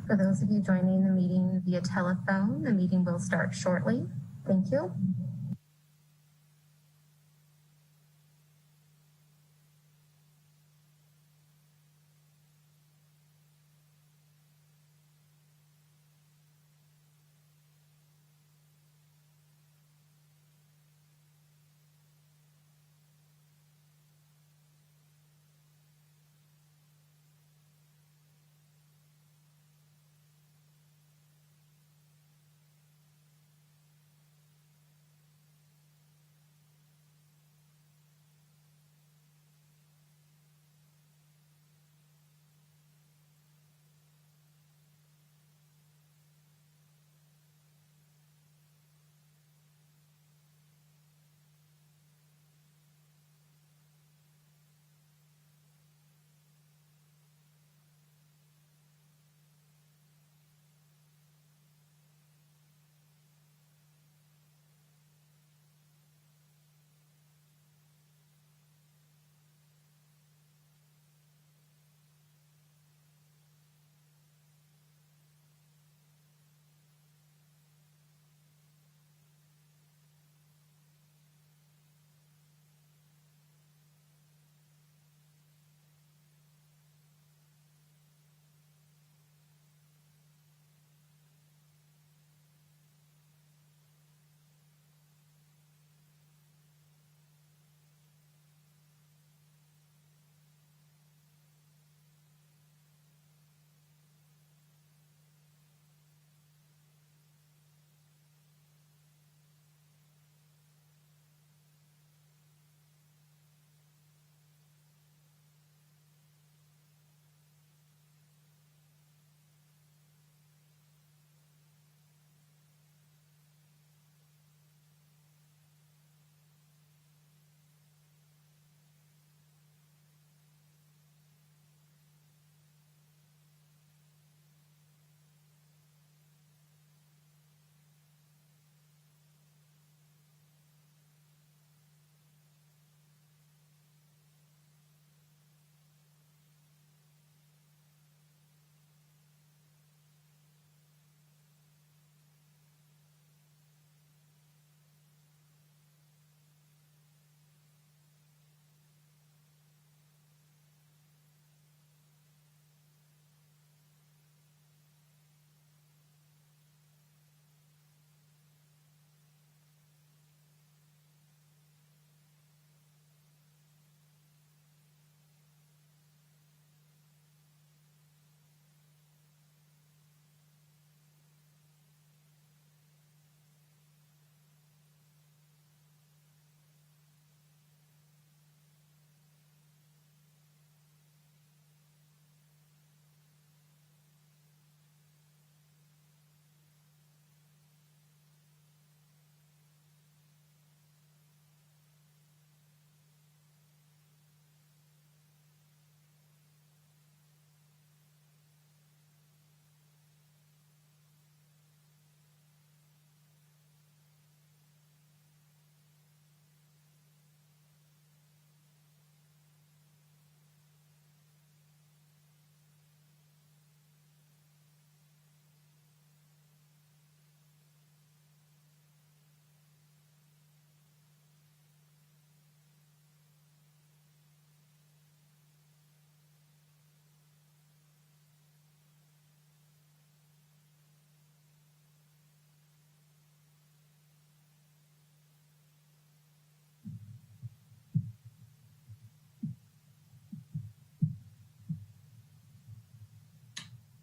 For those of you joining the meeting via telephone, the meeting will start shortly. Thank you.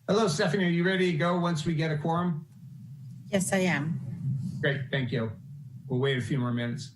Hello, Stephanie. Are you ready to go once we get a quorum? Yes, I am. Great. Thank you. We'll wait a few more minutes.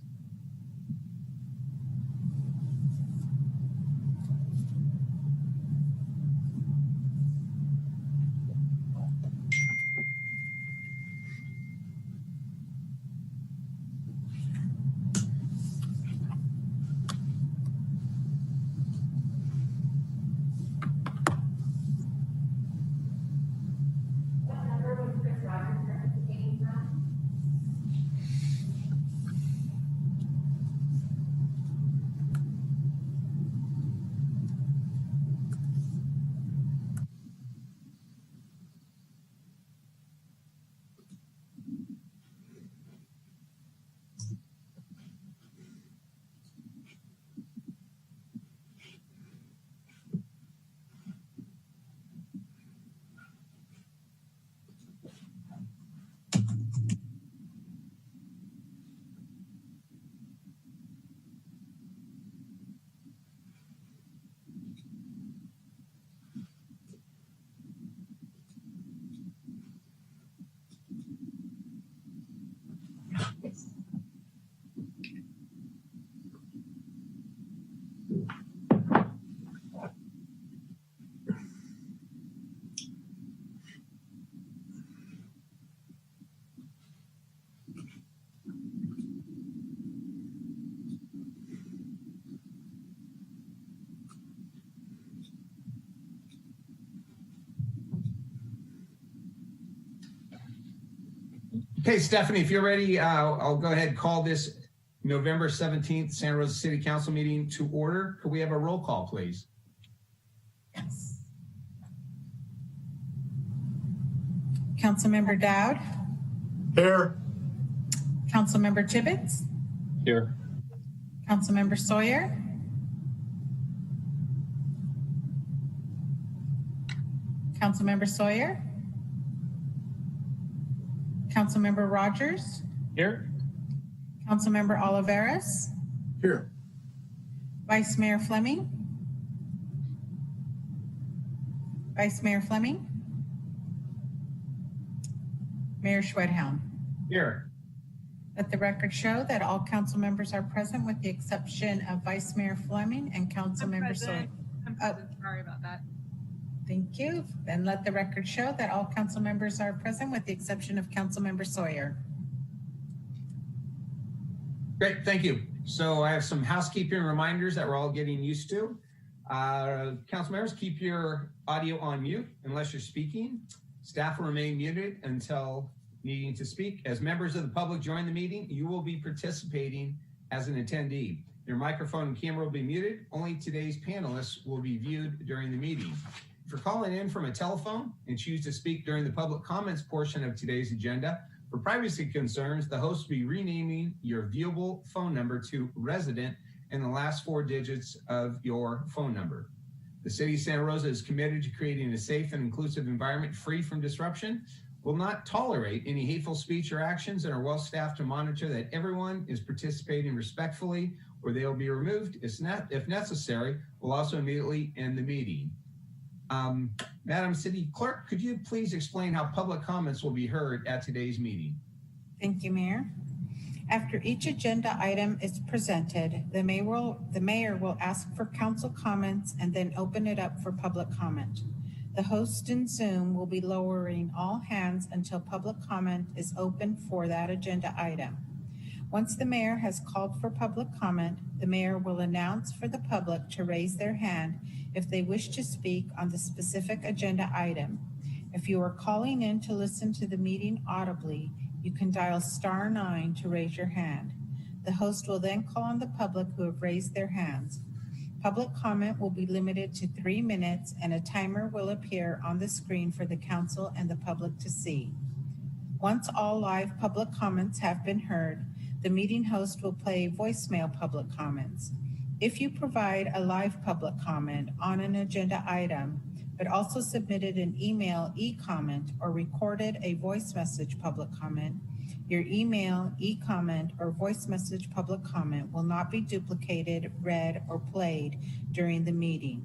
Okay, Stephanie, if you're ready, I'll go ahead and call this November 17th Santa Rosa City Council meeting to order. Could we have a roll call, please? Yes. Councilmember Dowd, Here. Councilmember Tibbetts, Here. Councilmember Sawyer, Councilmember Sawyer, Councilmember Rogers, Here. Councilmember Oliveras, Here. Vice Mayor Fleming, Vice Mayor Fleming, Mayor Schwedhelm. Here. Let the record show that all council members are present with the exception of Vice Mayor Fleming and Councilmember Sawyer. I'm present. Sorry about that. Thank you. Then let the record show that all council members are present with the exception of Councilmember Sawyer. Great, thank you. So I have some housekeeping reminders that we're all getting used to. Council members, keep your audio on mute unless you're speaking. Staff will remain muted until needing to speak. As members of the public join the meeting, you will be participating as an attendee. Your microphone and camera will be muted. Only today's panelists will be viewed during the meeting. If you're calling in from a telephone and choose to speak during the public comments portion of today's agenda, for privacy concerns, the host will be renaming your viewable phone number to resident and the last 4 digits of your phone number. The City of Santa Rosa is committed to creating a safe and inclusive environment free from disruption, will not tolerate any hateful speech or actions, and are well staffed to monitor that everyone is participating respectfully, or they will be removed if necessary. We'll also immediately end the meeting. Madam City Clerk, could you please explain how public comments will be heard at today's meeting? Thank you, Mayor. After each agenda item is presented, the mayor will ask for council comments and then open it up for public comment. The host in Zoom will be lowering all hands until public comment is open for that agenda item. Once the mayor has called for public comment, the mayor will announce for the public to raise their hand if they wish to speak on the specific agenda item. If you are calling in to listen to the meeting audibly, you can dial *9 to raise your hand. The host will then call on the public who have raised their hands. Public comment will be limited to 3 minutes, and a timer will appear on the screen for the council and the public to see. Once all live public comments have been heard, the meeting host will play voicemail public comments. If you provide a live public comment on an agenda item, but also submitted an email e-comment or recorded a voice message public comment, your email, e-comment, or voice message public comment will not be duplicated, read, or played during the meeting.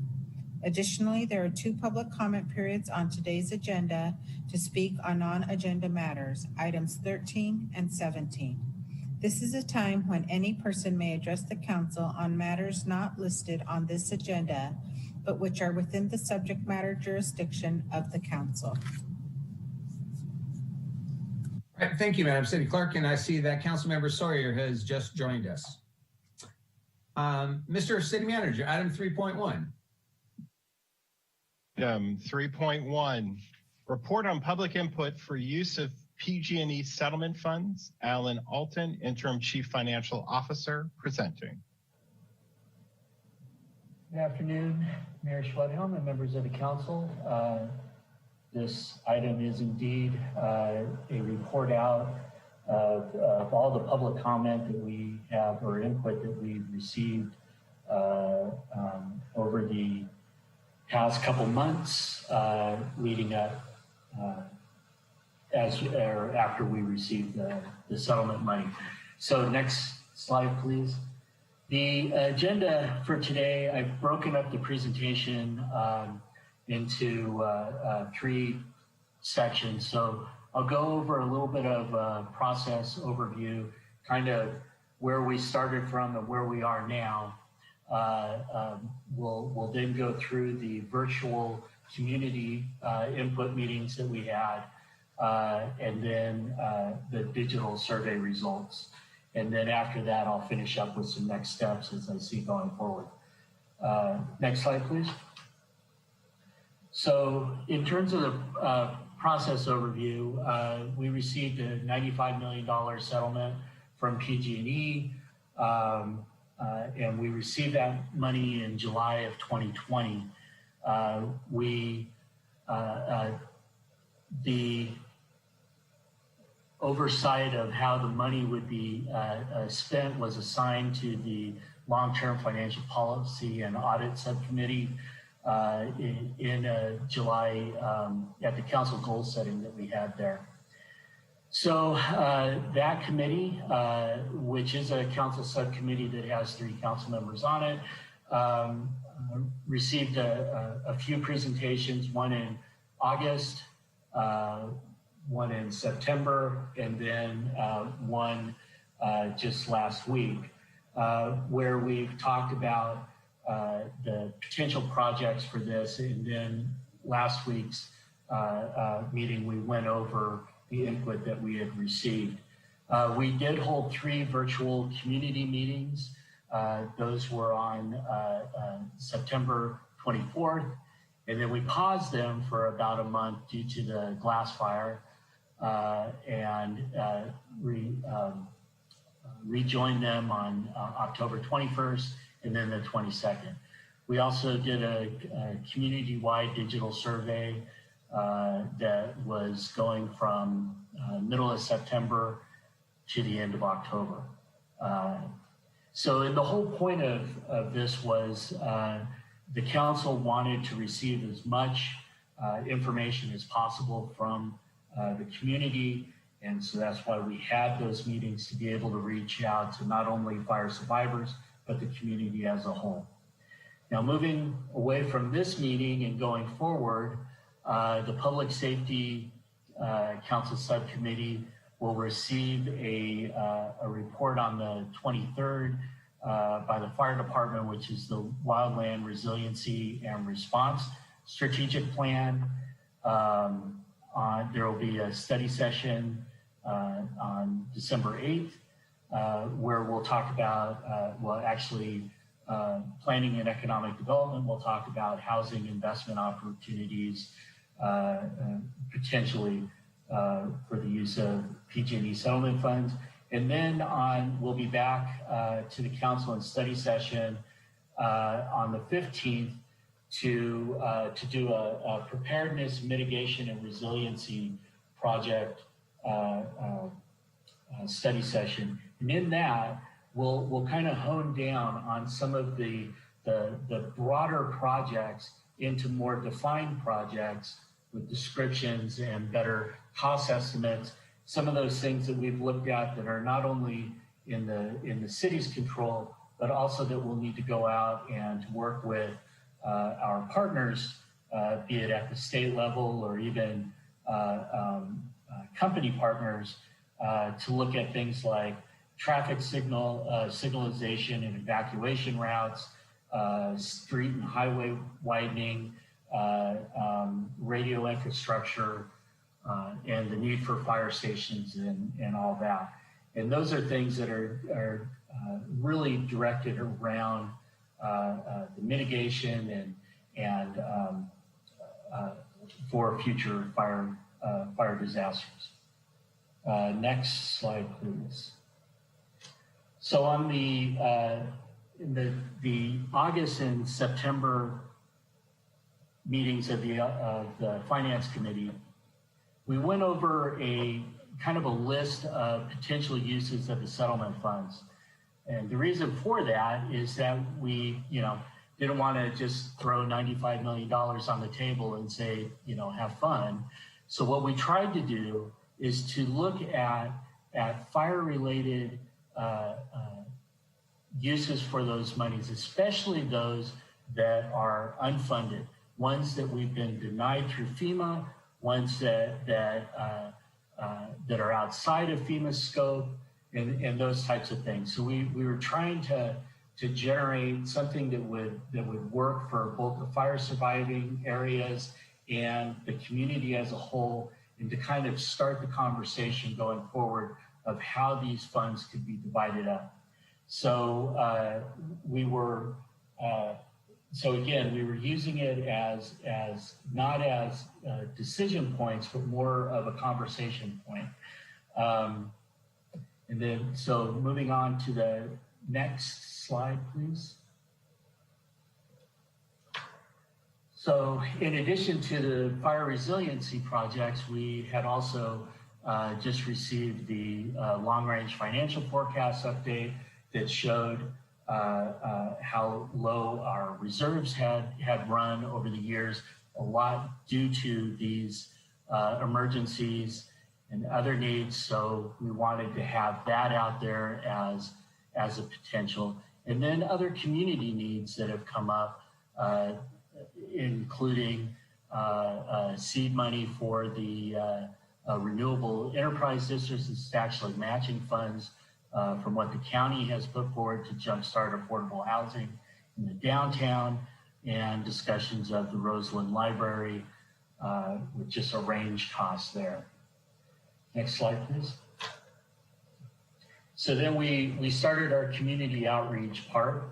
Additionally, there are 2 public comment periods on today's agenda to speak on non-agenda matters, items 13 and 17. This is a time when any person may address the council on matters not listed on this agenda, but which are within the subject matter jurisdiction of the council. All right, thank you, Madam City Clerk, and I see that Councilmember Sawyer has just joined us. Mr. City Manager, item 3.1. Item 3.1, report on public input for use of PG&E settlement funds. Alan Alton, Interim Chief Financial Officer, presenting. Good afternoon, Mayor Schwedhelm and members of the council. This item is indeed a report out of all the public comment that we have, or input that we've received over the past couple months leading up after we received the settlement money. So next slide, please. The agenda for today, I've broken up the presentation into 3 sections. So I'll go over a little bit of process overview, kind of where we started from and where we are now. We'll then go through the virtual community input meetings that we had, and then the digital survey results. And then after that, I'll finish up with some next steps as I see going forward. Next slide, please. So in terms of the process overview. We received a $95 million settlement from PG&E, and we received that money in July of 2020. The oversight of how the money would be spent was assigned to the Long-Term Financial Policy and Audit Subcommittee in July at the council goal setting that we had there. So that committee, which is a council subcommittee that has 3 council members on it, received a few presentations, one in August, one in September, and then one just last week, where we've talked about the potential projects for this. And then last week's meeting, we went over the input that we had received. We did hold 3 virtual community meetings. Those were on September 24th, and then we paused them for about a month due to the glass fire, and rejoined them on October 21st and then the 22nd. We also did a community-wide digital survey that was going from middle of September to the end of October. So the whole point of this was the council wanted to receive as much information as possible from the community. And so that's why we had those meetings, to be able to reach out to not only fire survivors, but the community as a whole. Now, moving away from this meeting and going forward, the Public Safety Council Subcommittee will receive a report on the 23rd by the Fire Department, which is the Wildland Resiliency and Response Strategic Plan. There will be a study session on December 8th, where we'll talk about, planning and economic development. We'll talk about housing investment opportunities, potentially for the use of PG&E settlement funds. And then we'll be back to the council and study session on the 15th to do a preparedness, mitigation, and resiliency project study session. And in that, we'll kind of hone down on some of the broader projects into more defined projects with descriptions and better cost estimates. Some of those things that we've looked at that are not only in the city's control, but also that we'll need to go out and work with our partners, be it at the state level or even company partners, to look at things like traffic signalization and evacuation routes, street and highway widening, radio infrastructure, and the need for fire stations and all that. And those are things that are really directed around the mitigation and for future fire disasters. Next slide, please. So on the August and September meetings of the Finance Committee, we went over a kind of a list of potential uses of the settlement funds. And the reason for that is that we, didn't want to just throw $95 million on the table and say, have fun. So what we tried to do is to look at fire-related uses for those monies, especially those that are unfunded, ones that we've been denied through FEMA, ones that are outside of FEMA's scope, and those types of things. So we were trying to generate something that would work for both the fire surviving areas and the community as a whole, and to kind of start the conversation going forward of how these funds could be divided up. So we were So again, we were using it as not as decision points, but more of a conversation point. And then, so moving on to the next slide, please. So in addition to the fire resiliency projects, we had also just received the long-range financial forecast update that showed how low our reserves had run over the years, a lot due to these emergencies and other needs. So we wanted to have that out there as a potential. And then other community needs that have come up, including seed money for the renewable enterprise districts. It's actually matching funds from what the county has put forward to jumpstart affordable housing in the downtown, and discussions of the Roseland Library with just a range cost there. Next slide, please. So then we started our community outreach part,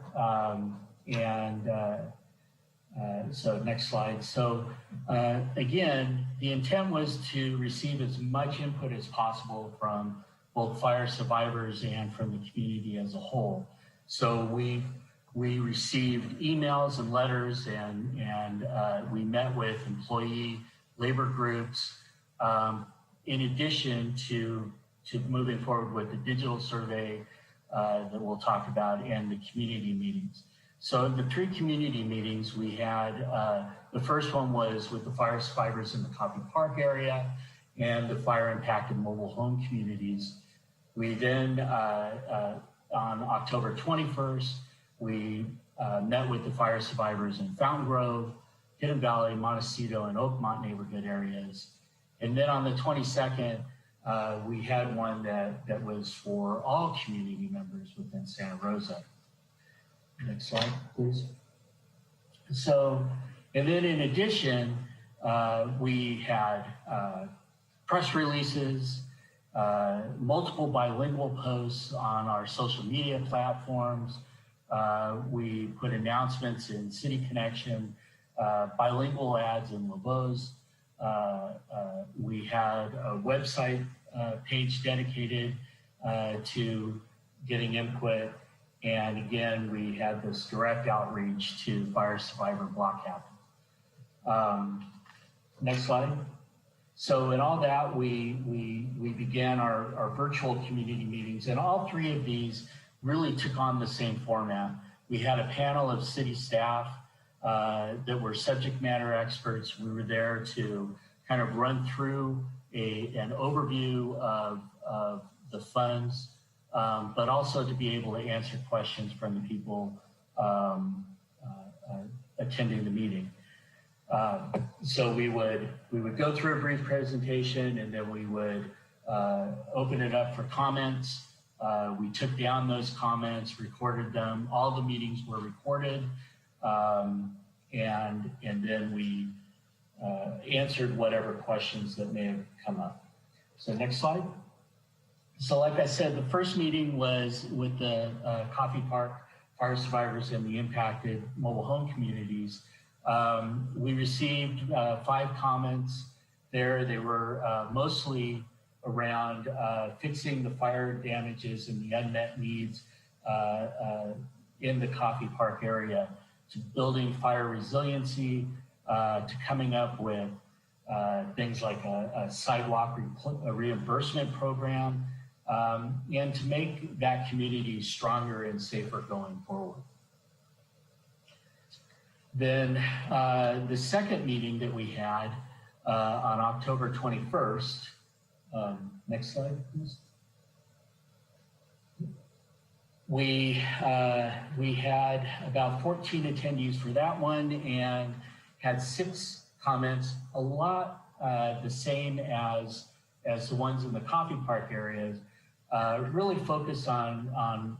so next slide. So again, the intent was to receive as much input as possible from both fire survivors and from the community as a whole. So we received emails and letters, and we met with employee labor groups, in addition to moving forward with the digital survey that we'll talk about, and the community meetings. So the 3 community meetings we had, the first one was with the fire survivors in the Coffee Park area and the fire impacted mobile home communities. We then, on October 21st, we met with the fire survivors in Fountain Grove, Hidden Valley, Montecito, and Oakmont neighborhood areas. And then on the 22nd, we had one that was for all community members within Santa Rosa. Next slide, please. So, and then in addition, we had press releases, multiple bilingual posts on our social media platforms. We put announcements in City Connection, bilingual ads in LeBeau's. We had a website page dedicated to getting input. And again, we had this direct outreach to fire survivor block captains. Next slide. So in all that, we began our virtual community meetings, and all 3 of these really took on the same format. We had a panel of city staff that were subject matter experts. We were there to kind of run through an overview of the funds, but also to be able to answer questions from the people attending the meeting. So we would go through a brief presentation, and then we would open it up for comments. We took down those comments, recorded them. All the meetings were recorded, and then we answered whatever questions that may have come up. So next slide. So like I said, the first meeting was with the Coffee Park fire survivors and the impacted mobile home communities. We received 5 comments there. They were mostly around fixing the fire damages and the unmet needs in the Coffee Park area, to building fire resiliency, to coming up with things like a sidewalk reimbursement program, and to make that community stronger and safer going forward. Then the second meeting that we had on October 21st, next slide, please. We had about 14 attendees for that one, and had 6 comments, a lot the same as the ones in the Coffee Park areas, really focused on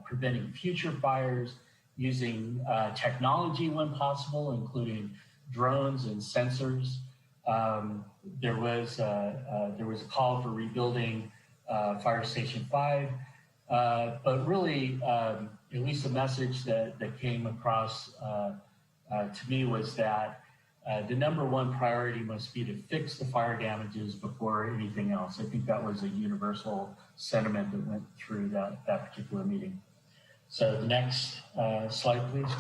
preventing future fires, using technology when possible, including drones and sensors. There was a call for rebuilding Fire Station 5, but really, at least the message that came across to me was that the number one priority must be to fix the fire damages before anything else. I think that was a universal sentiment that went through that particular meeting. So the next slide, please.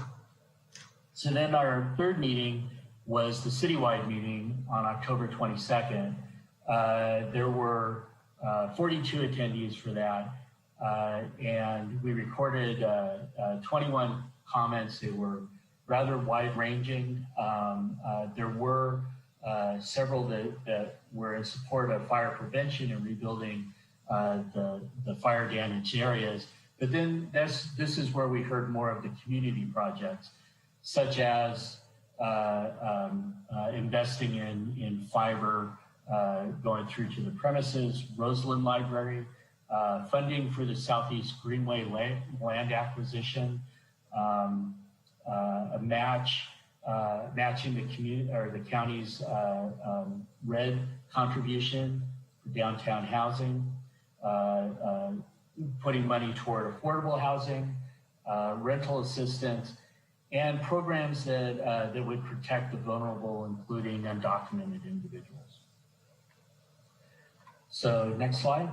So then our third meeting was the citywide meeting on October 22nd. There were 42 attendees for that, and we recorded 21 comments. They were rather wide-ranging. There were several that were in support of fire prevention and rebuilding the fire damaged areas. But then this is where we heard more of the community projects, such as investing in fiber going through to the premises, Roseland Library, funding for the Southeast Greenway land acquisition, a matching the community or the county's red contribution for downtown housing, putting money toward affordable housing, rental assistance, and programs that would protect the vulnerable, including undocumented individuals. So next slide.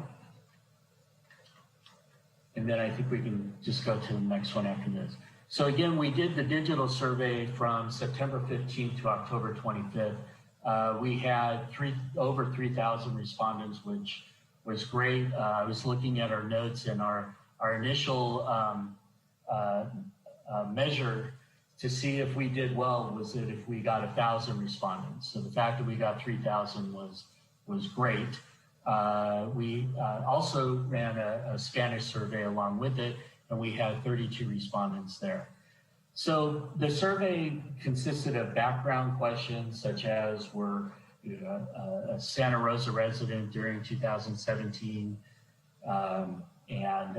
And then I think we can just go to the next one after this. So again, we did the digital survey from September 15th to October 25th. We had over 3,000 respondents, which was great. I was looking at our notes, and our initial measure to see if we did well was that if we got 1,000 respondents. So the fact that we got 3,000 was great. We also ran a Spanish survey along with it, and we had 32 respondents there. So the survey consisted of background questions such as were you a Santa Rosa resident during 2017, and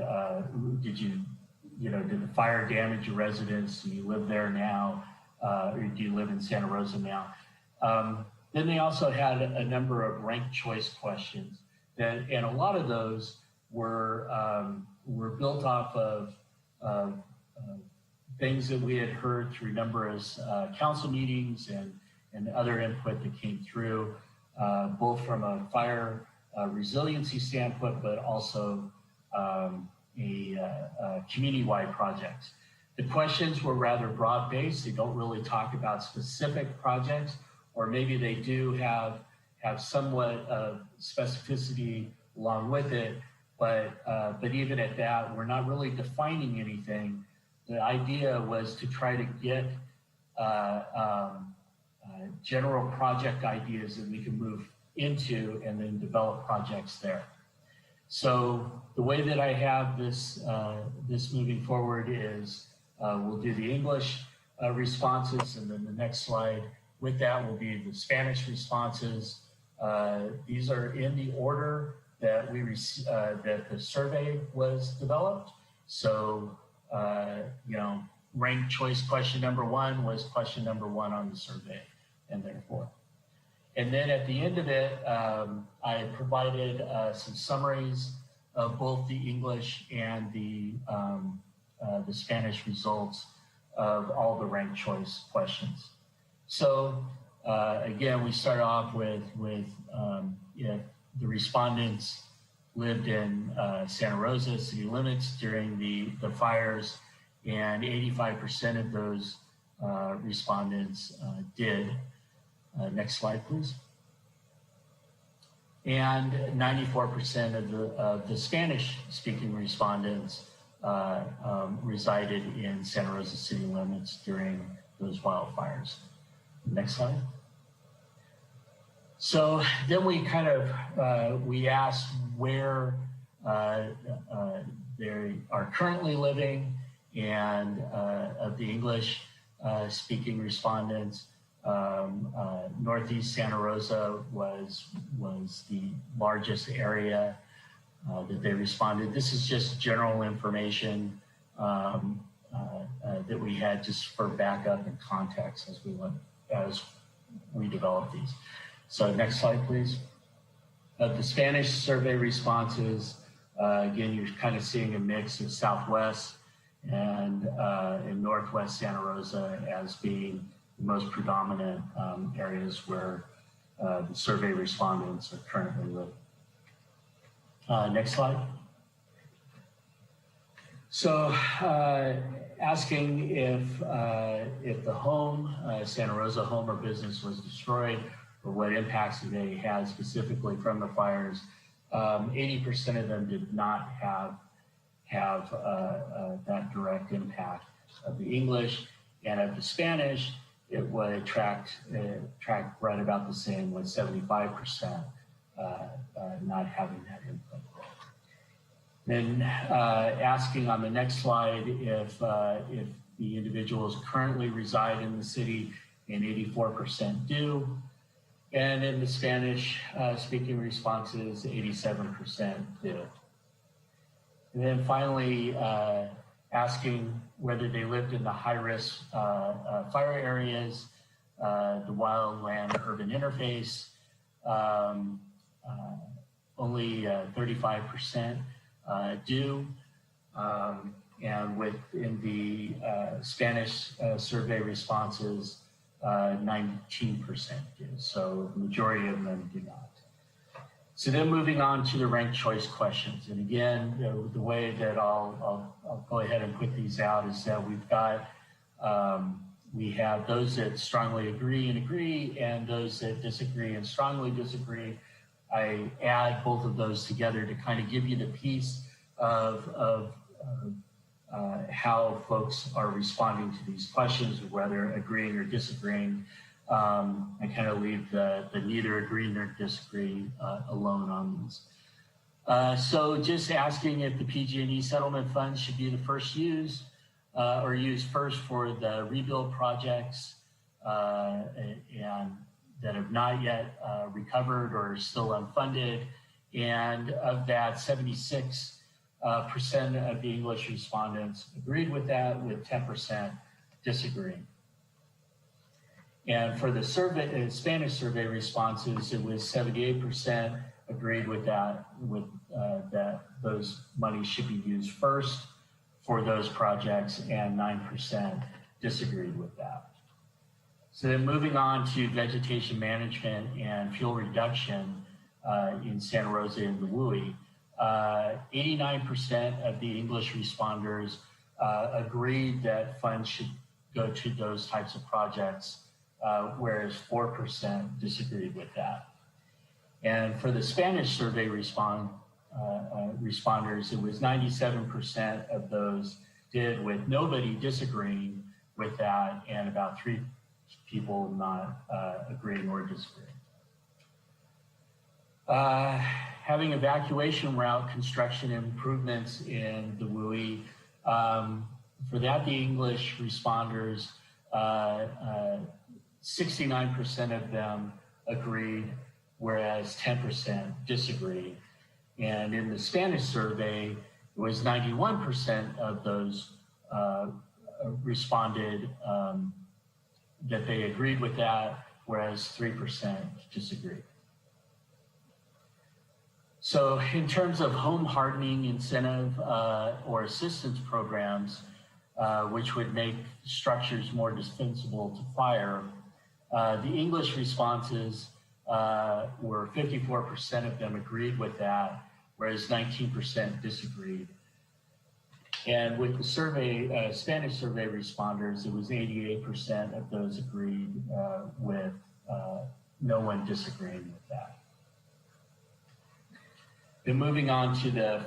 did the fire damage your residence? Do you live there now, or do you live in Santa Rosa now? Then they also had a number of ranked choice questions, and a lot of those were built off of things that we had heard through numerous council meetings and other input that came through, both from a fire resiliency standpoint, but also a community-wide projects. The questions were rather broad-based. They don't really talk about specific projects, or maybe they do have somewhat of specificity along with it, but even at that, we're not really defining anything. The idea was to try to get general project ideas that we can move into and then develop projects there. So the way that I have this moving forward is we'll do the English responses, and then the next slide with that will be the Spanish responses. These are in the order that that the survey was developed. So ranked choice question number 1 was question number 1 on the survey, and therefore. And then at the end of it, I provided some summaries of both the English and the Spanish results of all the ranked choice questions. So again, we start off with the respondents lived in Santa Rosa city limits during the fires, and 85% of those respondents did. Next slide, please. And 94% of the Spanish-speaking respondents resided in Santa Rosa city limits during those wildfires. Next slide. So then we kind of we asked where they are currently living, and of the English speaking respondents, Northeast Santa Rosa was the largest area that they responded. This is just general information that we had just for backup and context as we develop these. So next slide, please. The Spanish survey responses, again, you're kind of seeing a mix of Southwest and in Northwest Santa Rosa as being the most predominant areas where the survey respondents are currently living. Next slide. So asking if the home, Santa Rosa home or business was destroyed, or what impacts it may had specifically from the fires, 80% of them did not have that direct impact. Of the English and of the Spanish, it would track right about the same, with 75% not having that input. Then asking on the next slide if the individuals currently reside in the city, and 84% do. And in the Spanish speaking responses, 87% do. And then finally, asking whether they lived in the high-risk fire areas, the wildland urban interface, only 35% do. And within the Spanish survey responses, 19% do. So the majority of them do not. So then moving on to the ranked choice questions. And again, the way that I'll go ahead and put these out is that we've got, we have those that strongly agree and those that disagree and strongly disagree. I add both of those together to kind of give you the piece of how folks are responding to these questions, whether agreeing or disagreeing. I kind of leave the neither agree nor disagree alone on these. So just asking if the PG&E settlement funds should be the first used or used first for the rebuild projects and that have not yet recovered or are still unfunded. And of that, 76% of the English respondents agreed with that, with 10% disagreeing. And for the survey, Spanish survey responses, it was 78% agreed with that, that those monies should be used first for those projects, and 9% disagreed with that. So then moving on to vegetation management and fuel reduction in Santa Rosa and the WUI, 89% of the English responders agreed that funds should go to those types of projects, whereas 4% disagreed with that. And for the Spanish survey responders, it was 97% of those did, with nobody disagreeing with that, and about 3 people not agreeing or disagreeing. Having evacuation route construction improvements in the WUI, for that the English responders, 69% of them agreed, whereas 10% disagreed. And in the Spanish survey, it was 91% of those responded that they agreed with that, whereas 3% disagreed. So in terms of home hardening incentive or assistance programs, which would make structures more defensible to fire, the English responses were 54% of them agreed with that, whereas 19% disagreed. And with the survey, Spanish survey responders, it was 88% of those agreed with no one disagreeing with that. Then moving on to the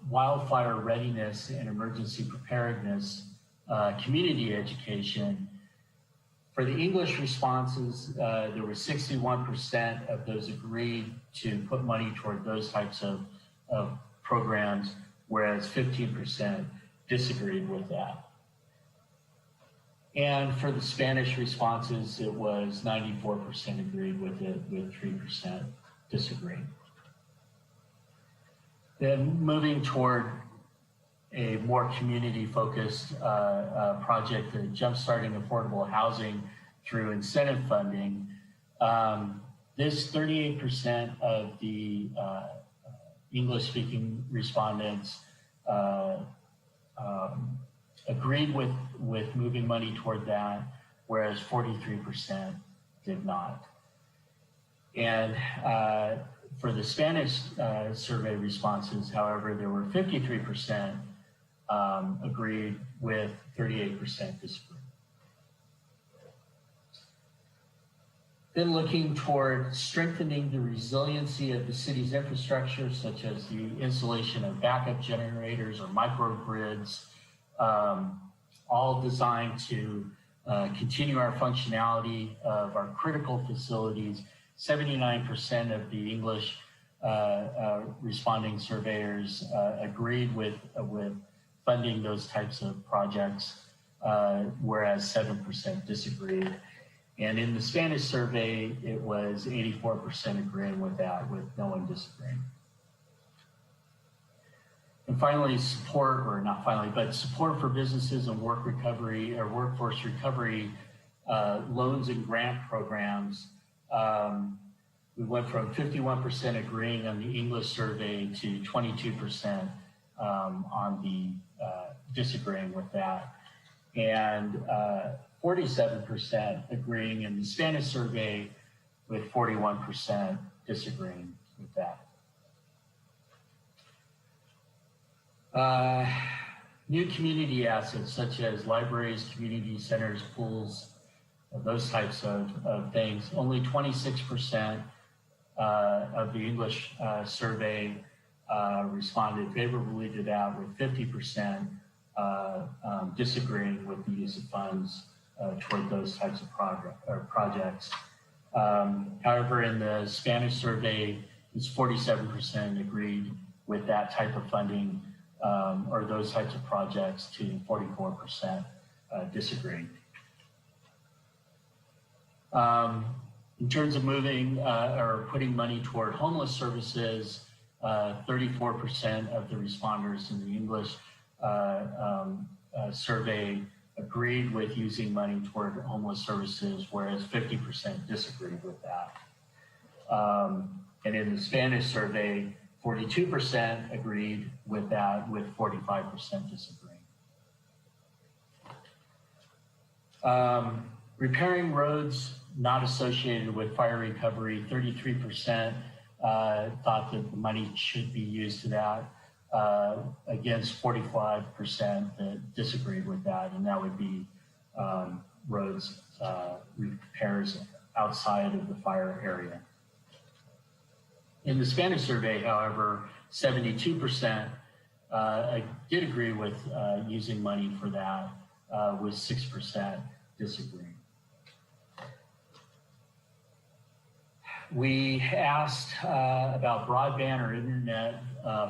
wildfire readiness and emergency preparedness community education. For the English responses, there were 61% of those agreed to put money toward those types of programs, whereas 15% disagreed with that. And for the Spanish responses, it was 94% agreed with it, with 3% disagreed. Then moving toward a more community-focused project, the Jumpstarting Affordable Housing through incentive funding. This 38% of the English-speaking respondents agreed with moving money toward that, whereas 43% did not. And for the Spanish survey responses, however, there were 53% agreed with 38% disagreed. Then looking toward strengthening the resiliency of the city's infrastructure, such as the installation of backup generators or microgrids, all designed to continue our functionality of our critical facilities. 79% of the English responding surveyors agreed with funding those types of projects, whereas 7% disagreed. And in the Spanish survey, it was 84% agreeing with that, with no one disagreeing. And finally, support for businesses and work recovery or workforce recovery loans and grant programs. We went from 51% agreeing on the English survey to 22% on the disagreeing with that. And 47% agreeing in the Spanish survey, with 41% disagreeing with that. New community assets such as libraries, community centers, pools, those types of things. Only 26% of the English survey responded favorably to that, with 50% disagreeing with the use of funds toward those types of projects. However, in the Spanish survey, it's 47% agreed with that type of funding or those types of projects to 44% disagreed. In terms of moving or putting money toward homeless services, 34% of the responders in the English survey agreed with using money toward homeless services, whereas 50% disagreed with that. And in the Spanish survey, 42% agreed with that, with 45% disagreeing. Repairing roads not associated with fire recovery, 33% thought that the money should be used to that, against 45% that disagreed with that, and that would be roads repairs outside of the fire area. In the Spanish survey, however, 72% did agree with using money for that, with 6% disagreeing. We asked about broadband or internet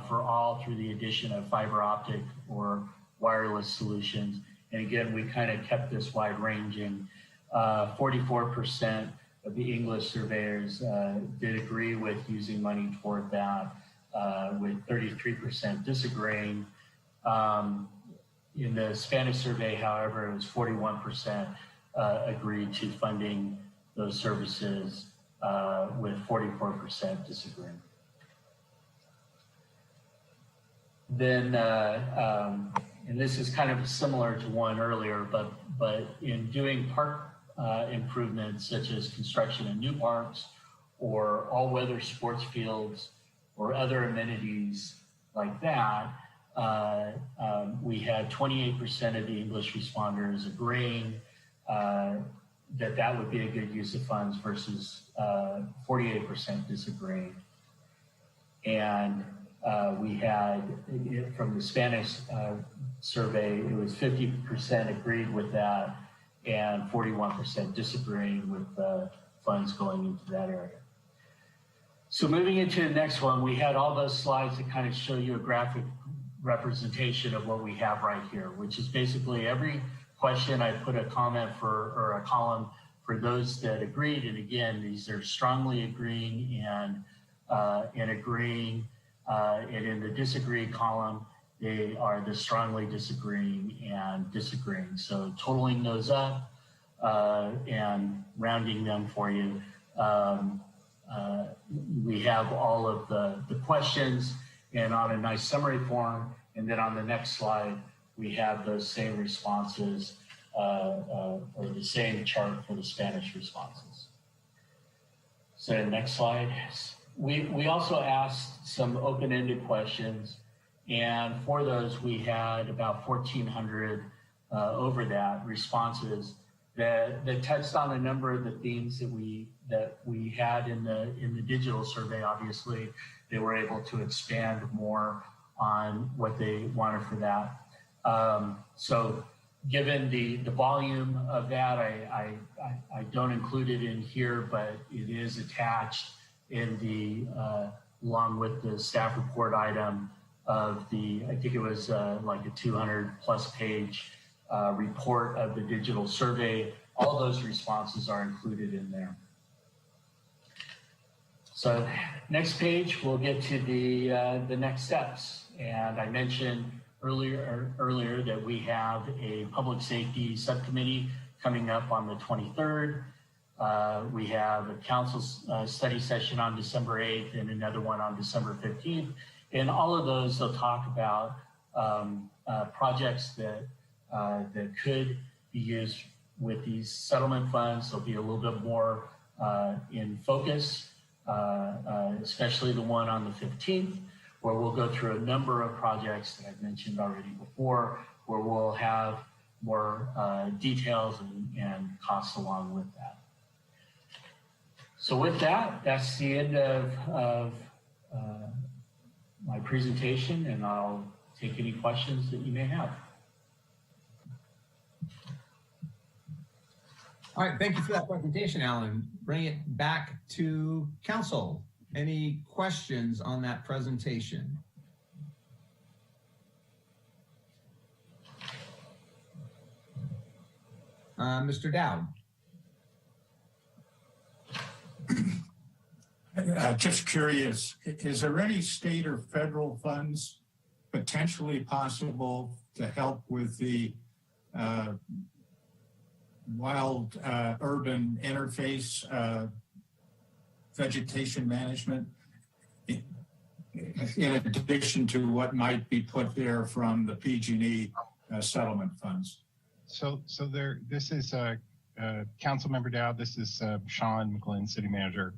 for all through the addition of fiber optic or wireless solutions. And again, we kind of kept this wide ranging. 44% of the English surveyors did agree with using money toward that, with 33% disagreeing. In the Spanish survey, however, it was 41% agreed to funding those services, with 44% disagreeing. Then, and this is kind of similar to one earlier, but in doing park improvements such as construction of new parks or all-weather sports fields or other amenities like that, we had 28% of the English responders agreeing that would be a good use of funds versus 48% disagreeing. And we had, from the Spanish survey, it was 50% agreed with that and 41% disagreeing with the funds going into that area. So moving into the next one, we had all those slides that kind of show you a graphic representation of what we have right here, which is basically every question I put a comment for, or a column for those that agreed. And again, these are strongly agreeing and agreeing. And in the disagree column, they are the strongly disagreeing and disagreeing. So totaling those up and rounding them for you, we have all of the questions and on a nice summary form. And then on the next slide, we have those same responses or the same chart for the Spanish responses. So next slide. We also asked some open-ended questions, and for those we had about 1,400 over that responses that touched on a number of the themes that we had in the digital survey. Obviously, they were able to expand more on what they wanted for that. So given the volume of that, I don't include it in here, but it is attached in the along with the staff report item of the, I think it was like a 200+ page report of the digital survey. All those responses are included in there. So next page, we'll get to the next steps. And I mentioned earlier that we have a public safety subcommittee coming up on the 23rd. We have a council study session on December 8th and another one on December 15th. And all of those, they'll talk about projects that could be used with these settlement funds. They'll be a little bit more in focus, especially the one on the 15th, where we'll go through a number of projects that I've mentioned already before, where we'll have more details and costs along with that. So with that, that's the end of my presentation, and I'll take any questions that you may have. All right, thank you for that presentation, Alan. Bring it back to council. Any questions on that presentation? Mr. Dowd. Just curious, is there any state or federal funds potentially possible to help with the wild urban interface vegetation management, in addition to what might be put there from the PG&E settlement funds? So there, this is Council Member Dowd. This is Sean McGlynn, City Manager.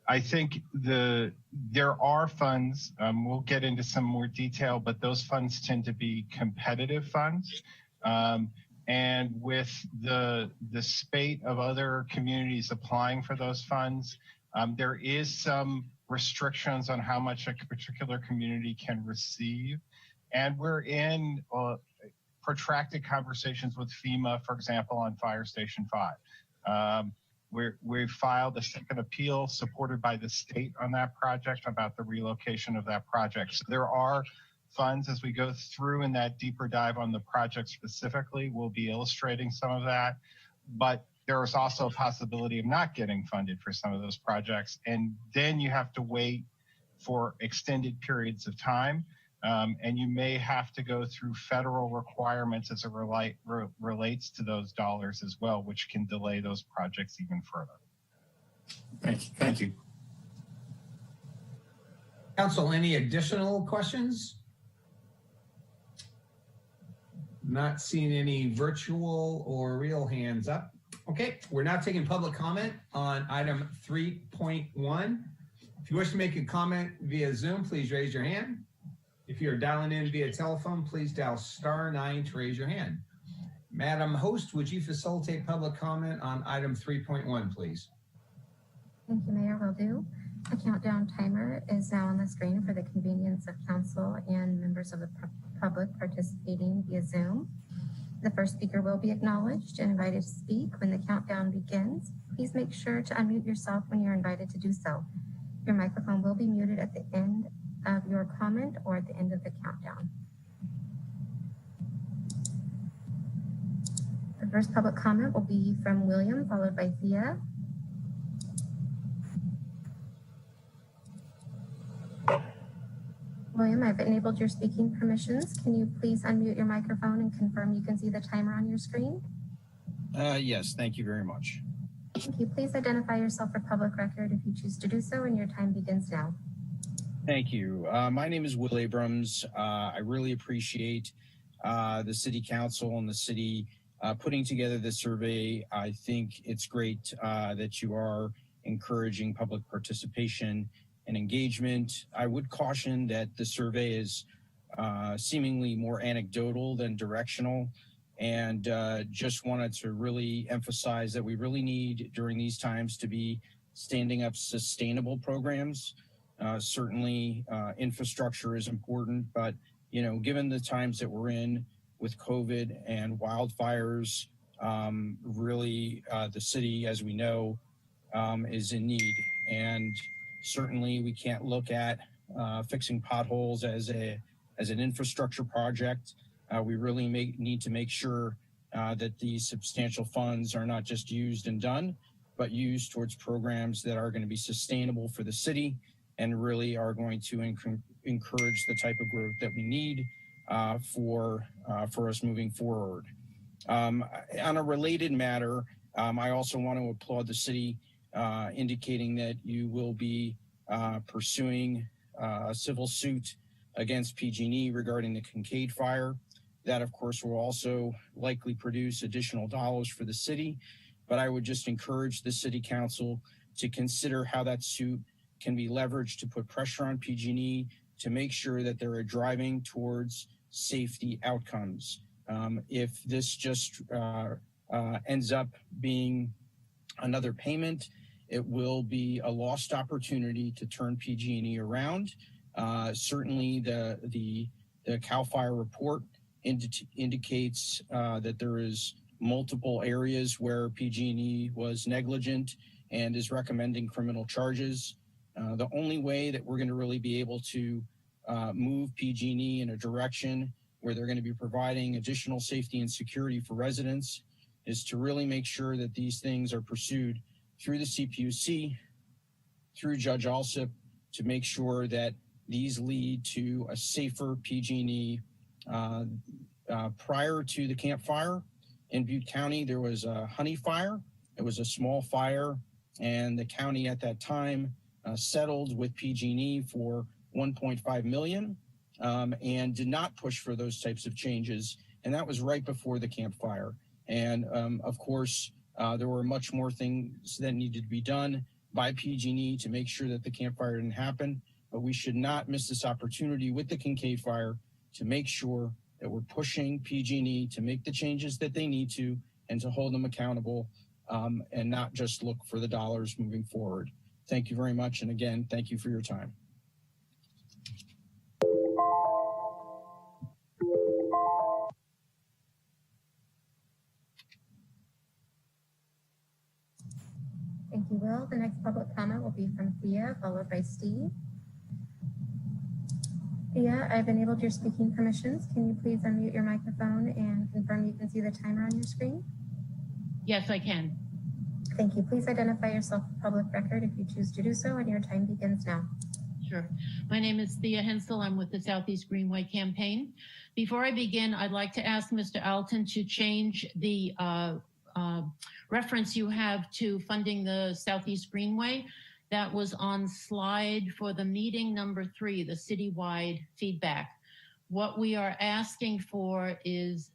I think there are funds. We'll get into some more detail, but those funds tend to be competitive funds. And with the spate of other communities applying for those funds, there is some restrictions on how much a particular community can receive. And we're in protracted conversations with FEMA, for example, on Fire Station 5. We've filed a second appeal supported by the state on that project about the relocation of that project. So there are funds as we go through in that deeper dive on the project specifically. We'll be illustrating some of that, but there is also a possibility of not getting funded for some of those projects. And then you have to wait for extended periods of time. And you may have to go through federal requirements as it relates to those dollars as well, which can delay those projects even further. Thank you. Council, any additional questions? Not seeing any virtual or real hands up. Okay, we're now taking public comment on item 3.1. If you wish to make a comment via Zoom, please raise your hand. If you're dialing in via telephone, please dial *9 to raise your hand. Madam Host, would you facilitate public comment on item 3.1, please? Thank you, Mayor, will do. A countdown timer is now on the screen for the convenience of council and members of the public participating via Zoom. The first speaker will be acknowledged and invited to speak when the countdown begins. Please make sure to unmute yourself when you're invited to do so. Your microphone will be muted at the end of your comment or at the end of the countdown. The first public comment will be from William, followed by Thea. William, I've enabled your speaking permissions. Can you please unmute your microphone and confirm you can see the timer on your screen? Yes, thank you very much. Thank you. Please identify yourself for public record if you choose to do so, and your time begins now. Thank you. My name is Will Abrams. I really appreciate the city council and the city putting together the survey. I think it's great that you are encouraging public participation and engagement. I would caution that the survey is seemingly more anecdotal than directional, and just wanted to really emphasize that we really need during these times to be standing up sustainable programs. Certainly infrastructure is important, but given the times that we're in with COVID and wildfires, really the city, as we know, is in need. And certainly we can't look at fixing potholes as an infrastructure project. We really need to make sure that these substantial funds are not just used and done, but used towards programs that are going to be sustainable for the city and really are going to encourage the type of growth that we need for us moving forward. On a related matter, I also want to applaud the city indicating that you will be pursuing a civil suit against PG&E regarding the Kincaid fire. That, of course, will also likely produce additional dollars for the city. But I would just encourage the city council to consider how that suit can be leveraged to put pressure on PG&E to make sure that they're driving towards safety outcomes. If this just ends up being another payment, it will be a lost opportunity to turn PG&E around. Certainly the CAL FIRE report indicates that there is multiple areas where PG&E was negligent and is recommending criminal charges. The only way that we're going to really be able to move PG&E in a direction where they're going to be providing additional safety and security for residents is to really make sure that these things are pursued through the CPUC, through Judge Alsip, to make sure that these lead to a safer PG&E. Prior to the Camp Fire in Butte County, there was a honey fire. It was a small fire, and the county at that time settled with PG&E for $1.5 million and did not push for those types of changes. And that was right before the Camp Fire. And of course, there were much more things that needed to be done by PG&E to make sure that the Camp Fire didn't happen. But we should not miss this opportunity with the Kincaid Fire to make sure that we're pushing PG&E to make the changes that they need to and to hold them accountable and not just look for the dollars moving forward. Thank you very much. And again, thank you for your time. Thank you, Will. The next public comment will be from Thea, followed by Steve. Thea, I've enabled your speaking permissions. Can you please unmute your microphone and confirm you can see the timer on your screen? Yes, I can. Thank you. Please identify yourself for public record if you choose to do so, and your time begins now. Sure. My name is Thea Hensel. I'm with the Southeast Greenway campaign. Before I begin, I'd like to ask Mr. Alton to change the reference you have to funding the Southeast Greenway. That was on slide for the meeting number 3, the citywide feedback. What we are asking for is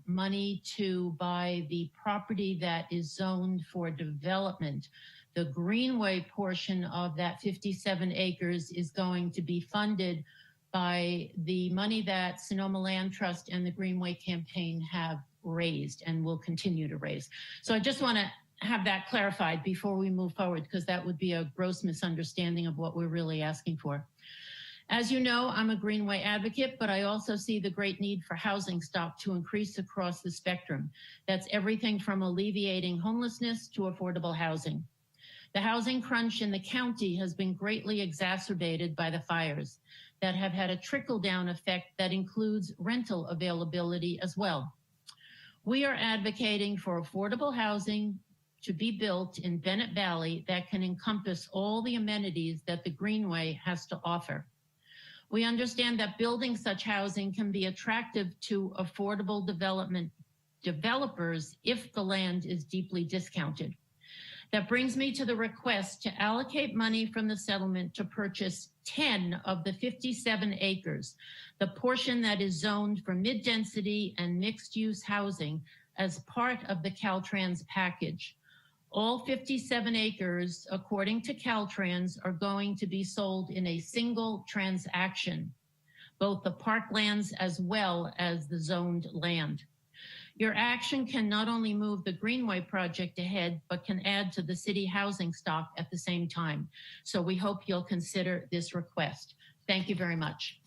money to buy the property that is zoned for development. The Greenway portion of that 57 acres is going to be funded by the money that Sonoma Land Trust and the Greenway campaign have raised and will continue to raise. So I just want to have that clarified before we move forward, because that would be a gross misunderstanding of what we're really asking for. As you know, I'm a Greenway advocate, but I also see the great need for housing stock to increase across the spectrum. That's everything from alleviating homelessness to affordable housing. The housing crunch in the county has been greatly exacerbated by the fires that have had a trickle-down effect that includes rental availability as well. We are advocating for affordable housing to be built in Bennett Valley that can encompass all the amenities that the Greenway has to offer. We understand that building such housing can be attractive to affordable development developers if the land is deeply discounted. That brings me to the request to allocate money from the settlement to purchase 10 of the 57 acres, the portion that is zoned for mid-density and mixed-use housing as part of the Caltrans package. All 57 acres, according to Caltrans, are going to be sold in a single transaction, both the parklands as well as the zoned land. Your action can not only move the Greenway project ahead, but can add to the city housing stock at the same time. So we hope you'll consider this request. Thank you very much.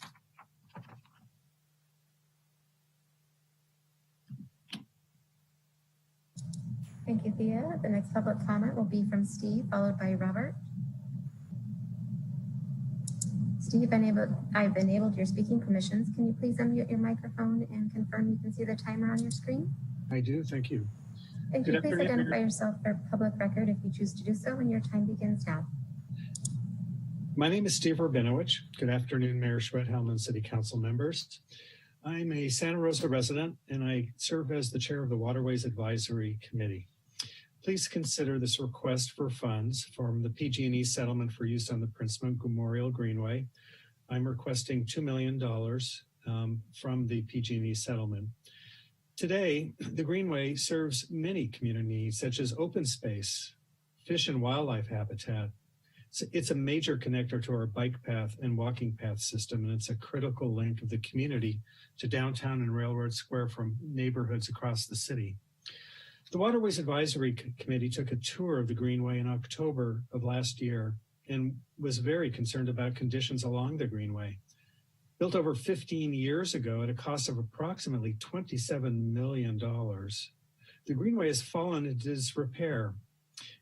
Thank you, Thea. The next public comment will be from Steve, followed by Robert. Steve, I've enabled your speaking permissions. Can you please unmute your microphone and confirm you can see the timer on your screen? I do, thank you. Thank you. Please identify yourself for public record if you choose to do so, and your time begins now. My name is Steve Rabinowicz. Good afternoon, Mayor Schwed, Hellman City Council members. I'm a Santa Rosa resident, and I serve as the chair of the Waterways Advisory Committee. Please consider this request for funds from the PG&E settlement for use on the Prince Memorial Greenway. I'm requesting $2 million from the PG&E settlement. Today, the Greenway serves many community needs, such as open space, fish and wildlife habitat. It's a major connector to our bike path and walking path system, and it's a critical link of the community to downtown and Railroad Square from neighborhoods across the city. The Waterways Advisory Committee took a tour of the Greenway in October of last year and was very concerned about conditions along the Greenway. Built over 15 years ago at a cost of approximately $27 million, the Greenway has fallen into disrepair,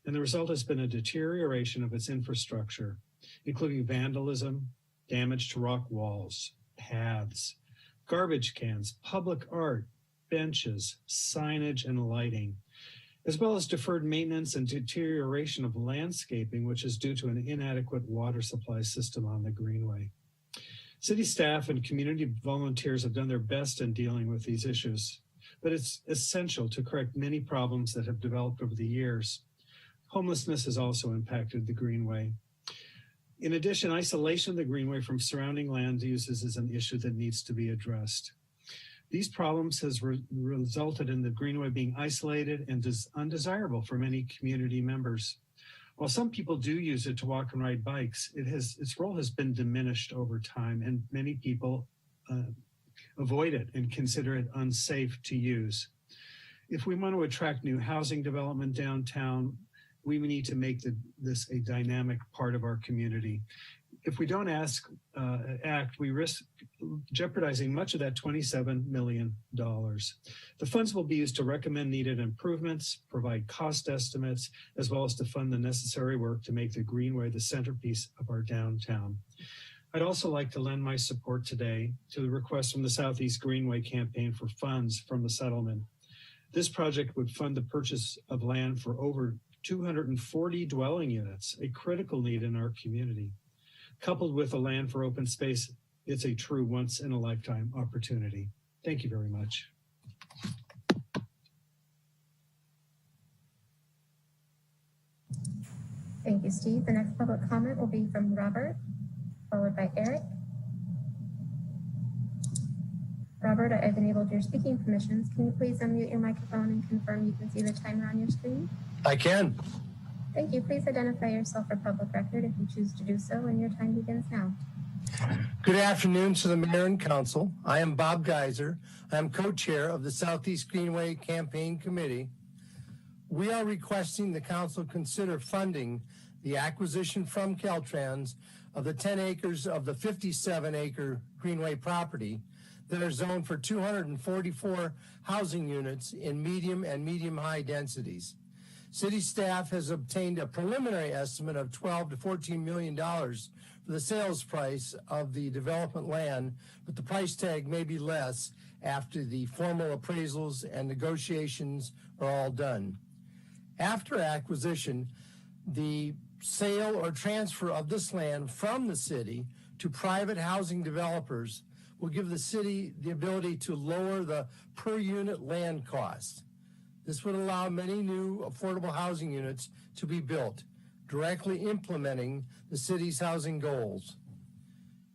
and the result has been a deterioration of its infrastructure, including vandalism, damage to rock walls, paths, garbage cans, public art, benches, signage, and lighting, as well as deferred maintenance and deterioration of landscaping, which is due to an inadequate water supply system on the Greenway. City staff and community volunteers have done their best in dealing with these issues, but it's essential to correct many problems that have developed over the years. Homelessness has also impacted the Greenway. In addition, isolation of the Greenway from surrounding land uses is an issue that needs to be addressed. These problems has resulted in the Greenway being isolated and undesirable for many community members. While some people do use it to walk and ride bikes, its role has been diminished over time, and many people avoid it and consider it unsafe to use. If we want to attract new housing development downtown, we need to make this a dynamic part of our community. If we don't act, we risk jeopardizing much of that $27 million. The funds will be used to recommend needed improvements, provide cost estimates, as well as to fund the necessary work to make the Greenway the centerpiece of our downtown. I'd also like to lend my support today to the request from the Southeast Greenway campaign for funds from the settlement. This project would fund the purchase of land for over 240 dwelling units, a critical need in our community. Coupled with the land for open space, it's a true once-in-a-lifetime opportunity. Thank you very much. Thank you, Steve. The next public comment will be from Robert, followed by Eric. Robert, I've enabled your speaking permissions. Can you please unmute your microphone and confirm you can see the timer on your screen? I can. Thank you. Please identify yourself for public record if you choose to do so, and your time begins now. Good afternoon to the Mayor and Council. I am Bob Geiser. I am co-chair of the Southeast Greenway Campaign Committee. We are requesting the Council consider funding the acquisition from Caltrans of the 10 acres of the 57-acre Greenway property that are zoned for 244 housing units in medium and medium-high densities. City staff has obtained a preliminary estimate of $12 to $14 million for the sales price of the development land, but the price tag may be less after the formal appraisals and negotiations are all done. After acquisition, the sale or transfer of this land from the city to private housing developers will give the city the ability to lower the per unit land cost. This would allow many new affordable housing units to be built, directly implementing the city's housing goals.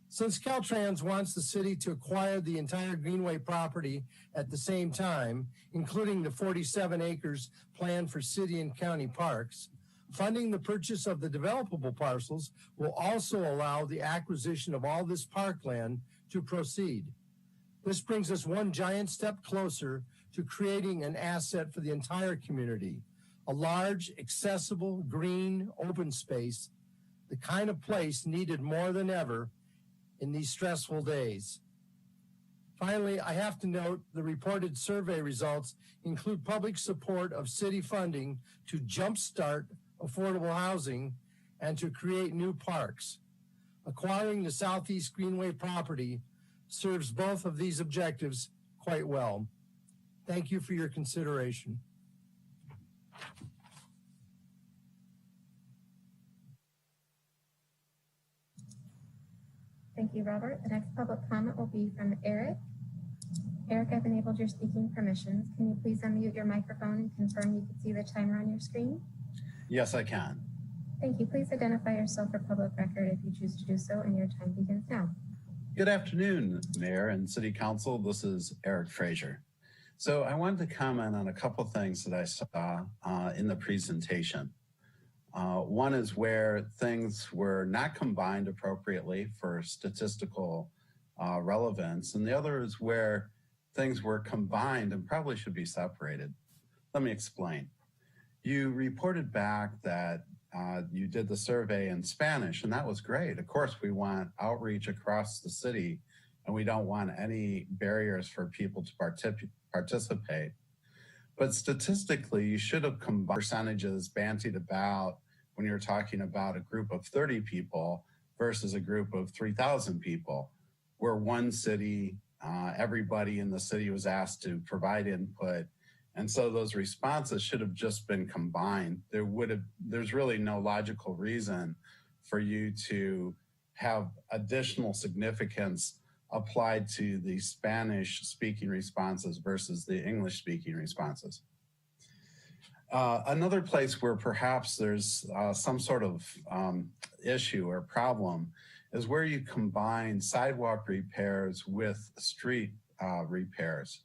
Since Caltrans wants the city to acquire the entire Greenway property at the same time, including the 47 acres planned for city and county parks, funding the purchase of the developable parcels will also allow the acquisition of all this parkland to proceed. This brings us one giant step closer to creating an asset for the entire community, a large, accessible, green, open space, the kind of place needed more than ever in these stressful days. Finally, I have to note the reported survey results include public support of city funding to jumpstart affordable housing and to create new parks. Acquiring the Southeast Greenway property serves both of these objectives quite well. Thank you for your consideration. Thank you, Robert. The next public comment will be from Eric. Eric, I've enabled your speaking permissions. Can you please unmute your microphone and confirm you can see the timer on your screen? Yes, I can. Thank you. Please identify yourself for public record if you choose to do so, and your time begins now. Good afternoon, Mayor and City Council. This is Eric Frazier. So I wanted to comment on a couple things that I saw in the presentation. One is where things were not combined appropriately for statistical relevance, and the other is where things were combined and probably should be separated. Let me explain. You reported back that you did the survey in Spanish, and that was great. Of course, we want outreach across the city, and we don't want any barriers for people to participate. But statistically, you should have combined percentages bandied about when you're talking about a group of 30 people versus a group of 3,000 people, where one city, everybody in the city was asked to provide input. And so those responses should have just been combined. There's really no logical reason for you to have additional significance applied to the Spanish speaking responses versus the English speaking responses. Another place where perhaps there's some sort of issue or problem is where you combine sidewalk repairs with street repairs.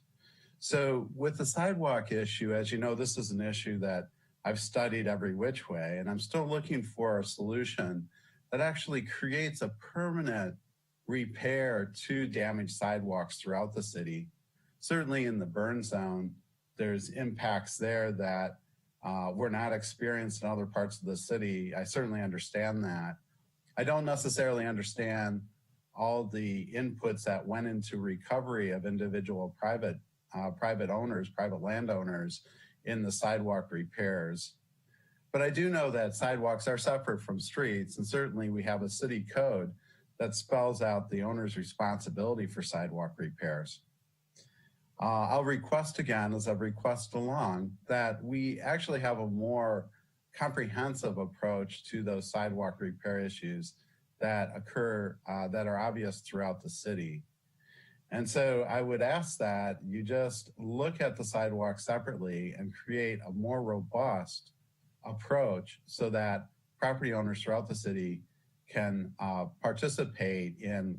So with the sidewalk issue, as you know, this is an issue that I've studied every which way, and I'm still looking for a solution that actually creates a permanent repair to damaged sidewalks throughout the city. Certainly in the burn zone, there's impacts there that we're not experienced in other parts of the city. I certainly understand that. I don't necessarily understand all the inputs that went into recovery of individual private owners, private landowners in the sidewalk repairs. But I do know that sidewalks are separate from streets, and certainly we have a city code that spells out the owner's responsibility for sidewalk repairs. I'll request again, as I've requested along, that we actually have a more comprehensive approach to those sidewalk repair issues that occur, that are obvious throughout the city. And so I would ask that you just look at the sidewalk separately and create a more robust approach so that property owners throughout the city can participate in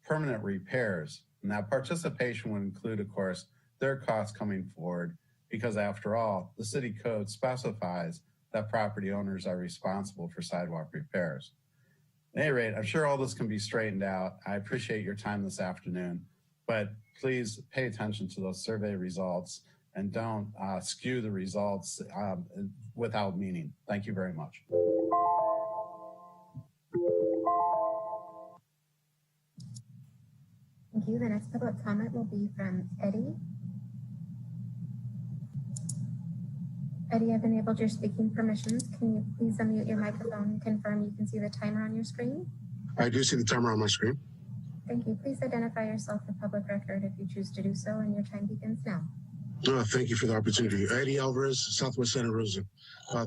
permanent repairs. And that participation would include, of course, their costs coming forward, because after all, the city code specifies that property owners are responsible for sidewalk repairs. At any rate, I'm sure all this can be straightened out. I appreciate your time this afternoon, but please pay attention to those survey results and don't skew the results without meaning. Thank you very much. Thank you. The next public comment will be from Eddie. Eddie, I've enabled your speaking permissions. Can you please unmute your microphone and confirm you can see the timer on your screen? I do see the timer on my screen. Thank you. Please identify yourself for public record if you choose to do so, and your time begins now. Thank you for the opportunity. Eddie Alvarez, Southwest Santa Rosa.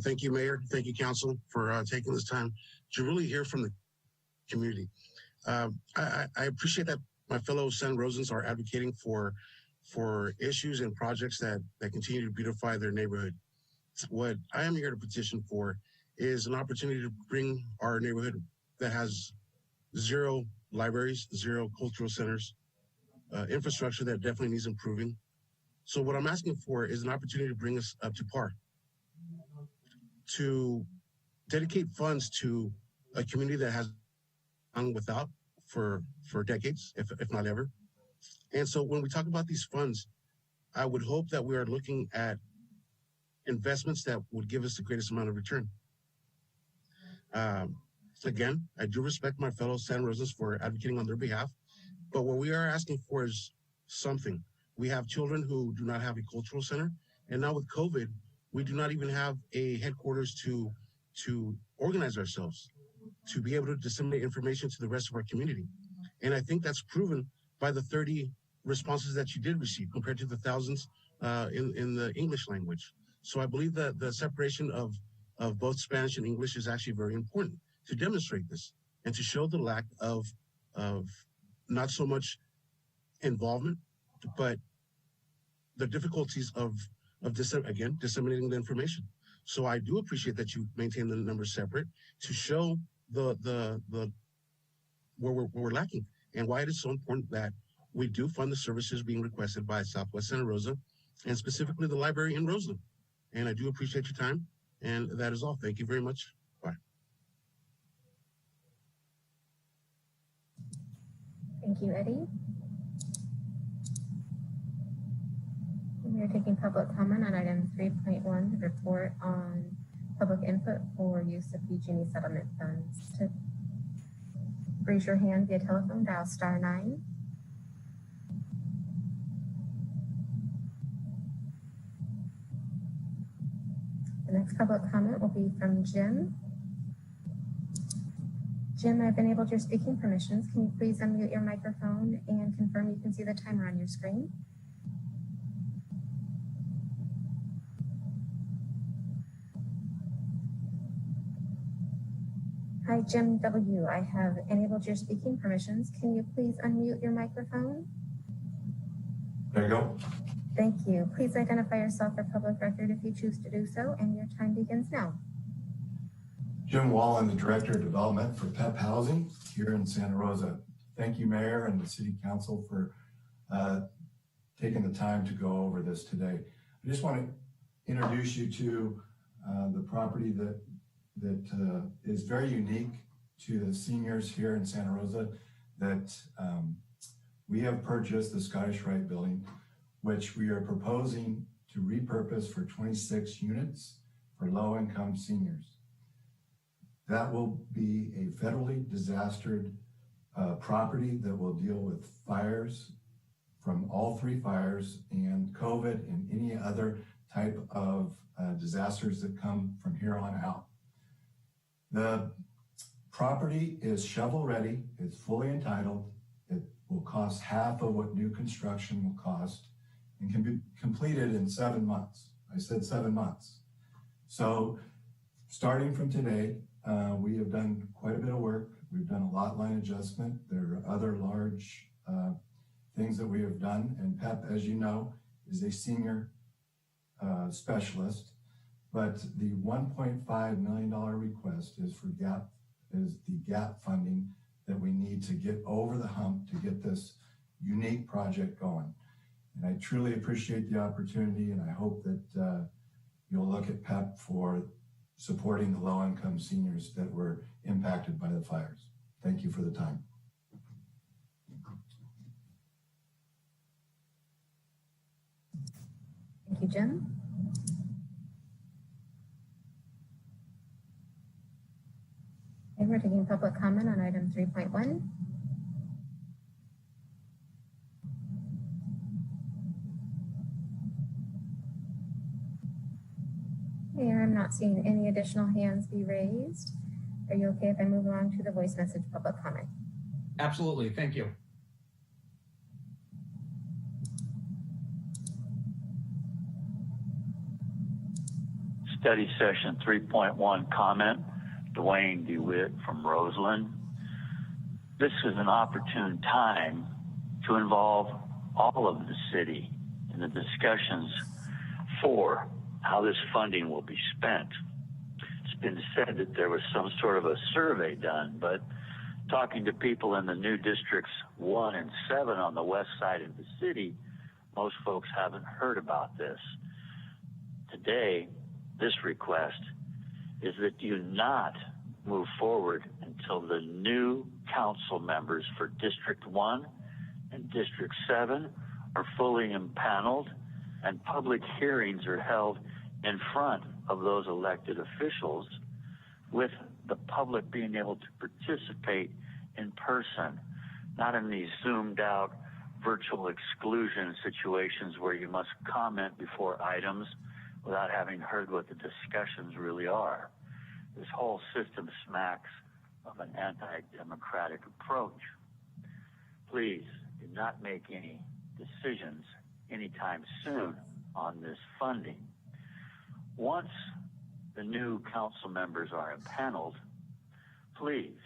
Thank you, Mayor. Thank you, Council, for taking this time to really hear from the community. I appreciate that my fellow Santa Rosans are advocating for for issues and projects that continue to beautify their neighborhood. What I am here to petition for is an opportunity to bring our neighborhood that has 0 libraries, 0 cultural centers, infrastructure that definitely needs improving. So what I'm asking for is an opportunity to bring us up to par, to dedicate funds to a community that has gone without for decades, if not ever. And so when we talk about these funds, I would hope that we are looking at investments that would give us the greatest amount of return. Again, I do respect my fellow Santa Rosans for advocating on their behalf, but what we are asking for is something. We have children who do not have a cultural center, and now with COVID, we do not even have a headquarters to organize ourselves, to be able to disseminate information to the rest of our community. And I think that's proven by the 30 responses that you did receive compared to the thousands in the English language. So I believe that the separation of both Spanish and English is actually very important to demonstrate this and to show the lack of not so much involvement, but the difficulties of disseminating the information. So I do appreciate that you maintain the numbers separate to show the where we're lacking and why it is so important that we do fund the services being requested by Southwest Santa Rosa and specifically the library in Roseland. And I do appreciate your time. And that is all. Thank you very much. Bye. Thank you, Eddie. We are taking public comment on item 3.1, the report on public input for use of PG&E settlement funds. To raise your hand via telephone, dial *9. The next public comment will be from Jim. Jim, I've enabled your speaking permissions. Can you please unmute your microphone and confirm you can see the timer on your screen? Hi, Jim W. I have enabled your speaking permissions. Can you please unmute your microphone? There you go. Thank you. Please identify yourself for public record if you choose to do so, and your time begins now. Jim Wall, I'm the Director of Development for PEP Housing here in Santa Rosa. Thank you, Mayor and the City Council for taking the time to go over this today. I just want to introduce you to the property that is very unique to the seniors here in Santa Rosa that we have purchased the Scottish Rite building, which we are proposing to repurpose for 26 units for low-income seniors. That will be a federally disastered property that will deal with fires from all 3 fires and COVID and any other type of disasters that come from here on out. The property is shovel ready, it's fully entitled, it will cost half of what new construction will cost and can be completed in 7 months. I said 7 months. So starting from today, we have done quite a bit of work. We've done a lot line adjustment. There are other large things that we have done. And PEP, as you know, is a senior specialist. But the $1.5 million request is for the gap funding that we need to get over the hump to get this unique project going. And I truly appreciate the opportunity, and I hope that you'll look at PEP for supporting the low-income seniors that were impacted by the fires. Thank you for the time. Thank you, Jim. And we're taking public comment on item 3.1. Mayor, I'm not seeing any additional hands be raised. Are you okay if I move along to the voice message public comment? Absolutely, thank you. Study session 3.1 comment, Dwayne DeWitt from Roseland. This is an opportune time to involve all of the city in the discussions for how this funding will be spent. It's been said that there was some sort of a survey done, but talking to people in the new districts 1 and 7 on the west side of the city, most folks haven't heard about this. Today, this request is that you not move forward until the new council members for District 1 and District 7 are fully impaneled and public hearings are held in front of those elected officials, with the public being able to participate in person, not in these zoomed out virtual exclusion situations where you must comment before items without having heard what the discussions really are. This whole system smacks of an anti-democratic approach. Please do not make any decisions anytime soon on this funding. Once the new council members are impaneled, please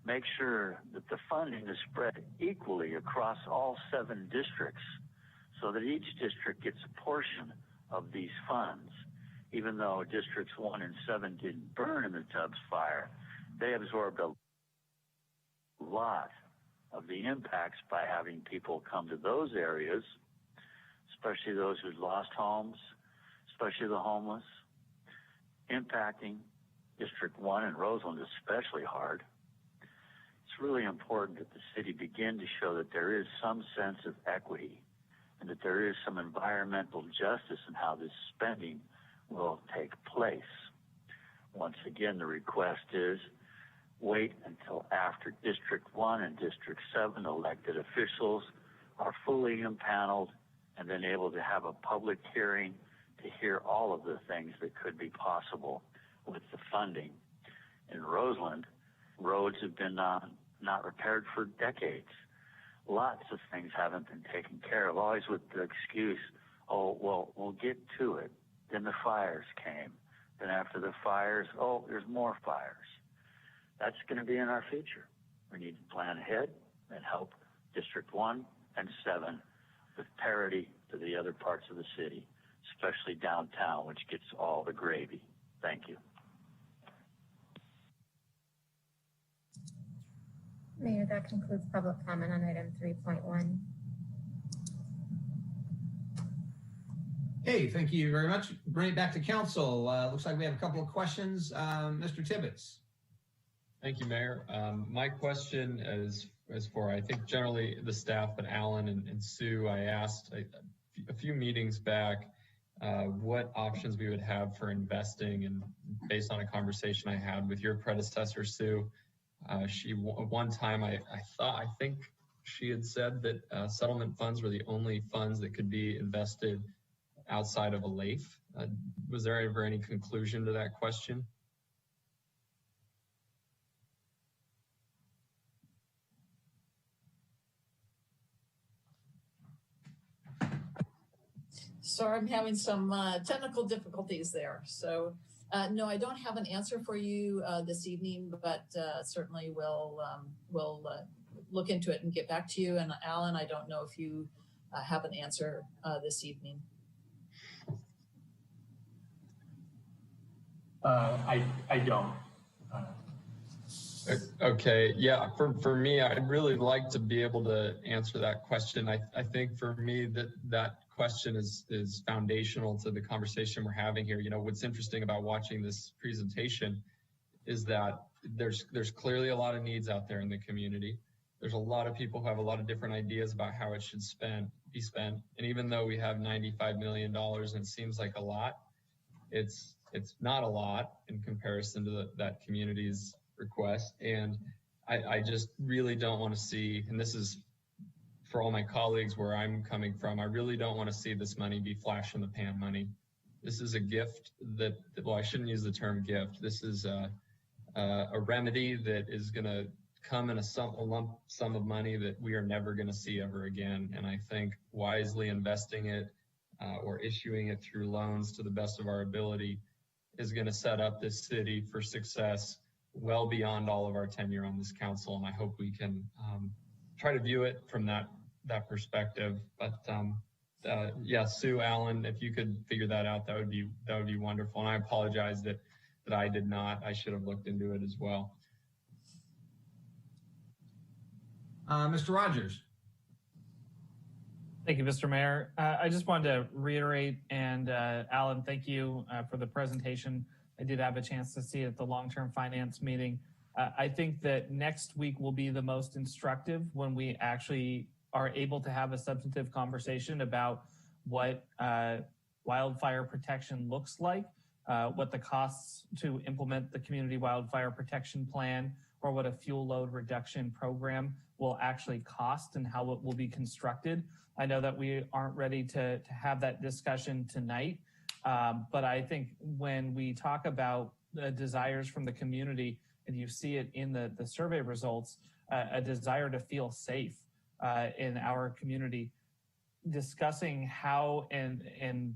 make sure that the funding is spread equally across all 7 districts so that each district gets a portion of these funds. Even though Districts 1 and 7 didn't burn in the Tubbs fire, they absorbed a lot of the impacts by having people come to those areas, especially those who lost homes, especially the homeless, impacting District 1 and Roseland especially hard. It's really important that the city begin to show that there is some sense of equity and that there is some environmental justice in how this spending will take place. Once again, the request is wait until after District 1 and District 7 elected officials are fully impaneled and then able to have a public hearing to hear all of the things that could be possible with the funding. In Roseland, roads have been not repaired for decades. Lots of things haven't been taken care of, always with the excuse, oh, well, we'll get to it. Then the fires came. Then after the fires, oh, there's more fires. That's going to be in our future. We need to plan ahead and help District 1 and 7 with parity to the other parts of the city, especially downtown, which gets all the gravy. Thank you. Mayor, that concludes public comment on item 3.1. Hey, thank you very much. Bring it back to council. Looks like we have a couple of questions. Mr. Tibbetts. Thank you, Mayor. My question is for, I think, generally the staff, but Alan and Sue. I asked a few meetings back what options we would have for investing, and based on a conversation I had with your predecessor, Sue, one time I think she had said that settlement funds were the only funds that could be invested outside of a LAIF. Was there ever any conclusion to that question? Sorry, I'm having some technical difficulties there. So no, I don't have an answer for you this evening, but certainly we'll look into it and get back to you. And Alan, I don't know if you have an answer this evening. I don't. Okay, yeah, for me, I'd really like to be able to answer that question. I think for me that question is foundational to the conversation we're having here. You know, what's interesting about watching this presentation is that there's clearly a lot of needs out there in the community. There's a lot of people who have a lot of different ideas about how it should be spent. And even though we have $95 million and it seems like a lot, it's not a lot in comparison to that community's request. And I just really don't want to see, and this is for all my colleagues where I'm coming from, I really don't want to see this money be flash in the pan money. This is a gift that, well, I shouldn't use the term gift. This is a remedy that is going to come in a lump sum of money that we are never going to see ever again. And I think wisely investing it or issuing it through loans to the best of our ability is going to set up this city for success well beyond all of our tenure on this council. And I hope we can try to view it from that perspective. But yeah, Sue, Allen, if you could figure that out, that would be wonderful. And I apologize that I did not. I should have looked into it as well. Mr. Rogers. Thank you, Mr. Mayor. I just wanted to reiterate, and Alan, thank you for the presentation. I did have a chance to see it at the long-term finance meeting. I think that next week will be the most instructive when we actually are able to have a substantive conversation about what wildfire protection looks like, what the costs to implement the community wildfire protection plan, or what a fuel load reduction program will actually cost and how it will be constructed. I know that we aren't ready to have that discussion tonight, but I think when we talk about the desires from the community, and you see it in the survey results, a desire to feel safe in our community, discussing how and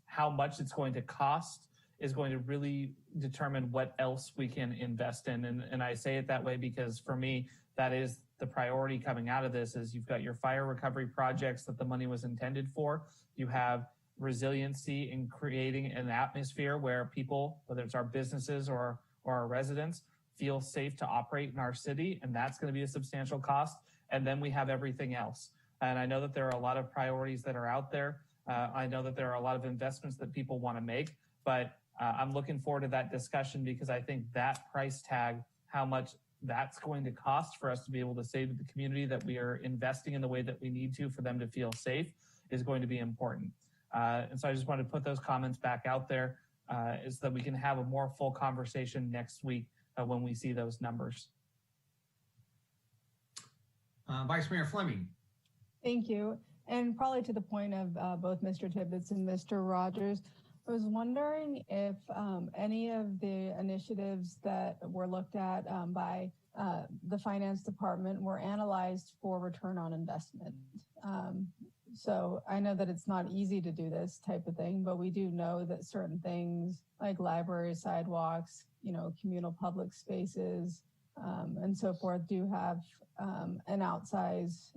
how much it's going to cost is going to really determine what else we can invest in. And I say it that way because for me, that is the priority coming out of this. Is you've got your fire recovery projects that the money was intended for. You have resiliency in creating an atmosphere where people, whether it's our businesses or our residents, feel safe to operate in our city. And that's going to be a substantial cost. And then we have everything else. And I know that there are a lot of priorities that are out there. I know that there are a lot of investments that people want to make, but I'm looking forward to that discussion because I think that price tag, how much that's going to cost for us to be able to say to the community that we are investing in the way that we need to for them to feel safe is going to be important. And so I just wanted to put those comments back out there so that we can have a more full conversation next week when we see those numbers. Vice Mayor Fleming. Thank you. And probably to the point of both Mr. Tibbetts and Mr. Rogers, I was wondering if any of the initiatives that were looked at by the finance department were analyzed for return on investment. So I know that it's not easy to do this type of thing, but we do know that certain things like libraries, sidewalks, communal public spaces, and so forth do have an outsized,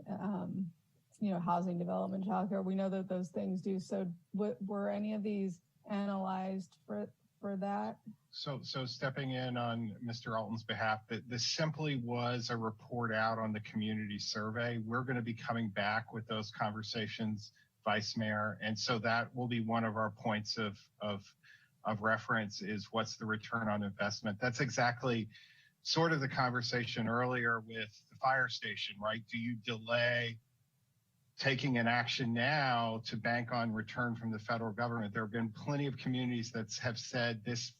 housing development, childcare. We know that those things do. So were any of these analyzed for that? So stepping in on Mr. Alton's behalf, this simply was a report out on the community survey. We're going to be coming back with those conversations, Vice Mayor. And so that will be one of our points of reference is what's the return on investment. That's exactly sort of the conversation earlier with the fire station, right? Do you delay taking an action now to bank on return from the federal government? There have been plenty of communities that have said this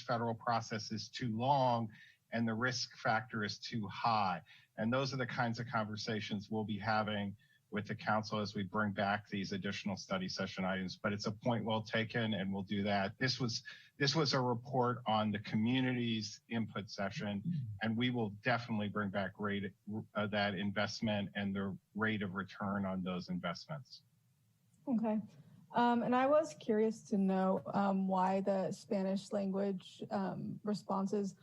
federal process is too long and the risk factor is too high. And those are the kinds of conversations we'll be having with the council as we bring back these additional study session items. But it's a point well taken, and we'll do that. This was a report on the community's input session, and we will definitely bring back that investment and the rate of return on those investments. Okay. And I was curious to know why the Spanish language responses,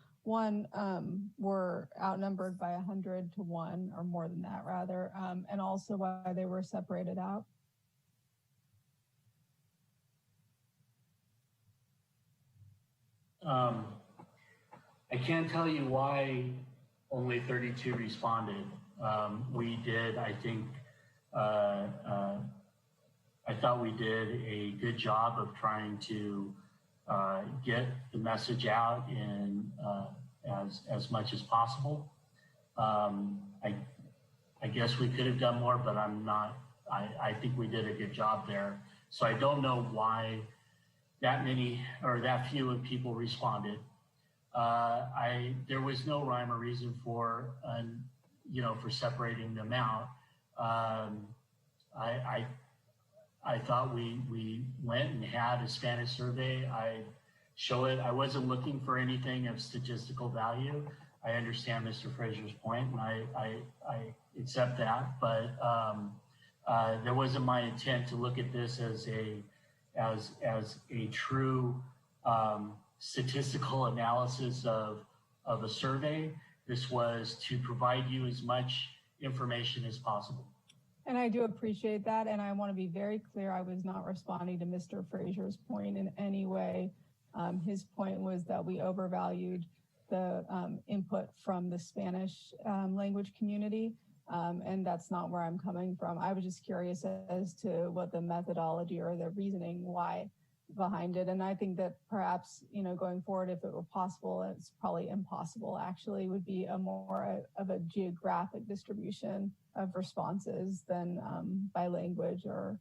were outnumbered by 100 to 1 or more than that rather, and also why they were separated out. I can't tell you why only 32 responded. We did, I think, I thought we did a good job of trying to get the message out in as much as possible. I guess we could have done more, but I think we did a good job there. So I don't know why that many or that few of people responded. There was no rhyme or reason for separating them out. I thought we went and had a Spanish survey. I show it. I wasn't looking for anything of statistical value. I understand Mr. Fraser's point, and I accept that. But there wasn't my intent to look at this as a true statistical analysis of a survey. This was to provide you as much information as possible. And I do appreciate that. And I want to be very clear, I was not responding to Mr. Frazier's point in any way. His point was that we overvalued the input from the Spanish language community. And that's not where I'm coming from. I was just curious as to what the methodology or the reasoning why behind it. And I think that perhaps, going forward, if it were possible, it's probably impossible actually, would be a more of a geographic distribution of responses than by language or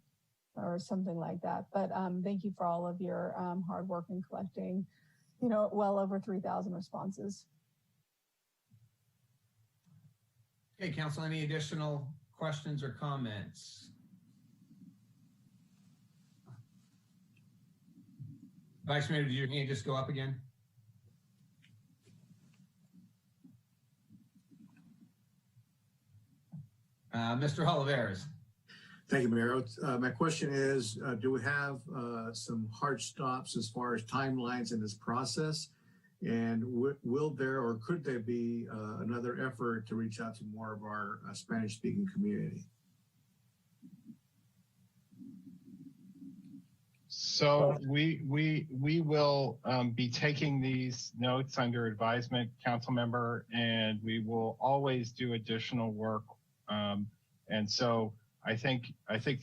something like that. But thank you for all of your hard work in collecting, well over 3,000 responses. Okay, Council, any additional questions or comments? Vice Mayor, did your hand just go up again? Mr. Oliveras. Thank you, Mayor. My question is, do we have some hard stops as far as timelines in this process? And will there or could there be another effort to reach out to more of our Spanish-speaking community? So we will be taking these notes under advisement, council member, and we will always do additional work. And so I think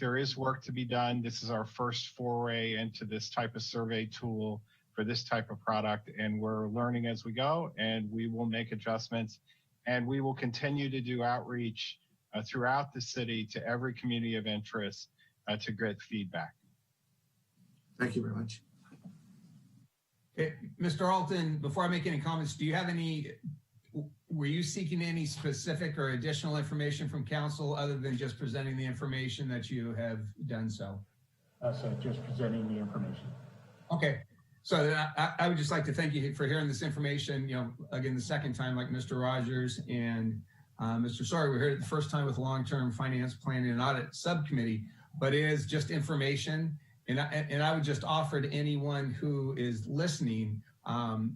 there is work to be done. This is our first foray into this type of survey tool for this type of product, and we're learning as we go, and we will make adjustments, and we will continue to do outreach throughout the city to every community of interest to get feedback. Thank you very much. Okay, Mr. Alton, before I make any comments, do you have were you seeking any specific or additional information from council other than just presenting the information that you have done so? So just presenting the information. Okay. So I would just like to thank you for hearing this information, again, the second time, like Mr. Rogers and Mr. Sawyer, we're here the first time with long-term finance planning and audit subcommittee, but it is just information. And I would just offer to anyone who is listening,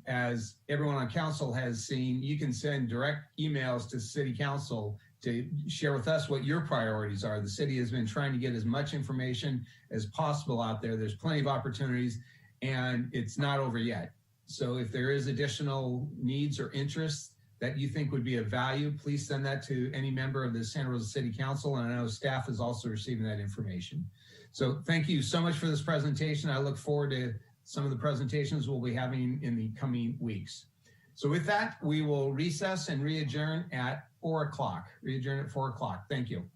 as everyone on council has seen, you can send direct emails to city council to share with us what your priorities are. The city has been trying to get as much information as possible out there. There's plenty of opportunities, and it's not over yet. So if there is additional needs or interests that you think would be of value, please send that to any member of the Santa Rosa City Council. And I know staff is also receiving that information. So thank you so much for this presentation. I look forward to some of the presentations we'll be having in the coming weeks. So with that, we will recess and re-adjourn at 4 o'clock. Re-adjourn at 4 o'clock. Thank you.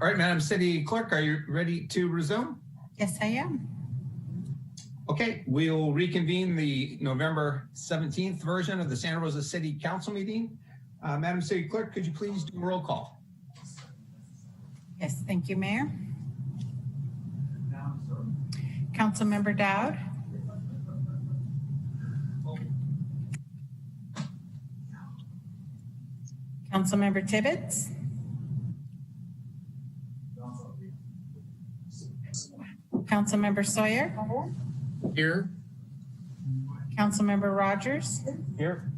All right, Madam City Clerk, are you ready to resume? Yes, I am. Okay, we'll reconvene the November 17th version of the Santa Rosa City Council meeting. Madam City Clerk, could you please do a roll call? Yes, thank you, Mayor. Councilmember Dowd. Councilmember Tibbetts. Councilmember Sawyer. Here. Councilmember Rogers. Here.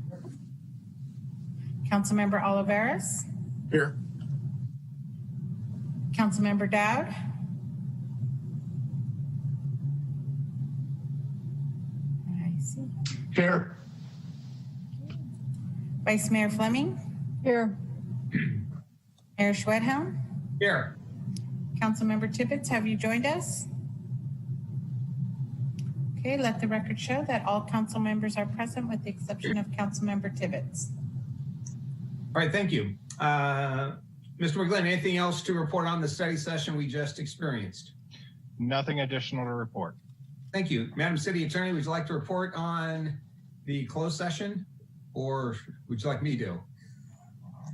Councilmember Oliveras. Here. Councilmember Dowd. I see. Here. Vice Mayor Fleming. Here. Mayor Schwedhelm. Here. Councilmember Tibbetts, have you joined us? Okay, let the record show that all council members are present with the exception of Councilmember Tibbetts. All right, thank you. Mr. McGlynn, anything else to report on the study session we just experienced? Nothing additional to report. Thank you. Madam City Attorney, would you like to report on the closed session, or would you like me to?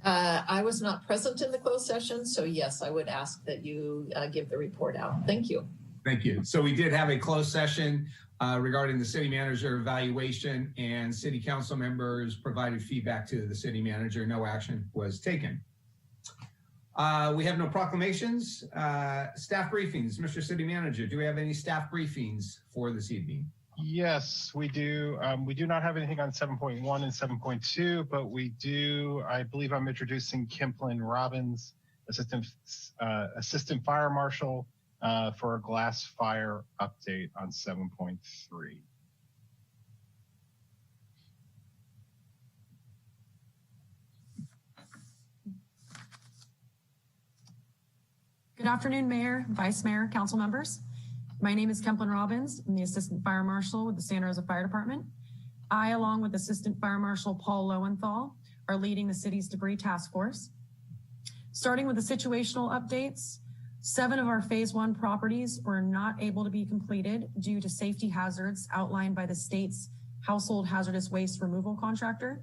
I was not present in the closed session, so yes, I would ask that you give the report out. Thank you. Thank you. So we did have a closed session regarding the city manager evaluation, and city council members provided feedback to the city manager. No action was taken. We have no proclamations. Staff briefings. Mr. City Manager, do we have any staff briefings for this evening? Yes, we do. We do not have anything on 7.1 and 7.2, but we do, I believe I'm introducing Kimplin Robbins, Assistant Fire Marshal, for a glass fire update on 7.3. Good afternoon, Mayor, Vice Mayor, council members. My name is Kimplin Robbins. I'm the Assistant Fire Marshal with the Santa Rosa Fire Department. I, along with Assistant Fire Marshal Paul Lowenthal, are leading the city's debris task force. Starting with the situational updates, 7 of our phase 1 properties were not able to be completed due to safety hazards outlined by the state's household hazardous waste removal contractor.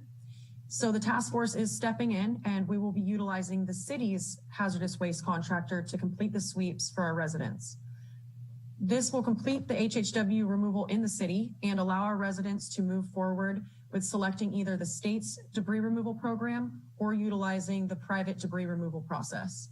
So the task force is stepping in, and we will be utilizing the city's hazardous waste contractor to complete the sweeps for our residents. This will complete the HHW removal in the city and allow our residents to move forward with selecting either the state's debris removal program or utilizing the private debris removal process.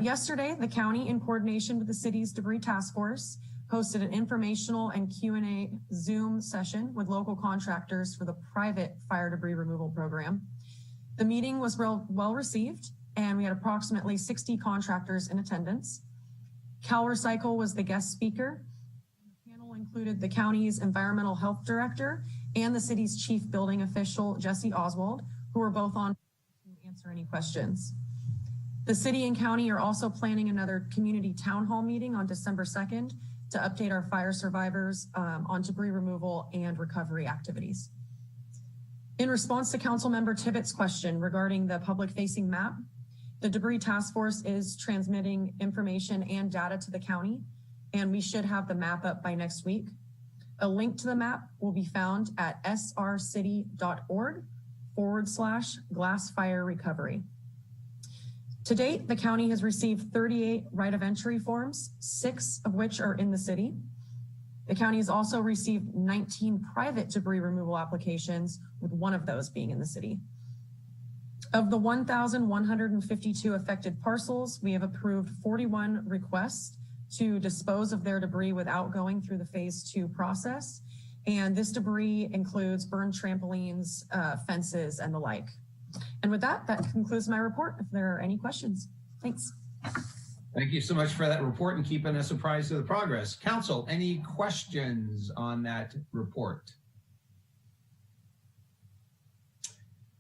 Yesterday, the county, in coordination with the city's debris task force, hosted an informational and Q&A Zoom session with local contractors for the private fire debris removal program. The meeting was well received, and we had approximately 60 contractors in attendance. CalRecycle was the guest speaker. The panel included the county's environmental health director and the city's chief building official, Jesse Oswald, who were both on to answer any questions. The city and county are also planning another community town hall meeting on December 2nd to update our fire survivors on debris removal and recovery activities. In response to Councilmember Tibbetts' question regarding the public-facing map, the debris task force is transmitting information and data to the county, and we should have the map up by next week. A link to the map will be found at srcity.org/glass fire recovery. To date, the county has received 38 right of entry forms, 6 of which are in the city. The county has also received 19 private debris removal applications, with 1 of those being in the city. Of the 1,152 affected parcels, we have approved 41 requests to dispose of their debris without going through the phase 2 process. And this debris includes burned trampolines, fences, and the like. And with that, that concludes my report. If there are any questions, thanks. Thank you so much for that report and keeping us apprised of the progress. Council, any questions on that report?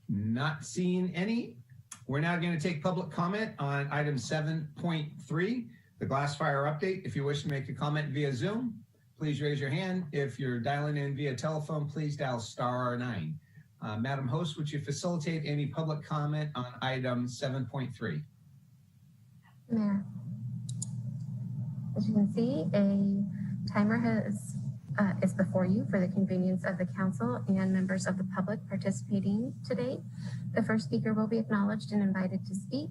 Not seeing any. We're now going to take public comment on item 7.3, the glass fire update. If you wish to make a comment via Zoom, please raise your hand. If you're dialing in via telephone, please dial *9. Madam Host, would you facilitate any public comment on item 7.3? Mayor, as you can see, a timer is before you for the convenience of the council and members of the public participating today. The first speaker will be acknowledged and invited to speak.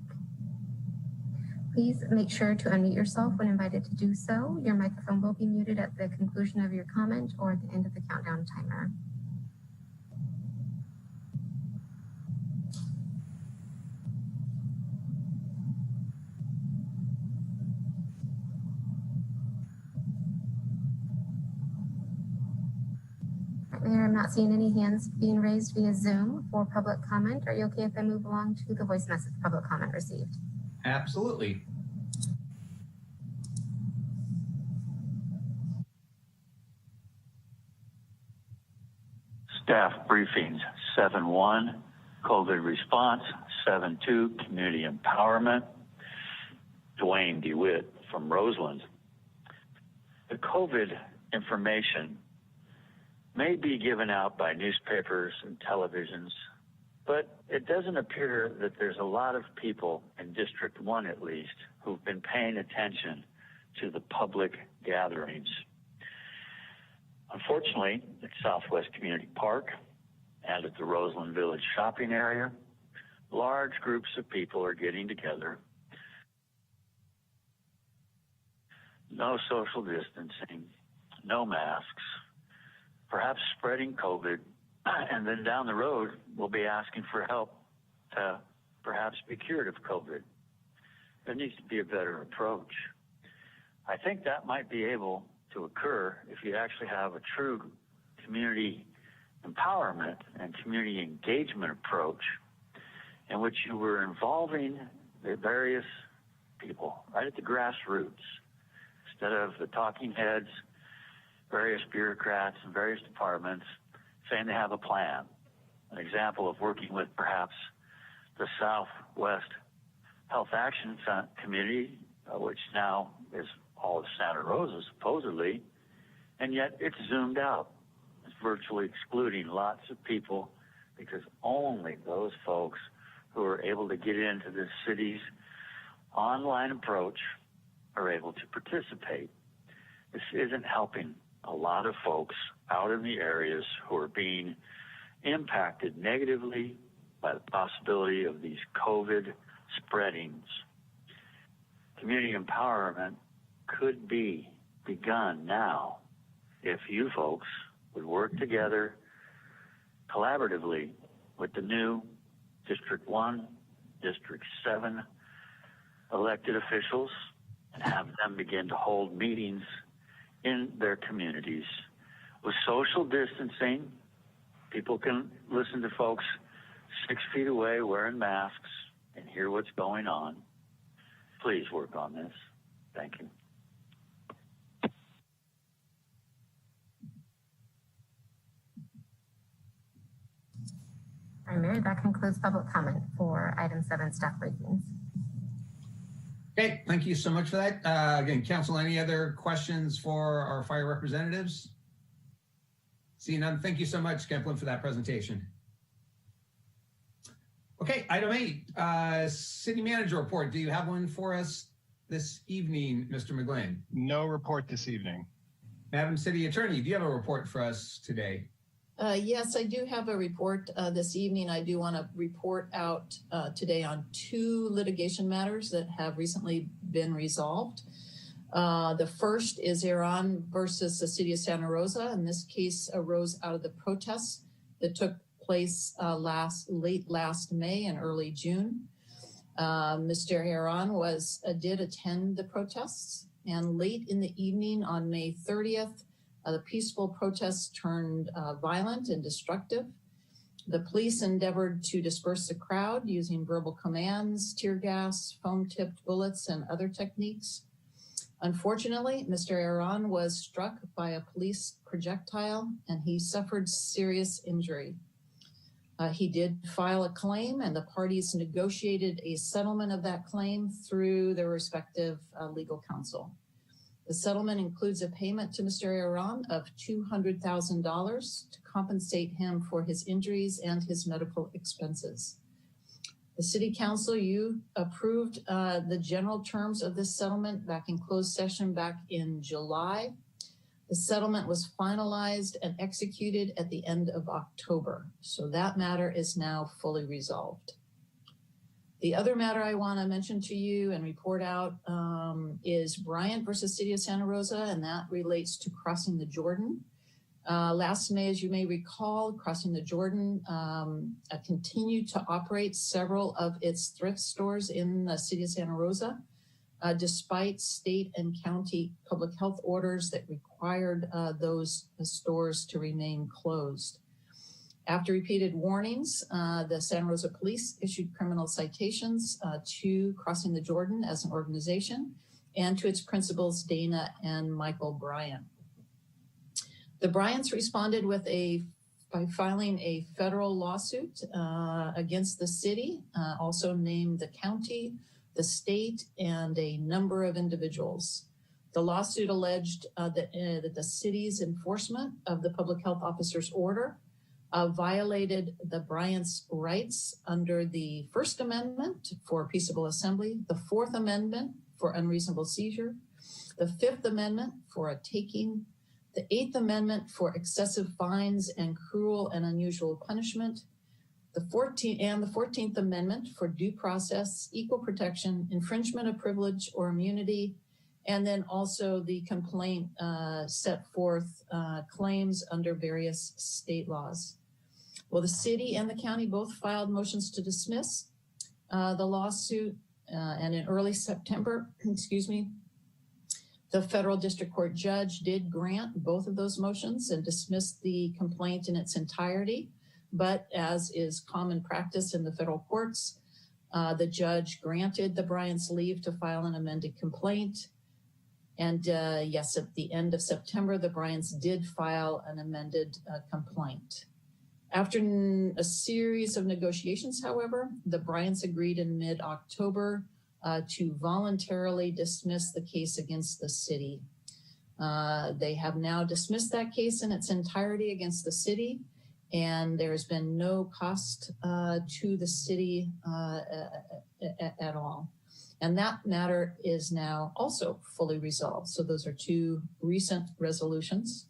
Please make sure to unmute yourself when invited to do so. Your microphone will be muted at the conclusion of your comment or at the end of the countdown timer. Mayor, I'm not seeing any hands being raised via Zoom for public comment. Are you okay if I move along to the voice message public comment received? Absolutely. Staff briefings 7-1, COVID response, 7-2, community empowerment. Dwayne DeWitt from Roseland. The COVID information may be given out by newspapers and televisions, but it doesn't appear that there's a lot of people in District 1 at least who've been paying attention to the public gatherings. Unfortunately, at Southwest Community Park and at the Roseland Village shopping area, large groups of people are getting together. No social distancing, no masks, perhaps spreading COVID, and then down the road, we'll be asking for help to perhaps be cured of COVID. There needs to be a better approach. I think that might be able to occur if you actually have a true community empowerment and community engagement approach in which you were involving the various people right at the grassroots instead of the talking heads, various bureaucrats and various departments saying they have a plan. An example of working with perhaps the Southwest Health Action Committee, which now is all of Santa Rosa supposedly, and yet it's zoomed out. It's virtually excluding lots of people because only those folks who are able to get into the city's online approach are able to participate. This isn't helping a lot of folks out in the areas who are being impacted negatively by the possibility of these COVID spreadings. Community empowerment could be begun now if you folks would work together collaboratively with the new District 1, District 7 elected officials and have them begin to hold meetings in their communities with social distancing. People can listen to folks 6 feet away wearing masks and hear what's going on. Please work on this. Thank you. All right, Mayor, that concludes public comment for item 7, staff briefings. Okay, thank you so much for that. Again, council, any other questions for our fire representatives? Seeing none, thank you so much, Kemplin, for that presentation. Okay, item 8, city manager report. Do you have one for us this evening, Mr. McGlynn? No report this evening. Madam City Attorney, do you have a report for us today? Yes, I do have a report this evening. I do want to report out today on 2 litigation matters that have recently been resolved. The first is Iran versus the city of Santa Rosa. And this case arose out of the protests that took place late last May and early June. Mr. Iran did attend the protests, and late in the evening on May 30th, the peaceful protests turned violent and destructive. The police endeavored to disperse the crowd using verbal commands, tear gas, foam-tipped bullets, and other techniques. Unfortunately, Mr. Iran was struck by a police projectile and he suffered serious injury. He did file a claim, and the parties negotiated a settlement of that claim through their respective legal counsel. The settlement includes a payment to Mr. Iran of $200,000 to compensate him for his injuries and his medical expenses. The City Council, you approved the general terms of this settlement back in closed session back in July. The settlement was finalized and executed at the end of October. So that matter is now fully resolved. The other matter I want to mention to you and report out is Bryant versus City of Santa Rosa, and that relates to crossing the Jordan. Last May, as you may recall, Crossing the Jordan continued to operate several of its thrift stores in the City of Santa Rosa, despite state and county public health orders that required those stores to remain closed. After repeated warnings, the Santa Rosa Police issued criminal citations to Crossing the Jordan as an organization and to its principals, Dana and Michael Bryant. The Bryants responded by filing a federal lawsuit against the city, also named the county, the state, and a number of individuals. The lawsuit alleged that the city's enforcement of the public health officer's order violated the Bryants' rights under the First Amendment for peaceable assembly, the Fourth Amendment for unreasonable seizure, the Fifth Amendment for a taking, the Eighth Amendment for excessive fines and cruel and unusual punishment, the 14th Amendment for due process, equal protection, infringement of privilege or immunity, and then also the complaint set forth claims under various state laws. Well, the city and the county both filed motions to dismiss the lawsuit, and in early September, the federal district court judge did grant both of those motions and dismissed the complaint in its entirety. But as is common practice in the federal courts, the judge granted the Bryants leave to file an amended complaint. And yes, at the end of September, the Bryants did file an amended complaint. After a series of negotiations, however, the Bryants agreed in mid-October to voluntarily dismiss the case against the city. They have now dismissed that case in its entirety against the city, and there's been no cost to the city at all. And that matter is now also fully resolved. So those are two recent resolutions.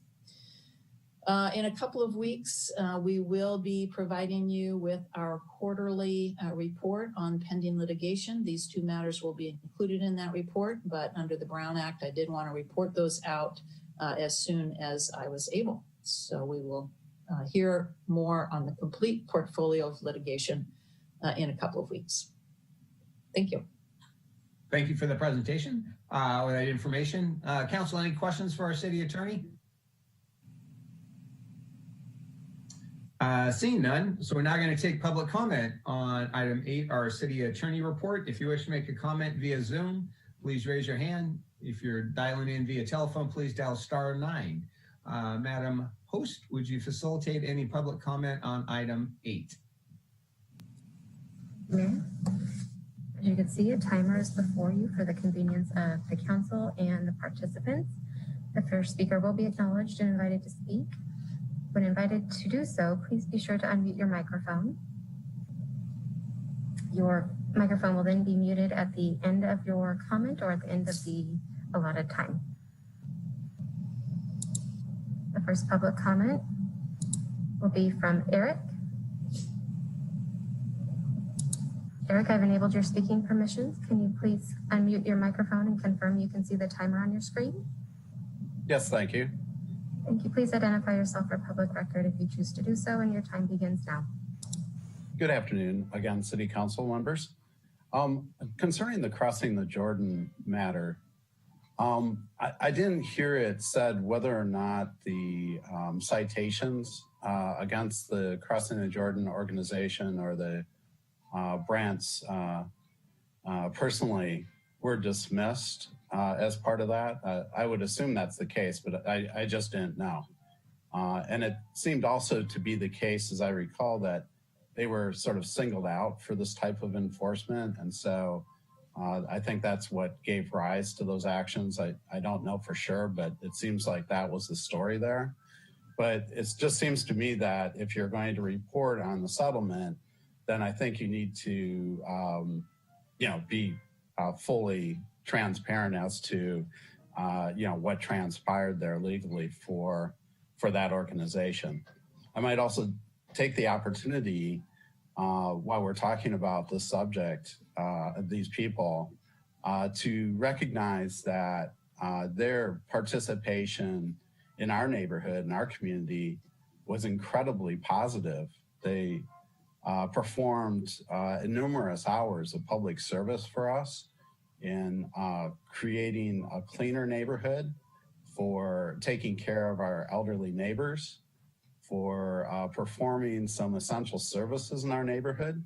In a couple of weeks, we will be providing you with our quarterly report on pending litigation. These two matters will be included in that report, but under the Brown Act, I did want to report those out as soon as I was able. So we will hear more on the complete portfolio of litigation in a couple of weeks. Thank you. Thank you for the presentation with that information. Council, any questions for our city attorney? Seeing none, so we're now going to take public comment on item 8, our city attorney report. If you wish to make a comment via Zoom, please raise your hand. If you're dialing in via telephone, please dial *9. Madam Host, would you facilitate any public comment on item 8? Mayor, as you can see, a timer is before you for the convenience of the council and the participants. The first speaker will be acknowledged and invited to speak. When invited to do so, please be sure to unmute your microphone. Your microphone will then be muted at the end of your comment or at the end of the allotted time. The first public comment will be from Eric. Eric, I've enabled your speaking permissions. Can you please unmute your microphone and confirm you can see the timer on your screen? Yes, thank you. Thank you. Please identify yourself for public record if you choose to do so, and your time begins now. Good afternoon, again, City Council members. Concerning the Crossing the Jordan matter, I didn't hear it said whether or not the citations against the Crossing the Jordan organization or the Brandts personally were dismissed as part of that. I would assume that's the case, but I just didn't know. And it seemed also to be the case, as I recall, that they were sort of singled out for this type of enforcement. And so I think that's what gave rise to those actions. I don't know for sure, but it seems like that was the story there. But it just seems to me that if you're going to report on the settlement, then I think you need to, be fully transparent as to, what transpired there legally for that organization. I might also take the opportunity while we're talking about this subject of these people to recognize that their participation in our neighborhood, in our community, was incredibly positive. They performed numerous hours of public service for us in creating a cleaner neighborhood, for taking care of our elderly neighbors, for performing some essential services in our neighborhood.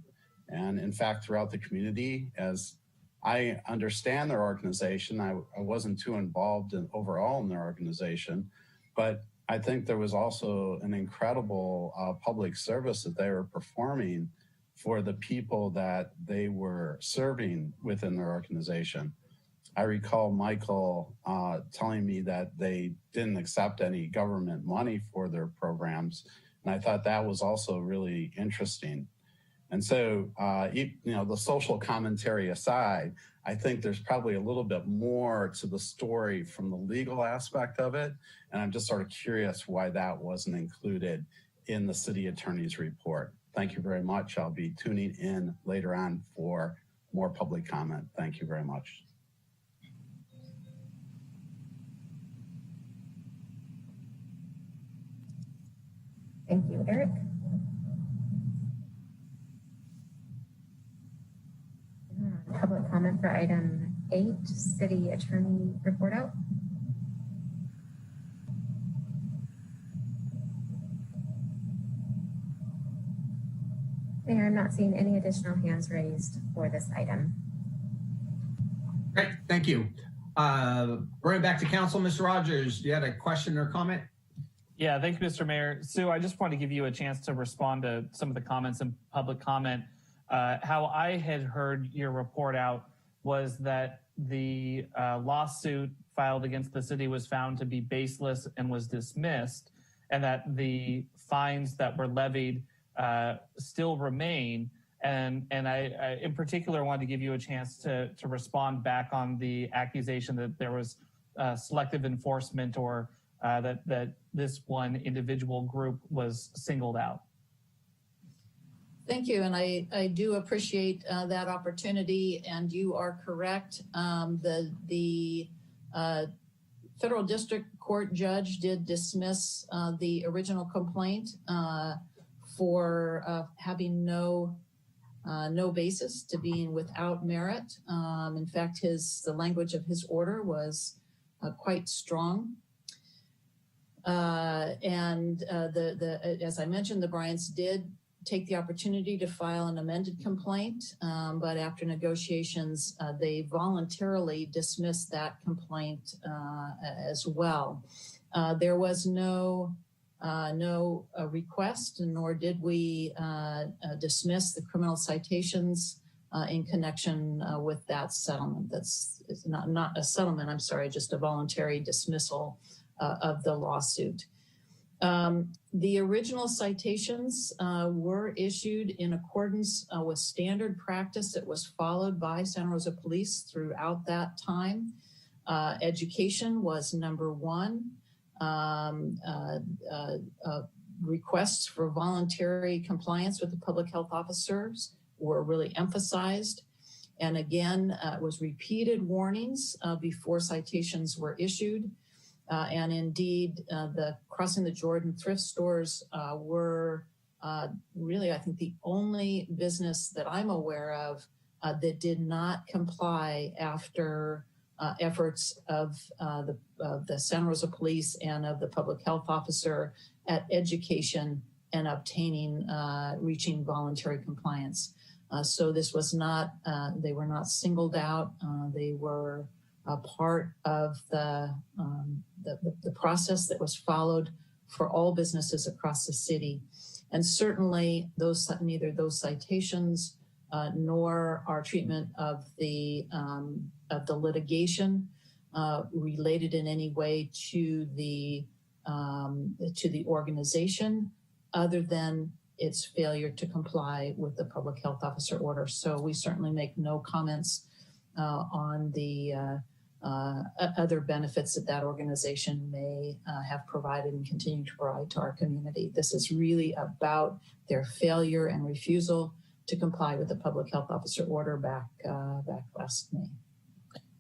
And in fact, throughout the community, as I understand their organization, I wasn't too involved overall in their organization, but I think there was also an incredible public service that they were performing for the people that they were serving within their organization. I recall Michael telling me that they didn't accept any government money for their programs. And I thought that was also really interesting. And so, the social commentary aside, I think there's probably a little bit more to the story from the legal aspect of it. And I'm just sort of curious why that wasn't included in the city attorney's report. Thank you very much. I'll be tuning in later on for more public comment. Thank you very much. Thank you, Eric. Public comment for item 8, city attorney report out. Mayor, I'm not seeing any additional hands raised for this item. Great, thank you. Right back to council, Mr. Rogers, you had a question or comment? Yeah, thank you, Mr. Mayor. Sue, I just want to give you a chance to respond to some of the comments in public comment. How I had heard your report out was that the lawsuit filed against the city was found to be baseless and was dismissed, and that the fines that were levied still remain. And I in particular wanted to give you a chance to respond back on the accusation that there was selective enforcement, or that this one individual group was singled out. Thank you, and I do appreciate that opportunity, and you are correct. The federal district court judge did dismiss the original complaint for having no basis, to being without merit. In fact, the language of his order was quite strong. As I mentioned, the Bryants did take the opportunity to file an amended complaint, but after negotiations, they voluntarily dismissed that complaint as well. There was no request, nor did we dismiss the criminal citations in connection with that settlement. It's not a settlement, I'm sorry, just a voluntary dismissal of the lawsuit. The original citations were issued in accordance with standard practice that was followed by Santa Rosa Police throughout that time. Education was number one. Requests for voluntary compliance with the public health officers were really emphasized. And again, it was repeated warnings before citations were issued. And indeed, the Crossing the Jordan thrift stores were really, I think, the only business that I'm aware of that did not comply after efforts of the Santa Rosa Police and of the public health officer at education and obtaining, reaching voluntary compliance. So this was not, they were not singled out. They were a part of the process that was followed for all businesses across the city. And certainly neither those citations nor our treatment of the litigation related in any way to the organization, other than its failure to comply with the public health officer order. So we certainly make no comments on the other benefits that that organization may have provided and continue to provide to our community. This is really about their failure and refusal to comply with the public health officer order back last May.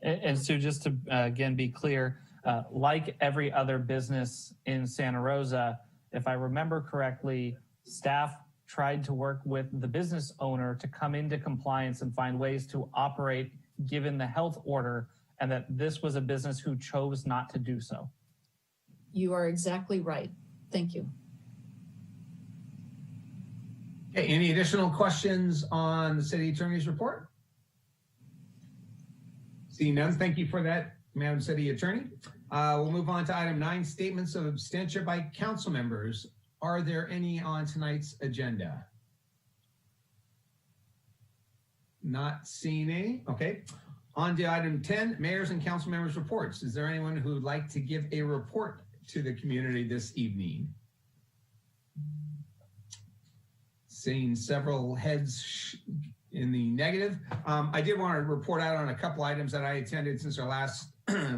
And Sue, just to again be clear, like every other business in Santa Rosa, if I remember correctly, staff tried to work with the business owner to come into compliance and find ways to operate given the health order, and that this was a business who chose not to do so. You are exactly right. Thank you. Okay, any additional questions on the city attorney's report? Seeing none, thank you for that, Madam City Attorney. We'll move on to item 9, statements of abstention by council members. Are there any on tonight's agenda? Not seeing any. Okay. On to item 10, mayors and council members reports. Is there anyone who would like to give a report to the community this evening? Seeing several heads in the negative. I did want to report out on a couple items that I attended since our last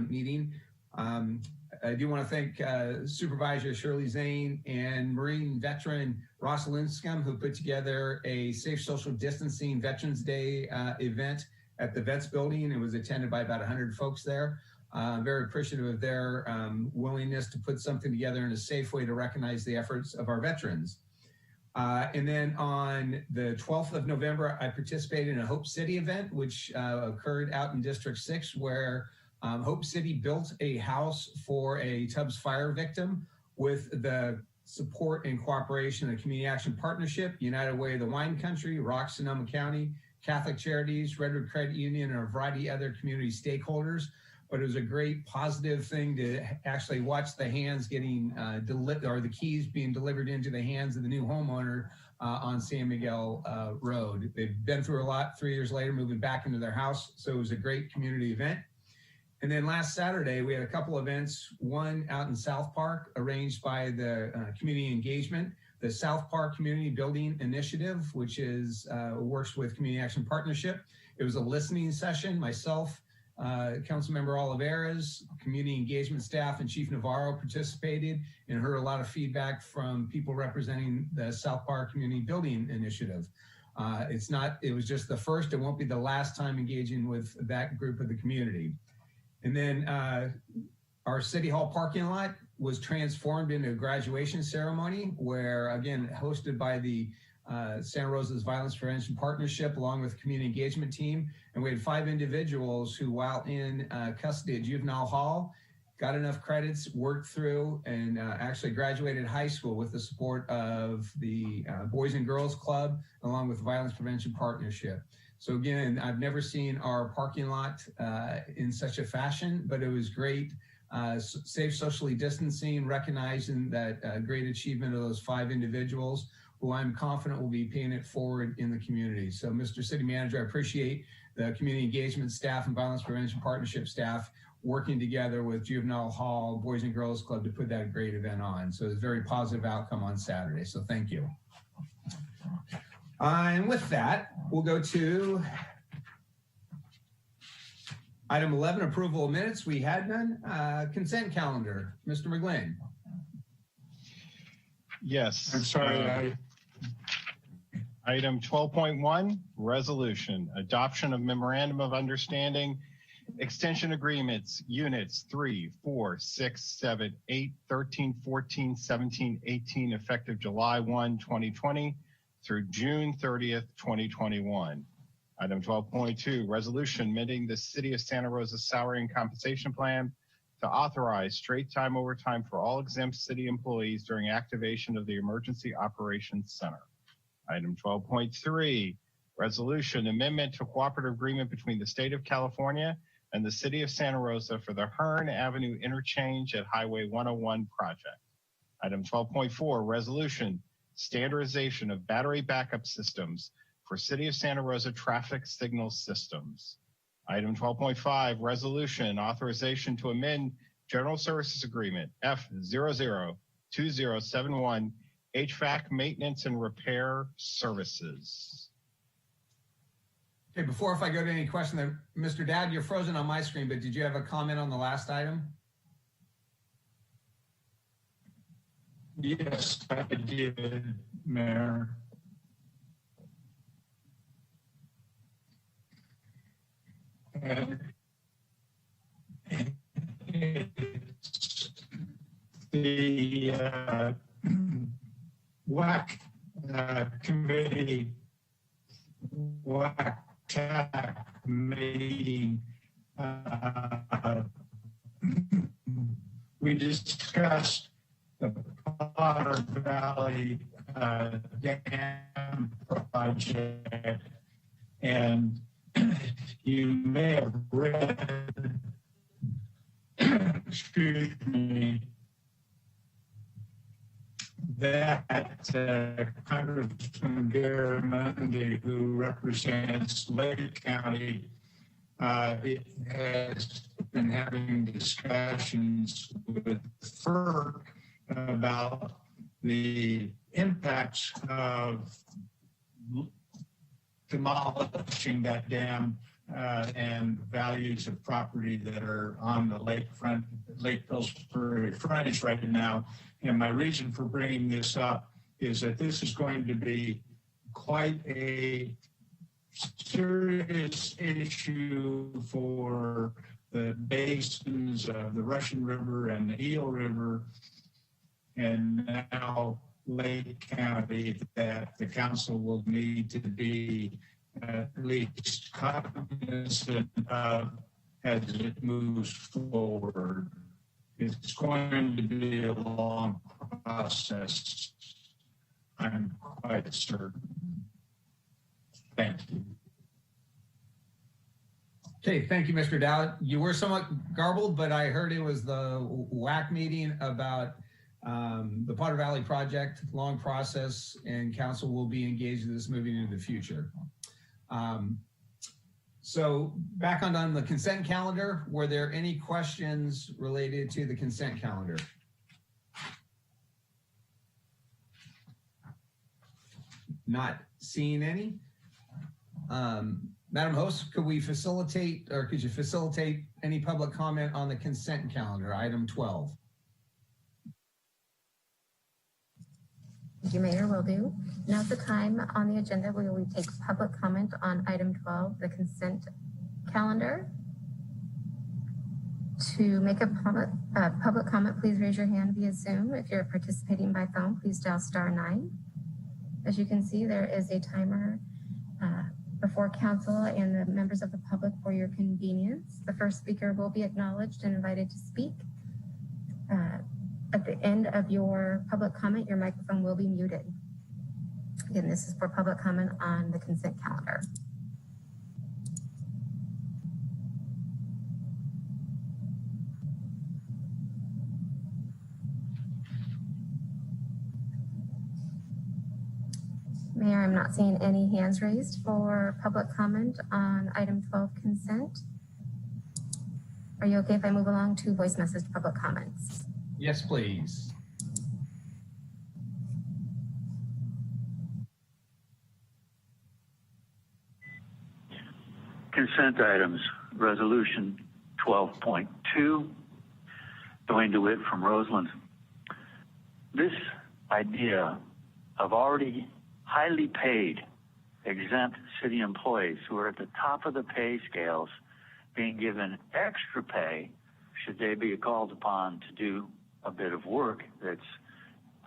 meeting. I do want to thank Supervisor Shirley Zane and Marine veteran Rosa Linscomb, who put together a safe social distancing Veterans Day event at the Vets building. It was attended by about 100 folks there. Very appreciative of their willingness to put something together in a safe way to recognize the efforts of our veterans. And then on the 12th of November, I participated in a Hope City event, which occurred out in District 6, where Hope City built a house for a Tubbs fire victim with the support and cooperation of the Community Action Partnership, United Way of the Wine Country, Rock Sonoma County, Catholic Charities, Redwood Credit Union, and a variety of other community stakeholders. But it was a great positive thing to actually watch the hands getting delivered, or the keys being delivered into the hands of the new homeowner on San Miguel Road. They've been through a lot 3 years later, moving back into their house. So it was a great community event. And then last Saturday, we had a couple events, one out in South Park, arranged by the community engagement, the South Park Community Building Initiative, which is works with Community Action Partnership. It was a listening session. Myself, Councilmember Oliveras, community engagement staff, and Chief Navarro participated and heard a lot of feedback from people representing the South Park Community Building Initiative. It was just the first, it won't be the last time engaging with that group of the community. And then our City Hall parking lot was transformed into a graduation ceremony where, again, hosted by the Santa Rosa's Violence Prevention Partnership, along with community engagement team. And we had 5 individuals who, while in custody at Juvenile Hall, got enough credits, worked through, and actually graduated high school with the support of the Boys and Girls Club, along with Violence Prevention Partnership. So again, I've never seen our parking lot in such a fashion, but it was great. Safe socially distancing, recognizing that great achievement of those 5 individuals, who I'm confident will be paying it forward in the community. So Mr. City Manager, I appreciate the community engagement staff and Violence Prevention Partnership staff working together with Juvenile Hall, Boys and Girls Club to put that great event on. So it's a very positive outcome on Saturday. So thank you. And with that, we'll go to item 11, approval of minutes. We had none. Consent calendar, Mr. McGlynn. Yes. I'm sorry. Item 12.1, resolution, adoption of memorandum of understanding, extension agreements, units 3, 4, 6, 7, 8, 13, 14, 17, 18, effective July 1, 2020 through June 30th, 2021. Item 12.2, resolution amending the City of Santa Rosa salary and compensation plan to authorize straight time overtime for all exempt city employees during activation of the Emergency Operations Center. Item 12.3, resolution amendment to cooperative agreement between the State of California and the City of Santa Rosa for the Hearn Avenue interchange at Highway 101 project. Item 12.4, resolution standardization of battery backup systems for City of Santa Rosa traffic signal systems. Item 12.5, resolution authorization to amend General Services Agreement F002071 HVAC maintenance and repair services. Okay, if I go to any question, Mr. Dowd, you're frozen on my screen, but did you have a comment on the last item? Yes, I did, Mayor. And it's the WAC committee, WAC TAC meeting. We discussed the Potter Valley Dam project, and you may have read, excuse me, that Congressman Garamundi, who represents Lake County, has been having discussions with FERC about the impacts of demolishing that dam and values of property that are on the lakefront, Lake Pillsbury frontage right now. And my reason for bringing this up is that this is going to be quite a serious issue for the basins of the Russian River and the Eel River, and now Lake County, that the council will need to be at least cognizant of as it moves forward. It's going to be a long process, I'm quite certain. Thank you. Okay, thank you, Mr. Dowd. You were somewhat garbled, but I heard it was the WAC meeting about the Potter Valley project, long process, and council will be engaged in this moving into the future. So back on the consent calendar, were there any questions related to the consent calendar? Not seeing any. Madam Host, could you facilitate any public comment on the consent calendar, item 12? Thank you, Mayor, will do. Now at the time on the agenda where we take public comment on item 12, the consent calendar. To make a public comment, please raise your hand via Zoom. If you're participating by phone, please dial *9. As you can see, there is a timer before council and the members of the public for your convenience. The first speaker will be acknowledged and invited to speak. At the end of your public comment, your microphone will be muted. Again, this is for public comment on the consent calendar. Mayor, I'm not seeing any hands raised for public comment on item 12 consent. Are you okay if I move along to voice message public comments? Yes, please. Consent items, resolution 12.2, Dwayne DeWitt from Roseland. This idea of already highly paid exempt city employees who are at the top of the pay scales being given extra pay should they be called upon to do a bit of work that's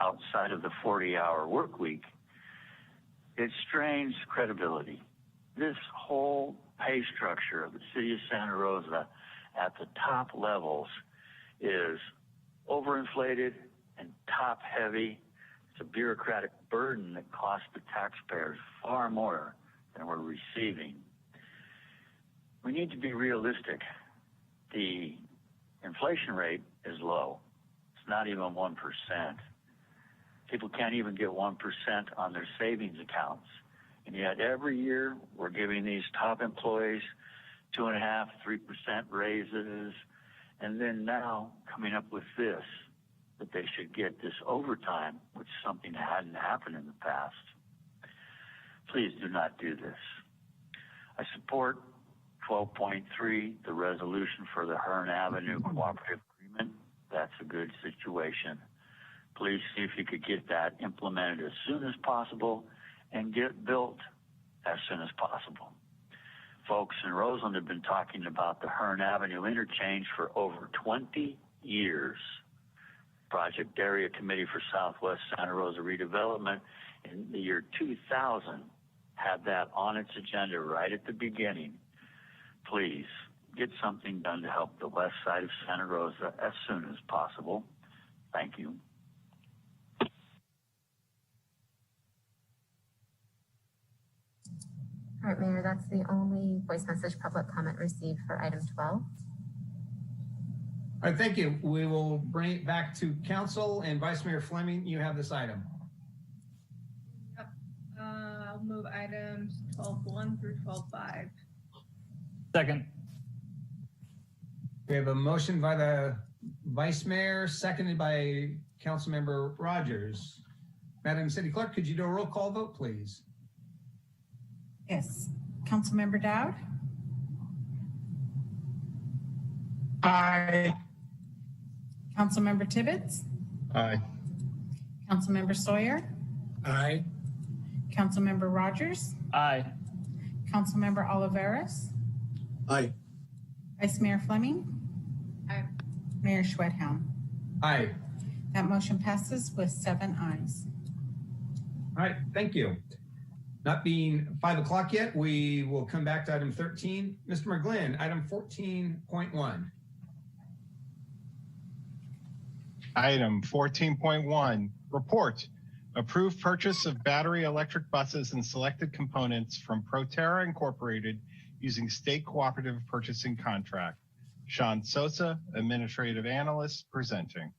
outside of the 40-hour work week, it strains credibility. This whole pay structure of the city of Santa Rosa at the top levels is overinflated and top heavy. It's a bureaucratic burden that costs the taxpayers far more than we're receiving. We need to be realistic. The inflation rate is low. It's not even 1%. People can't even get 1% on their savings accounts. And yet every year we're giving these top employees 2.5%, 3% raises. And then now coming up with this. that they should get this overtime, which is something that hadn't happened in the past. Please do not do this. I support 12.3, the resolution for the Hearn Avenue Cooperative Agreement. That's a good situation. Please see if you could get that implemented as soon as possible and get built as soon as possible. Folks in Roseland have been talking about the Hearn Avenue interchange for over 20 years. Project Area Committee for Southwest Santa Rosa Redevelopment in the year 2000 had that on its agenda right at the beginning. Please get something done to help the west side of Santa Rosa as soon as possible. Thank you. All right, Mayor, that's the only voice message public comment received for item 12. All right, thank you. We will bring it back to council, and Vice Mayor Fleming, you have this item. Yep. I'll move items 12.1 through 12.5. Second. We have a motion by the Vice Mayor, seconded by Councilmember Rogers. Madam City Clerk, could you do a roll call vote, please? Yes. Councilmember Dowd? Aye. Councilmember Tibbetts? Aye. Councilmember Sawyer? Aye. Councilmember Rogers? Aye. Councilmember Oliveras? Aye. Vice Mayor Fleming? Aye. Mayor Schwedhelm? Aye. That motion passes with 7 ayes. All right, thank you. Not being 5 o'clock yet, we will come back to item 13. Mr. McGlynn, item 14.1. Item 14.1, report. Approved purchase of battery electric buses and selected components from Proterra Incorporated using state cooperative purchasing contract. Sean Sosa, Administrative Analyst, presenting.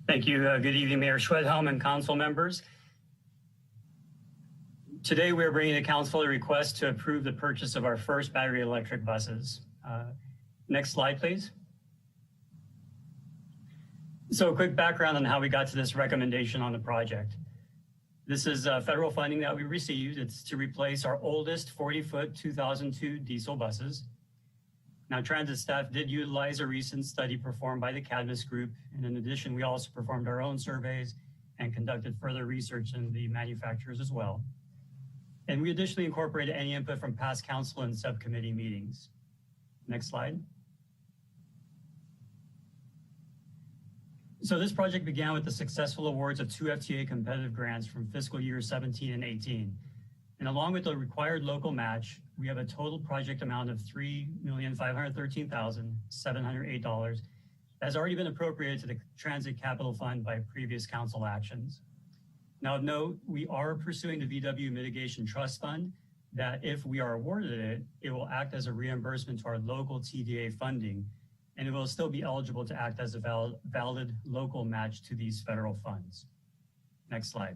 Thank you. Good evening, Mayor Schwedhelm and council members. Today, we're bringing to council a request to approve the purchase of our first battery electric buses. Next slide, please. So a quick background on how we got to this recommendation on the project. This is federal funding that we received. It's to replace our oldest 40-foot 2002 diesel buses. Now, transit staff did utilize a recent study performed by the Cadmus Group. And in addition, we also performed our own surveys and conducted further research in the manufacturers as well. And we additionally incorporated any input from past council and subcommittee meetings. Next slide. So this project began with the successful awards of 2 FTA competitive grants from fiscal year 17 and 18. And along with the required local match, we have a total project amount of $3,513,708 that has already been appropriated to the Transit Capital Fund by previous council actions. Now, of note, we are pursuing the VW Mitigation Trust Fund that if we are awarded it, it will act as a reimbursement to our local TDA funding, and it will still be eligible to act as a valid local match to these federal funds. Next slide.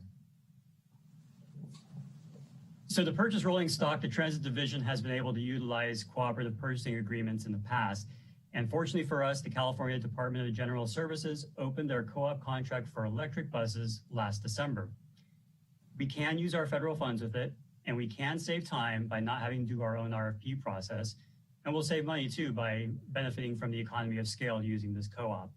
So to purchase rolling stock, the Transit Division has been able to utilize cooperative purchasing agreements in the past. And fortunately for us, the California Department of General Services opened their co-op contract for electric buses last December. We can use our federal funds with it, and we can save time by not having to do our own RFP process. And we'll save money too by benefiting from the economy of scale using this co-op.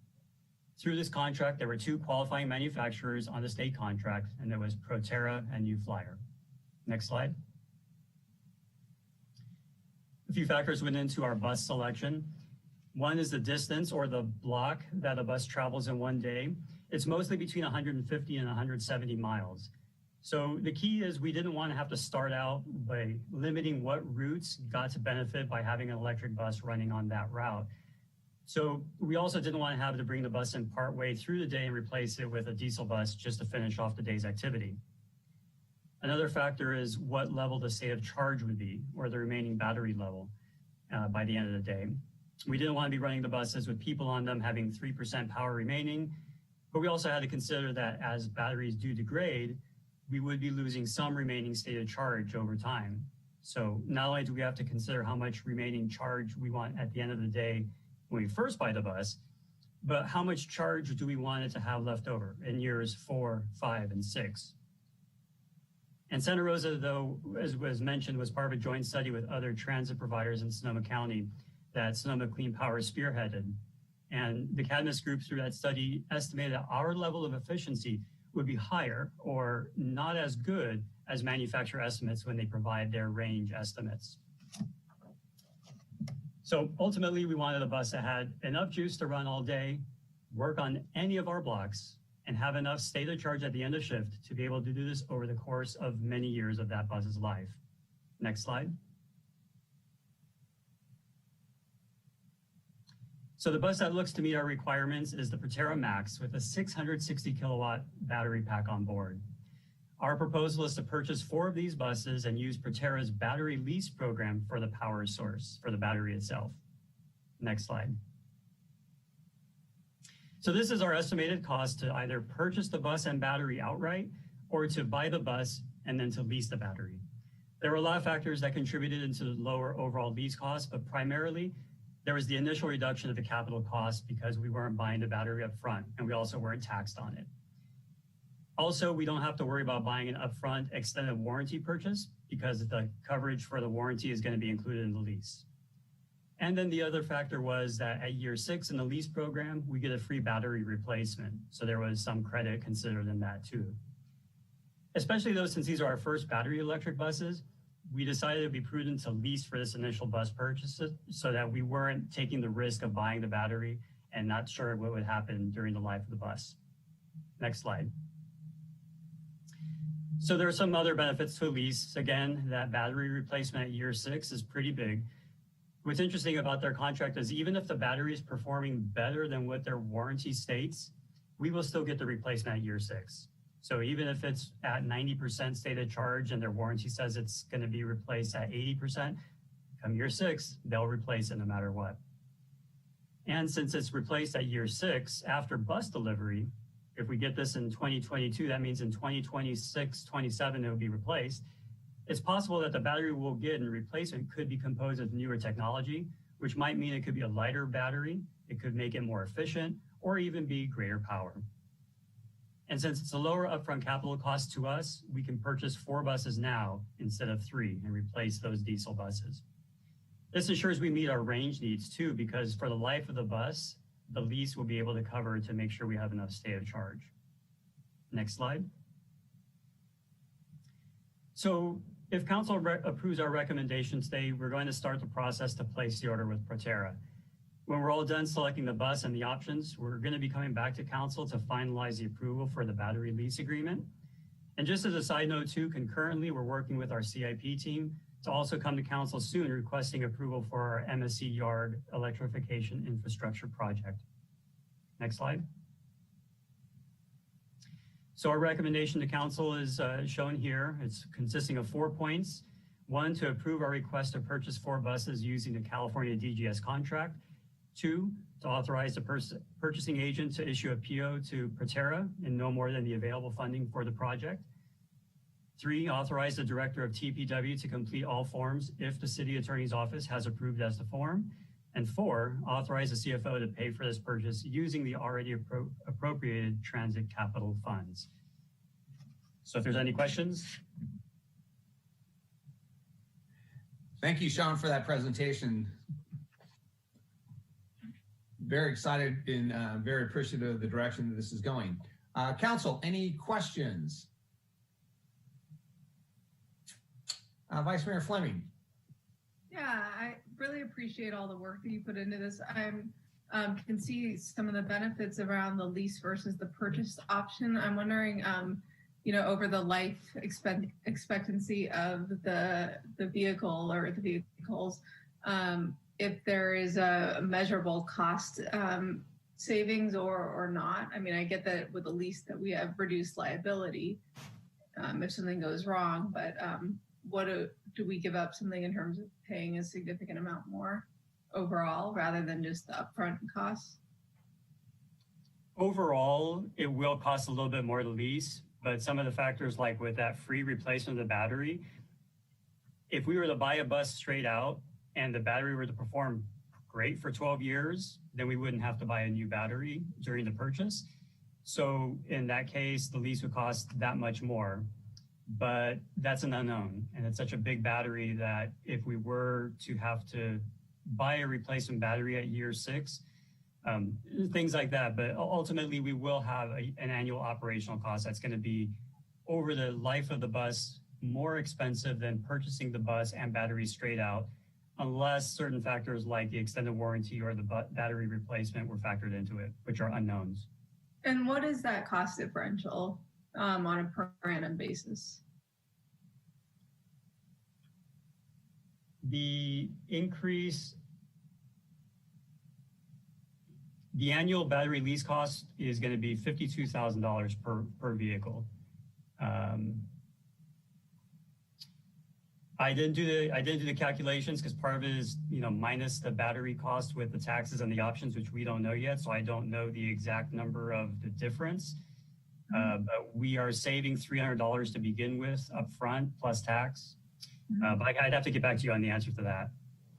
Through this contract, there were 2 qualifying manufacturers on the state contract, and there was Proterra and New Flyer. Next slide. A few factors went into our bus selection. One is the distance or the block that a bus travels in one day. It's mostly between 150 and 170 miles. So the key is we didn't want to have to start out by limiting what routes got to benefit by having an electric bus running on that route. So we also didn't want to have to bring the bus in partway through the day and replace it with a diesel bus just to finish off the day's activity. Another factor is what level the state of charge would be, or the remaining battery level by the end of the day. We didn't want to be running the buses with people on them having 3% power remaining, but we also had to consider that as batteries do degrade, we would be losing some remaining stated charge over time. So not only do we have to consider how much remaining charge we want at the end of the day when we first buy the bus, but how much charge do we want it to have left over in years 4, 5, and 6? And Santa Rosa, though, as was mentioned, was part of a joint study with other transit providers in Sonoma County that Sonoma Clean Power spearheaded. And the Cadmus group through that study estimated that our level of efficiency would be higher or not as good as manufacturer estimates when they provide their range estimates. So ultimately, we wanted a bus that had enough juice to run all day, work on any of our blocks, and have enough state of charge at the end of shift to be able to do this over the course of many years of that bus's life. Next slide. So the bus that looks to meet our requirements is the Proterra Max with a 660 kilowatt battery pack on board. Our proposal is to purchase 4 of these buses and use Proterra's battery lease program for the power source, for the battery itself. Next slide. So this is our estimated cost to either purchase the bus and battery outright or to buy the bus and then to lease the battery. There were a lot of factors that contributed into the lower overall lease cost, but primarily there was the initial reduction of the capital cost because we weren't buying the battery up front and we also weren't taxed on it. Also, we don't have to worry about buying an upfront extended warranty purchase because the coverage for the warranty is going to be included in the lease. And then the other factor was that at year 6 in the lease program, we get a free battery replacement. So there was some credit considered in that too. Especially though, since these are our first battery electric buses, we decided it would be prudent to lease for this initial bus purchase so that we weren't taking the risk of buying the battery and not sure what would happen during the life of the bus. Next slide. So there are some other benefits to a lease. Again, that battery replacement at year 6 is pretty big. What's interesting about their contract is even if the battery is performing better than what their warranty states, we will still get the replacement at year 6. So even if it's at 90% stated charge and their warranty says it's going to be replaced at 80%, come year 6, they'll replace it no matter what. And since it's replaced at year 6 after bus delivery, if we get this in 2022, that means in 2026, 27, it will be replaced. It's possible that the battery we'll get in replacement could be composed of newer technology, which might mean it could be a lighter battery, it could make it more efficient, or even be greater power. And since it's a lower upfront capital cost to us, we can purchase 4 buses now instead of 3 and replace those diesel buses. This ensures we meet our range needs too, because for the life of the bus, the lease will be able to cover to make sure we have enough state of charge. Next slide. So if council approves our recommendation today, we're going to start the process to place the order with Proterra. When we're all done selecting the bus and the options, we're going to be coming back to council to finalize the approval for the battery lease agreement. And just as a side note too, concurrently, we're working with our CIP team to also come to council soon requesting approval for our MSC Yard electrification infrastructure project. Next slide. So our recommendation to council is shown here. It's consisting of 4 points. 1, to approve our request to purchase 4 buses using the California DGS contract. 2, to authorize the purchasing agent to issue a PO to Proterra in no more than the available funding for the project. 3, authorize the director of TPW to complete all forms if the city attorney's office has approved as to form. And 4, authorize the CFO to pay for this purchase using the already appropriated transit capital funds. So if there's any questions. Thank you, Sean, for that presentation. Very excited and very appreciative of the direction that this is going. Council, any questions? Vice Mayor Fleming. Yeah, I really appreciate all the work that you put into this. I can see some of the benefits around the lease versus the purchase option. I'm wondering, over the life expectancy of the vehicle or the vehicles, if there is a measurable cost savings or not. I mean, I get that with the lease that we have reduced liability if something goes wrong, but what do we give up something in terms of paying a significant amount more overall rather than just the upfront costs? Overall, it will cost a little bit more to lease, But some of the factors, like with that free replacement of the battery, if we were to buy a bus straight out and the battery were to perform great for 12 years, then we wouldn't have to buy a new battery during the purchase. So in that case, the lease would cost that much more, but that's an unknown. And it's such a big battery that if we were to have to buy a replacement battery at year 6, things like that. But ultimately, we will have an annual operational cost that's going to be, over the life of the bus, more expensive than purchasing the bus and battery straight out, unless certain factors like the extended warranty or the battery replacement were factored into it, which are unknowns. And what is that cost differential on a per annum basis? The increase, the annual battery lease cost is going to be $52,000 per vehicle. I didn't do the calculations because part of it is, minus the battery cost with the taxes and the options, which we don't know yet. So I don't know the exact number of the difference. But we are saving $300 to begin with upfront plus tax. But I'd have to get back to you on the answer to that.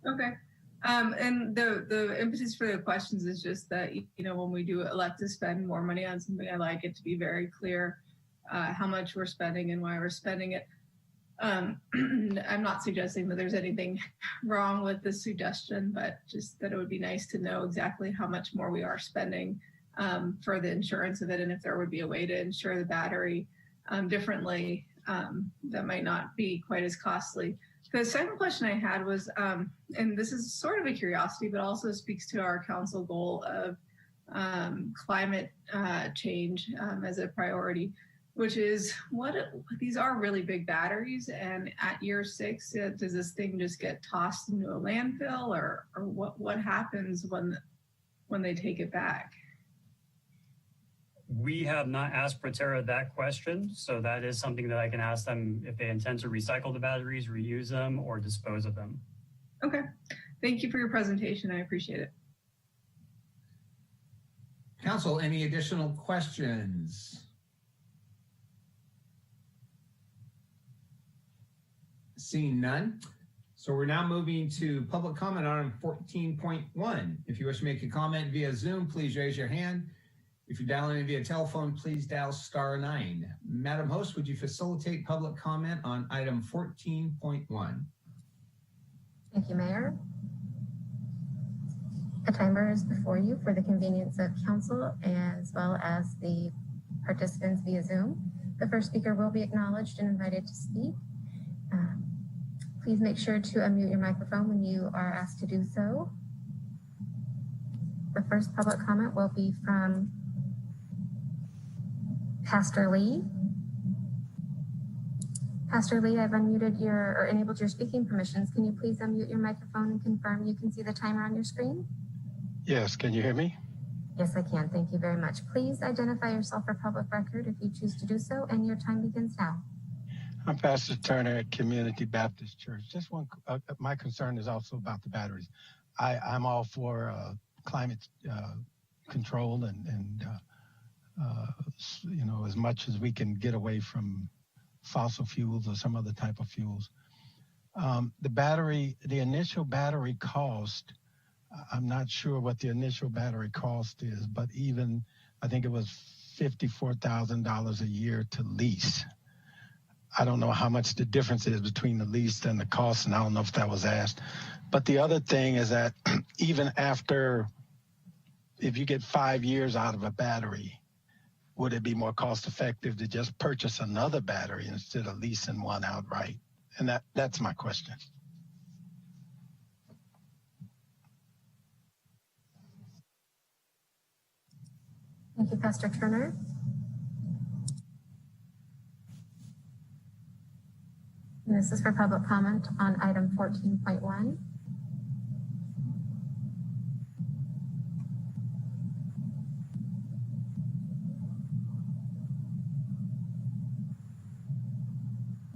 Okay. And the impetus for the questions is just that, when we do elect to spend more money on something, I like it to be very clear how much we're spending and why we're spending it. I'm not suggesting that there's anything wrong with this suggestion, but just that it would be nice to know exactly how much more we are spending for the insurance of it, and if there would be a way to insure the battery differently that might not be quite as costly. The second question I had was, and this is sort of a curiosity, but also speaks to our council goal of climate change as a priority, which is these are really big batteries, and at year 6, does this thing just get tossed into a landfill, or what happens when they take it back? We have not asked Proterra that question, so that is something that I can ask them if they intend to recycle the batteries, reuse them, or dispose of them. Okay. Thank you for your presentation. I appreciate it. Council, any additional questions? Seeing none. So we're now moving to public comment on 14.1. If you wish to make a comment via Zoom, please raise your hand. If you're dialing in via telephone, please dial *9. Madam Host, would you facilitate public comment on item 14.1? Thank you, Mayor. A timer is before you for the convenience of council as well as the participants via Zoom. The first speaker will be acknowledged and invited to speak. Please make sure to unmute your microphone when you are asked to do so. The first public comment will be from Pastor Lee. Pastor Lee, I've unmuted or enabled your speaking permissions. Can you please unmute your microphone and confirm you can see the timer on your screen? Yes, can you hear me? Yes, I can. Thank you very much. Please identify yourself for public record if you choose to do so, and your time begins now. I'm Pastor Turner at Community Baptist Church. Just one, my concern is also about the batteries. I'm all for climate control and as much as we can get away from fossil fuels or some other type of fuels. The initial battery cost, I'm not sure what the initial battery cost is, but even I think it was $54,000 a year to lease. I don't know how much the difference is between the lease and the cost, and I don't know if that was asked. But the other thing is that even after, if you get 5 years out of a battery, would it be more cost effective to just purchase another battery instead of leasing one outright? And that's my question. Thank you, Pastor Turner. And this is for public comment on item 14.1.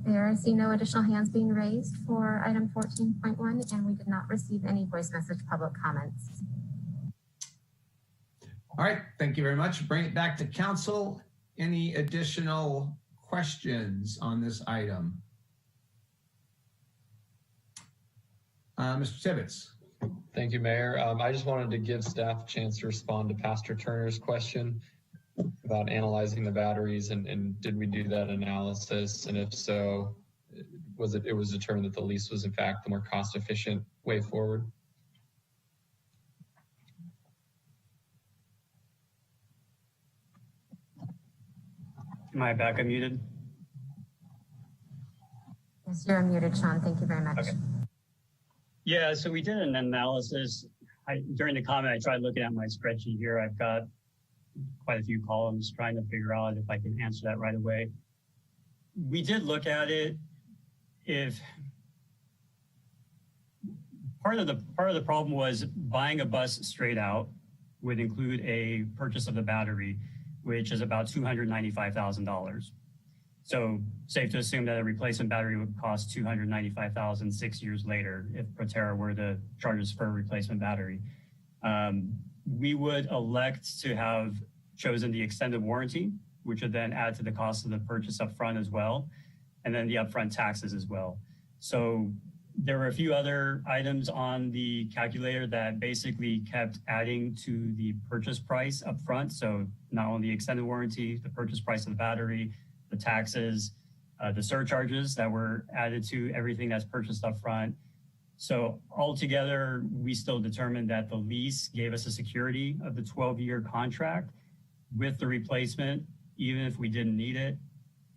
There, I see no additional hands being raised for item 14.1, and we did not receive any voice message public comments. All right, thank you very much. Bring it back to council. Any additional questions on this item? Mr. Tibbetts. Thank you, Mayor. I just wanted to give staff a chance to respond to Pastor Turner's question about analyzing the batteries and did we do that analysis? And if so, it was determined that the lease was in fact the more cost efficient way forward. Am I back unmuted? Yes, you're unmuted, Sean. Thank you very much. Okay. Yeah, so we did an analysis. During the comment, I tried looking at my spreadsheet here. I've got quite a few columns trying to figure out if I can answer that right away. We did look at it. If part of the problem was buying a bus straight out would include a purchase of the battery, which is about $295,000. So safe to assume that a replacement battery would cost $295,000 6 years later if Proterra were to charge us for a replacement battery. We would elect to have chosen the extended warranty, which would then add to the cost of the purchase up front as well, and then the upfront taxes as well. So there were a few other items on the calculator that basically kept adding to the purchase price up front. So not only the extended warranty, the purchase price of the battery, the taxes, the surcharges that were added to everything that's purchased up front. So altogether, we still determined that the lease gave us a security of the 12-year contract with the replacement, even if we didn't need it,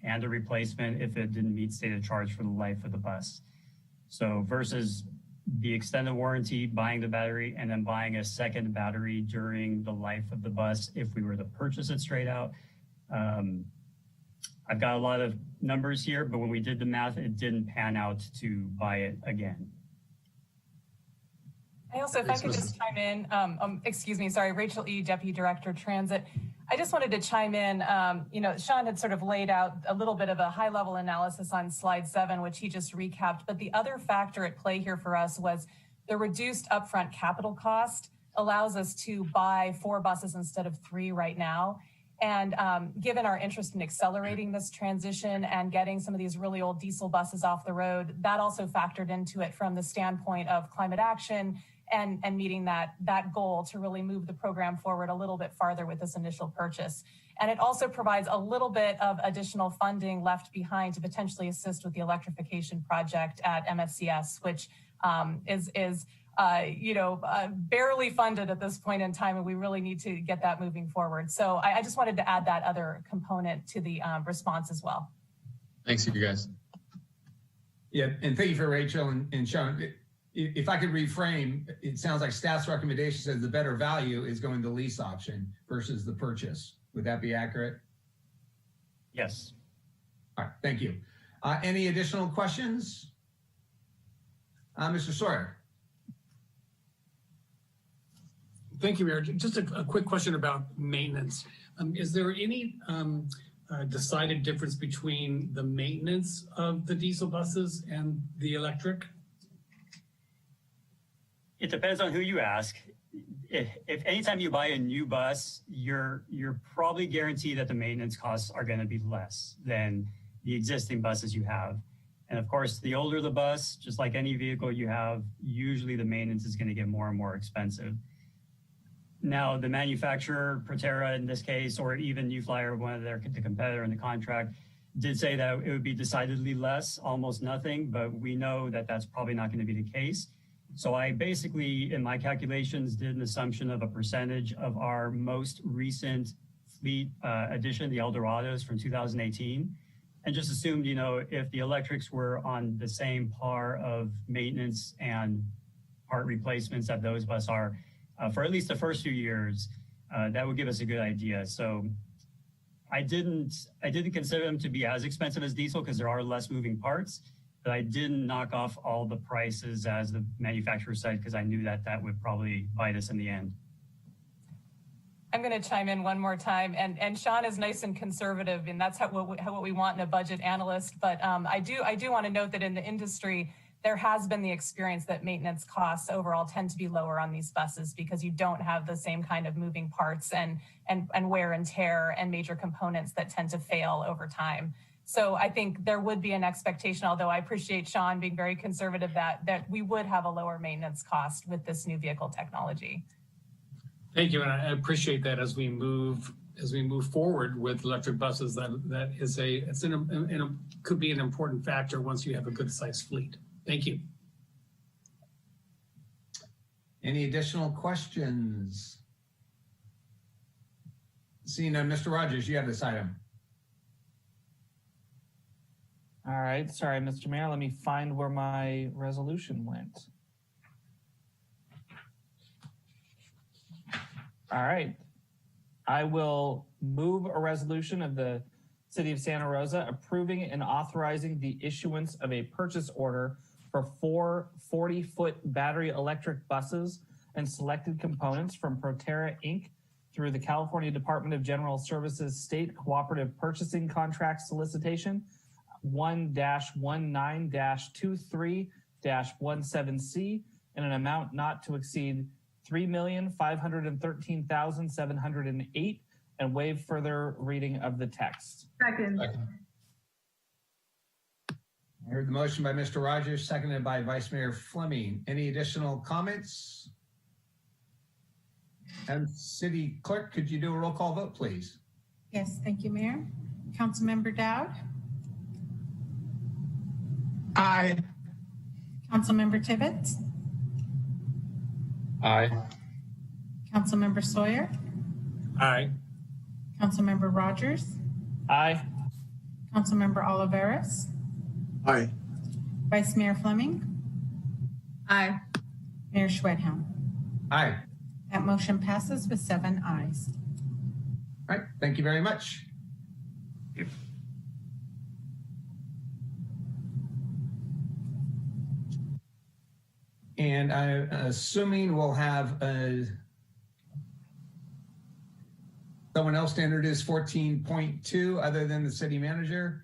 and a replacement if it didn't meet stated charge for the life of the bus. So versus the extended warranty, buying the battery, and then buying a second battery during the life of the bus if we were to purchase it straight out. I've got a lot of numbers here, but when we did the math, it didn't pan out to buy it again. I also, if I could just chime in, excuse me, sorry, Rachel E., Deputy Director, Transit. I just wanted to chime in, Sean had sort of laid out a little bit of a high level analysis on slide 7, which he just recapped. But the other factor at play here for us was the reduced upfront capital cost allows us to buy 4 buses instead of 3 right now. And given our interest in accelerating this transition and getting some of these really old diesel buses off the road, that also factored into it from the standpoint of climate action and meeting that goal to really move the program forward a little bit farther with this initial purchase. And it also provides a little bit of additional funding left behind to potentially assist with the electrification project at MSCS, which is barely funded at this point in time, and we really need to get that moving forward. So I just wanted to add that other component to the response as well. Thanks, you guys. Yeah, and thank you for Rachel and Sean. If I could reframe, it sounds like staff's recommendation says the better value is going the lease option versus the purchase. Would that be accurate? Yes. All right, thank you. Any additional questions? Mr. Sawyer. Thank you, Mayor. Just a quick question about maintenance. Is there any decided difference between the maintenance of the diesel buses and the electric? It depends on who you ask. If anytime you buy a new bus, you're probably guaranteed that the maintenance costs are going to be less than the existing buses you have. And of course, the older the bus, just like any vehicle you have, usually the maintenance is going to get more and more expensive. Now, the manufacturer, Proterra in this case, or even New Flyer, one of the competitor in the contract, did say that it would be decidedly less, almost nothing, but we know that that's probably not going to be the case. So I basically, in my calculations, did an assumption of a percentage of our most recent fleet addition, the Eldorados from 2018, and just assumed, if the electrics were on the same par of maintenance and part replacements that those buses are, for at least the first few years, that would give us a good idea. So I didn't consider them to be as expensive as diesel because there are less moving parts, but I didn't knock off all the prices as the manufacturer said because I knew that would probably bite us in the end. I'm going to chime in one more time, and Sean is nice and conservative, and that's what we want in a budget analyst. But I do want to note that in the industry, there has been the experience that maintenance costs overall tend to be lower on these buses because you don't have the same kind of moving parts and wear and tear and major components that tend to fail over time. So I think there would be an expectation, although I appreciate Sean being very conservative, that we would have a lower maintenance cost with this new vehicle technology. Thank you, and I appreciate that as we move forward with electric buses. That is could be an important factor once you have a good sized fleet. Thank you. Any additional questions? Seeing none, Mr. Rogers, you have this item. All right, sorry, Mr. Mayor, let me find where my resolution went. All right, I will move a resolution of the City of Santa Rosa approving and authorizing the issuance of a purchase order for 4 40-foot battery electric buses and selected components from Proterra Inc. through the California Department of General Services State Cooperative Purchasing Contract Solicitation 1-19-23-17C in an amount not to exceed $3,513,708 and waive further reading of the text. Second. I heard the motion by Mr. Rogers, seconded by Vice Mayor Fleming. Any additional comments? And City Clerk, could you do a roll call vote, please? Yes, thank you, Mayor. Councilmember Dowd? Aye. Councilmember Tibbetts? Aye. Councilmember Sawyer? Aye. Councilmember Rogers? Aye. Councilmember Oliveras? Aye. Vice Mayor Fleming? Aye. Mayor Schwedhelm? Aye. That motion passes with 7 ayes. All right, thank you very much. And I'm assuming we'll have someone else to introduce 14.2 other than the city manager.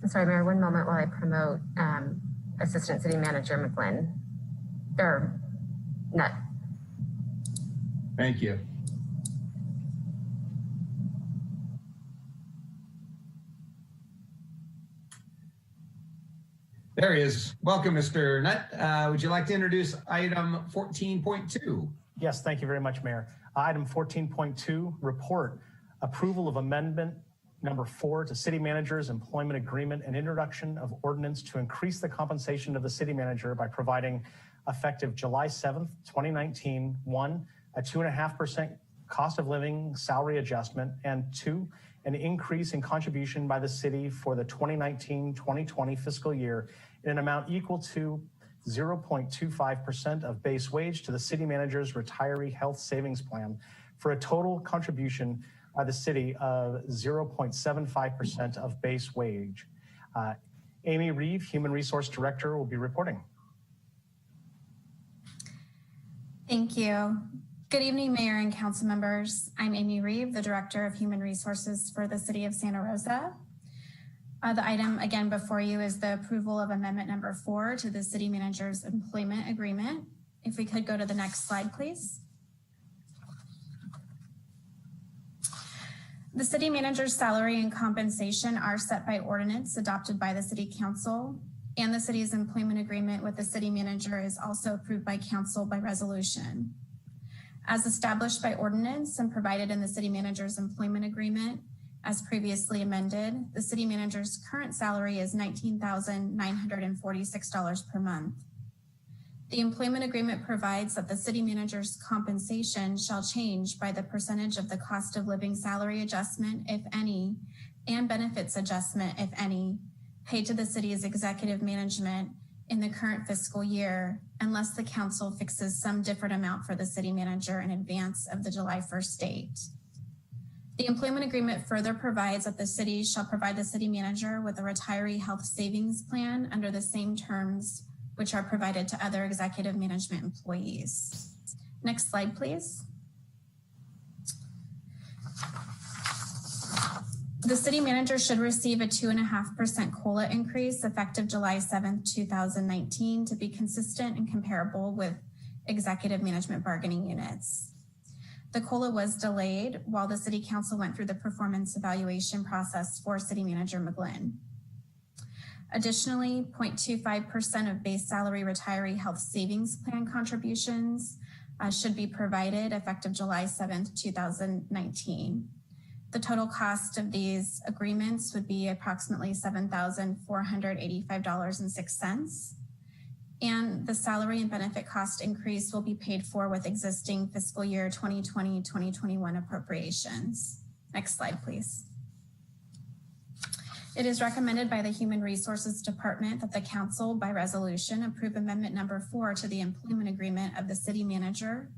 I'm sorry, Mayor, one moment while I promote Assistant City Manager McGlynn, or Nutt. Thank you. There he is. Welcome, Mr. Nutt. Would you like to introduce item 14.2? Yes, thank you very much, Mayor. Item 14.2, report approval of amendment number 4 to city manager's employment agreement and introduction of ordinance to increase the compensation of the city manager by providing effective July 7th, 2019, 1, a 2.5% cost of living salary adjustment, and 2, an increase in contribution by the city for the 2019-2020 fiscal year in an amount equal to 0.25% of base wage to the city manager's retiree health savings plan for a total contribution by the city of 0.75% of base wage. Amy Reeve, Human Resource Director, will be reporting. Thank you. Good evening, Mayor and Council members. I'm Amy Reeve, the Director of Human Resources for the City of Santa Rosa. The item again before you is the approval of amendment number 4 to the City Manager's Employment Agreement. If we could go to the next slide, please. The City Manager's salary and compensation are set by ordinance adopted by the City Council, and the City's employment agreement with the City Manager is also approved by Council by resolution. As established by ordinance and provided in the City Manager's employment agreement, as previously amended, the City Manager's current salary is $19,946 per month. The employment agreement provides that the City Manager's compensation shall change by the percentage of the cost of living salary adjustment, if any, and benefits adjustment, if any, paid to the city's executive management in the current fiscal year, unless the council fixes some different amount for the city manager in advance of the July 1st date. The employment agreement further provides that the city shall provide the city manager with a retiree health savings plan under the same terms which are provided to other executive management employees. Next slide, please. The city manager should receive a 2.5% COLA increase effective July 7th, 2019 to be consistent and comparable with executive management bargaining units. The COLA was delayed while the city council went through the performance evaluation process for city manager McGlynn. Additionally, 0.25% of base salary retiree health savings plan contributions should be provided effective July 7th, 2019. The total cost of these agreements would be approximately $7,485.06. And the salary and benefit cost increase will be paid for with existing fiscal year 2020-2021 appropriations. Next slide, please. It is recommended by the Human Resources Department that the council by resolution approve amendment number 4 to the employment agreement of the city manager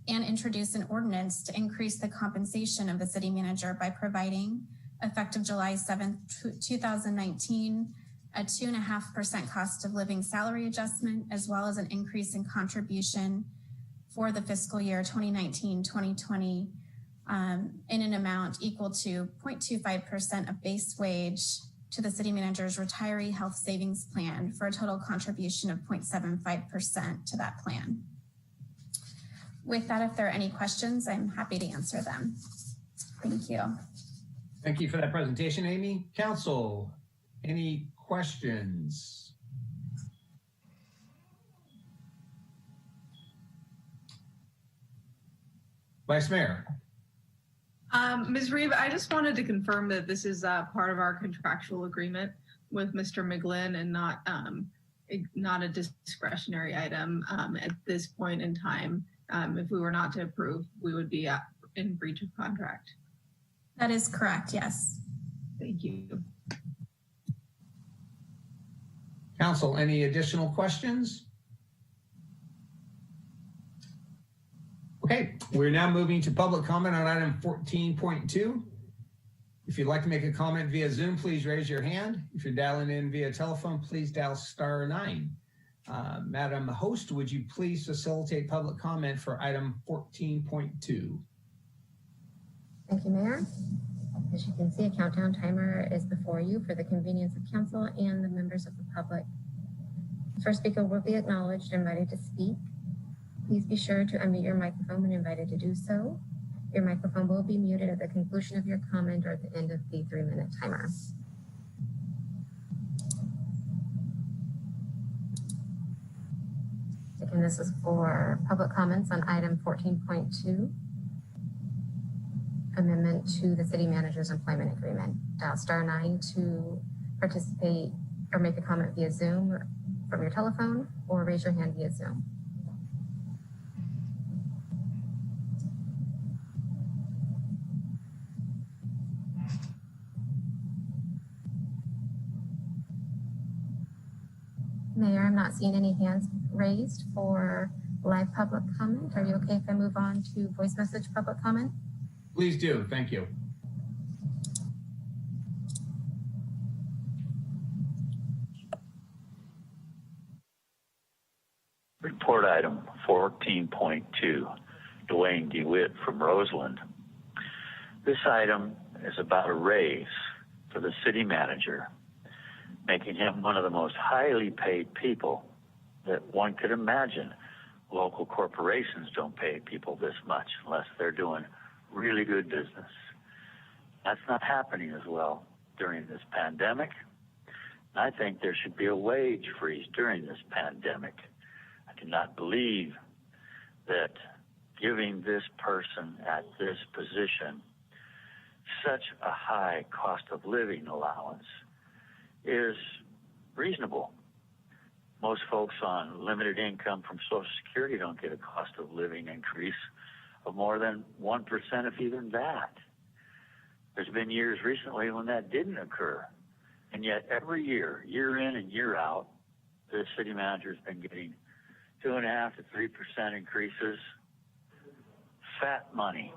and introduce an ordinance to increase the compensation of the city manager by providing, effective July 7th, 2019, a 2.5% cost of living salary adjustment, as well as an increase in contribution for the fiscal year 2019-2020 in an amount equal to 0.25% of base wage to the city manager's retiree health savings plan for a total contribution of 0.75% to that plan. With that, if there are any questions, I'm happy to answer them. Thank you. Thank you for that presentation, Amy. Council, any questions? Vice Mayor. Ms. Reeve, I just wanted to confirm that this is part of our contractual agreement with Mr. McGlynn and not a discretionary item at this point in time. If we were not to approve, we would be in breach of contract. That is correct, yes. Thank you. Council, any additional questions? Okay, we're now moving to public comment on item 14.2. If you'd like to make a comment via Zoom, please raise your hand. If you're dialing in via telephone, please dial *9. Madam Host, would you please facilitate public comment for item 14.2? Thank you, Mayor. As you can see, a countdown timer is before you for the convenience of council and the members of the public. The first speaker will be acknowledged and invited to speak. Please be sure to unmute your microphone when invited to do so. Your microphone will be muted at the conclusion of your comment or at the end of the 3-minute timer. Again, this is for public comments on item 14.2, amendment to the city manager's employment agreement. Dial *9 to participate or make a comment via Zoom from your telephone, or raise your hand via Zoom. Mayor, I'm not seeing any hands raised for live public comment. Are you okay if I move on to voice message public comment? Please do, thank you. Report item 14.2, Dwayne DeWitt from Roseland. This item is about a raise for the city manager, making him one of the most highly paid people that one could imagine. Local corporations don't pay people this much unless they're doing really good business. That's not happening as well during this pandemic. I think there should be a wage freeze during this pandemic. I cannot believe that giving this person at this position such a high cost of living allowance is reasonable. Most folks on limited income from Social Security don't get a cost of living increase of more than 1%, if even that. There's been years recently when that didn't occur. And yet every year, year in and year out, the city manager's been getting 2.5% to 3% increases. Fat money.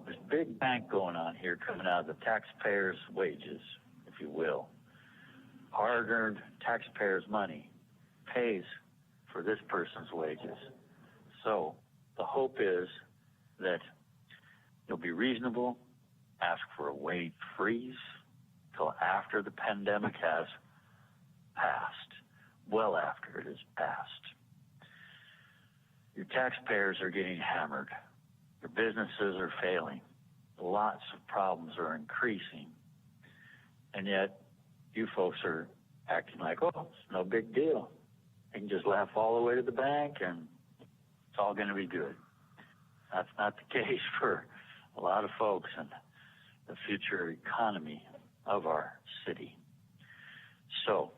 There's big bank going on here coming out of the taxpayers' wages, if you will. Hard-earned taxpayers' money pays for this person's wages. So the hope is that you'll be reasonable, ask for a wage freeze, till after the pandemic has passed, well after it has passed. Your taxpayers are getting hammered. Your businesses are failing. Lots of problems are increasing. And yet you folks are acting like, oh, it's no big deal. You can just laugh all the way to the bank and it's all going to be good. That's not the case for a lot of folks in the future economy of our city. So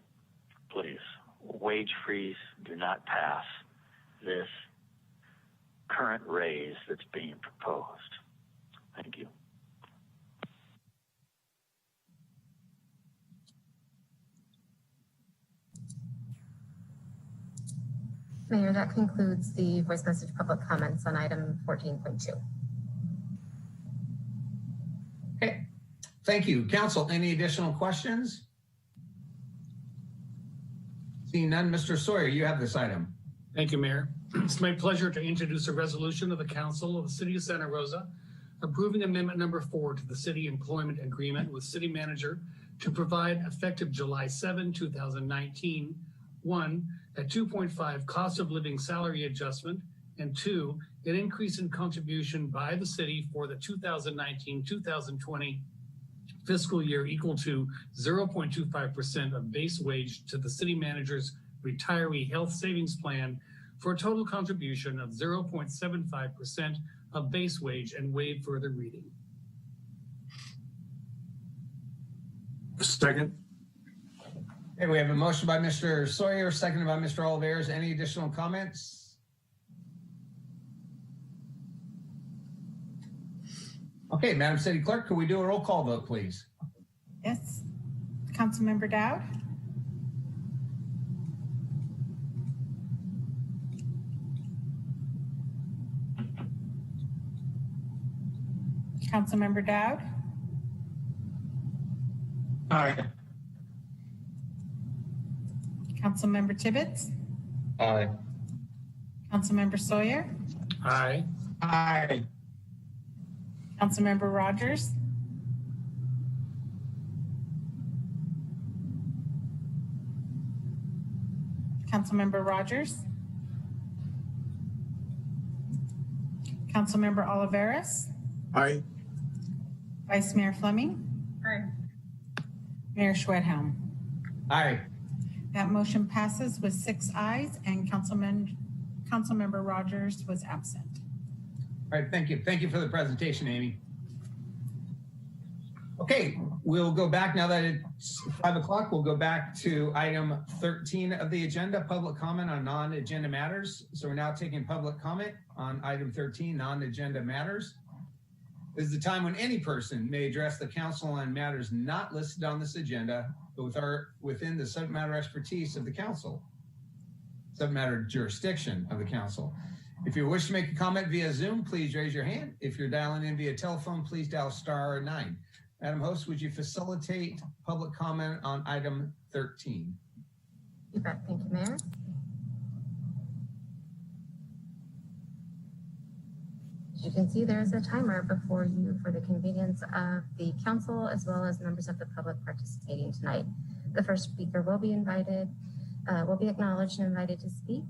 please, wage freeze, do not pass this current raise that's being proposed. Thank you. Mayor, that concludes the voice message public comments on item 14.2. Okay, thank you. Council, any additional questions? Seeing none, Mr. Sawyer, you have this item. Thank you, Mayor. It's my pleasure to introduce a resolution of the Council of the City of Santa Rosa approving Amendment Number 4 to the City Employment Agreement with City Manager to provide effective July 7, 2019, 1, a 2.5 cost of living salary adjustment, and 2, an increase in contribution by the city for the 2019-2020 fiscal year equal to 0.25% of base wage to the city manager's retiree health savings plan for a total contribution of 0.75% of base wage and waive further reading. Second. Okay, we have a motion by Mr. Sawyer, seconded by Mr. Oliveras. Any additional comments? Okay, Madam City Clerk, could we do a roll call vote, please? Yes. Councilmember Dowd? Councilmember Dowd? Aye. Councilmember Tibbetts? Aye. Councilmember Sawyer? Aye. Aye. Councilmember Rogers? Councilmember Rogers? Councilmember Oliveras? Aye. Vice Mayor Fleming? Aye. Mayor Schwedhelm? Aye. That motion passes with 6 ayes and Councilmember Rogers was absent. All right, thank you. Thank you for the presentation, Amy. Okay, we'll go back now that it's 5 o'clock. We'll go back to item 13 of the agenda, public comment on non-agenda matters. So we're now taking public comment on item 13, non-agenda matters. This is the time when any person may address the council on matters not listed on this agenda, but within the subject matter expertise of the council, subject matter jurisdiction of the council. If you wish to make a comment via Zoom, please raise your hand. If you're dialing in via telephone, please dial *9. Madam Host, would you facilitate public comment on item 13? You bet. Thank you, Mayor. As you can see, there is a timer before you for the convenience of the council as well as members of the public participating tonight. The first speaker will be acknowledged and invited to speak.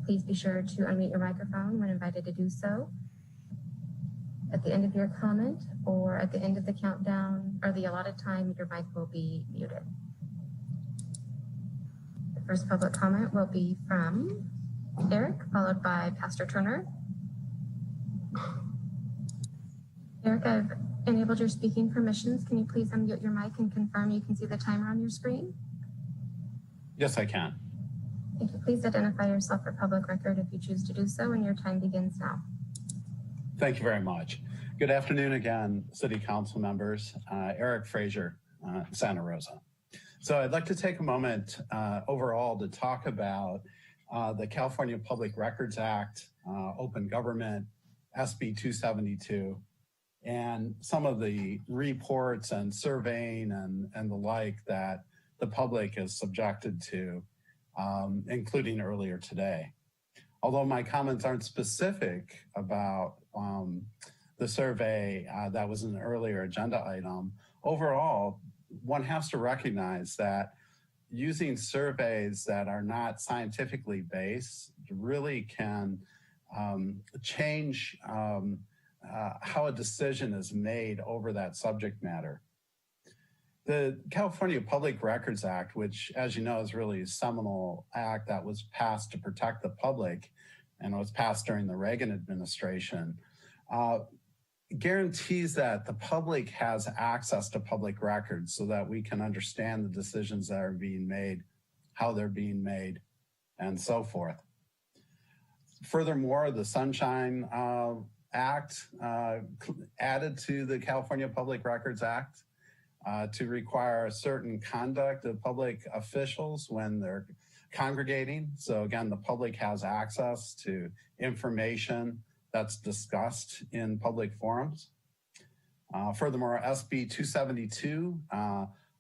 Please be sure to unmute your microphone when invited to do so. At the end of your comment or at the end of the countdown or the allotted time, your mic will be muted. The first public comment will be from Eric, followed by Pastor Turner. Eric, I've enabled your speaking permissions. Can you please unmute your mic and confirm you can see the timer on your screen? Yes, I can. Thank you. Please identify yourself for public record if you choose to do so, and your time begins now. Thank you very much. Good afternoon again, City Council members. Eric Frazier, Santa Rosa. So I'd like to take a moment overall to talk about the California Public Records Act, Open Government, SB 272, and some of the reports and surveying and the like that the public is subjected to, including earlier today. Although my comments aren't specific about the survey that was an earlier agenda item, overall, one has to recognize that using surveys that are not scientifically based really can change how a decision is made over that subject matter. The California Public Records Act, which, as you know, is really a seminal act that was passed to protect the public and was passed during the Reagan administration, guarantees that the public has access to public records so that we can understand the decisions that are being made, how they're being made, and so forth. Furthermore, the Sunshine Act added to the California Public Records Act to require a certain conduct of public officials when they're congregating. So again, the public has access to information that's discussed in public forums. Furthermore, SB 272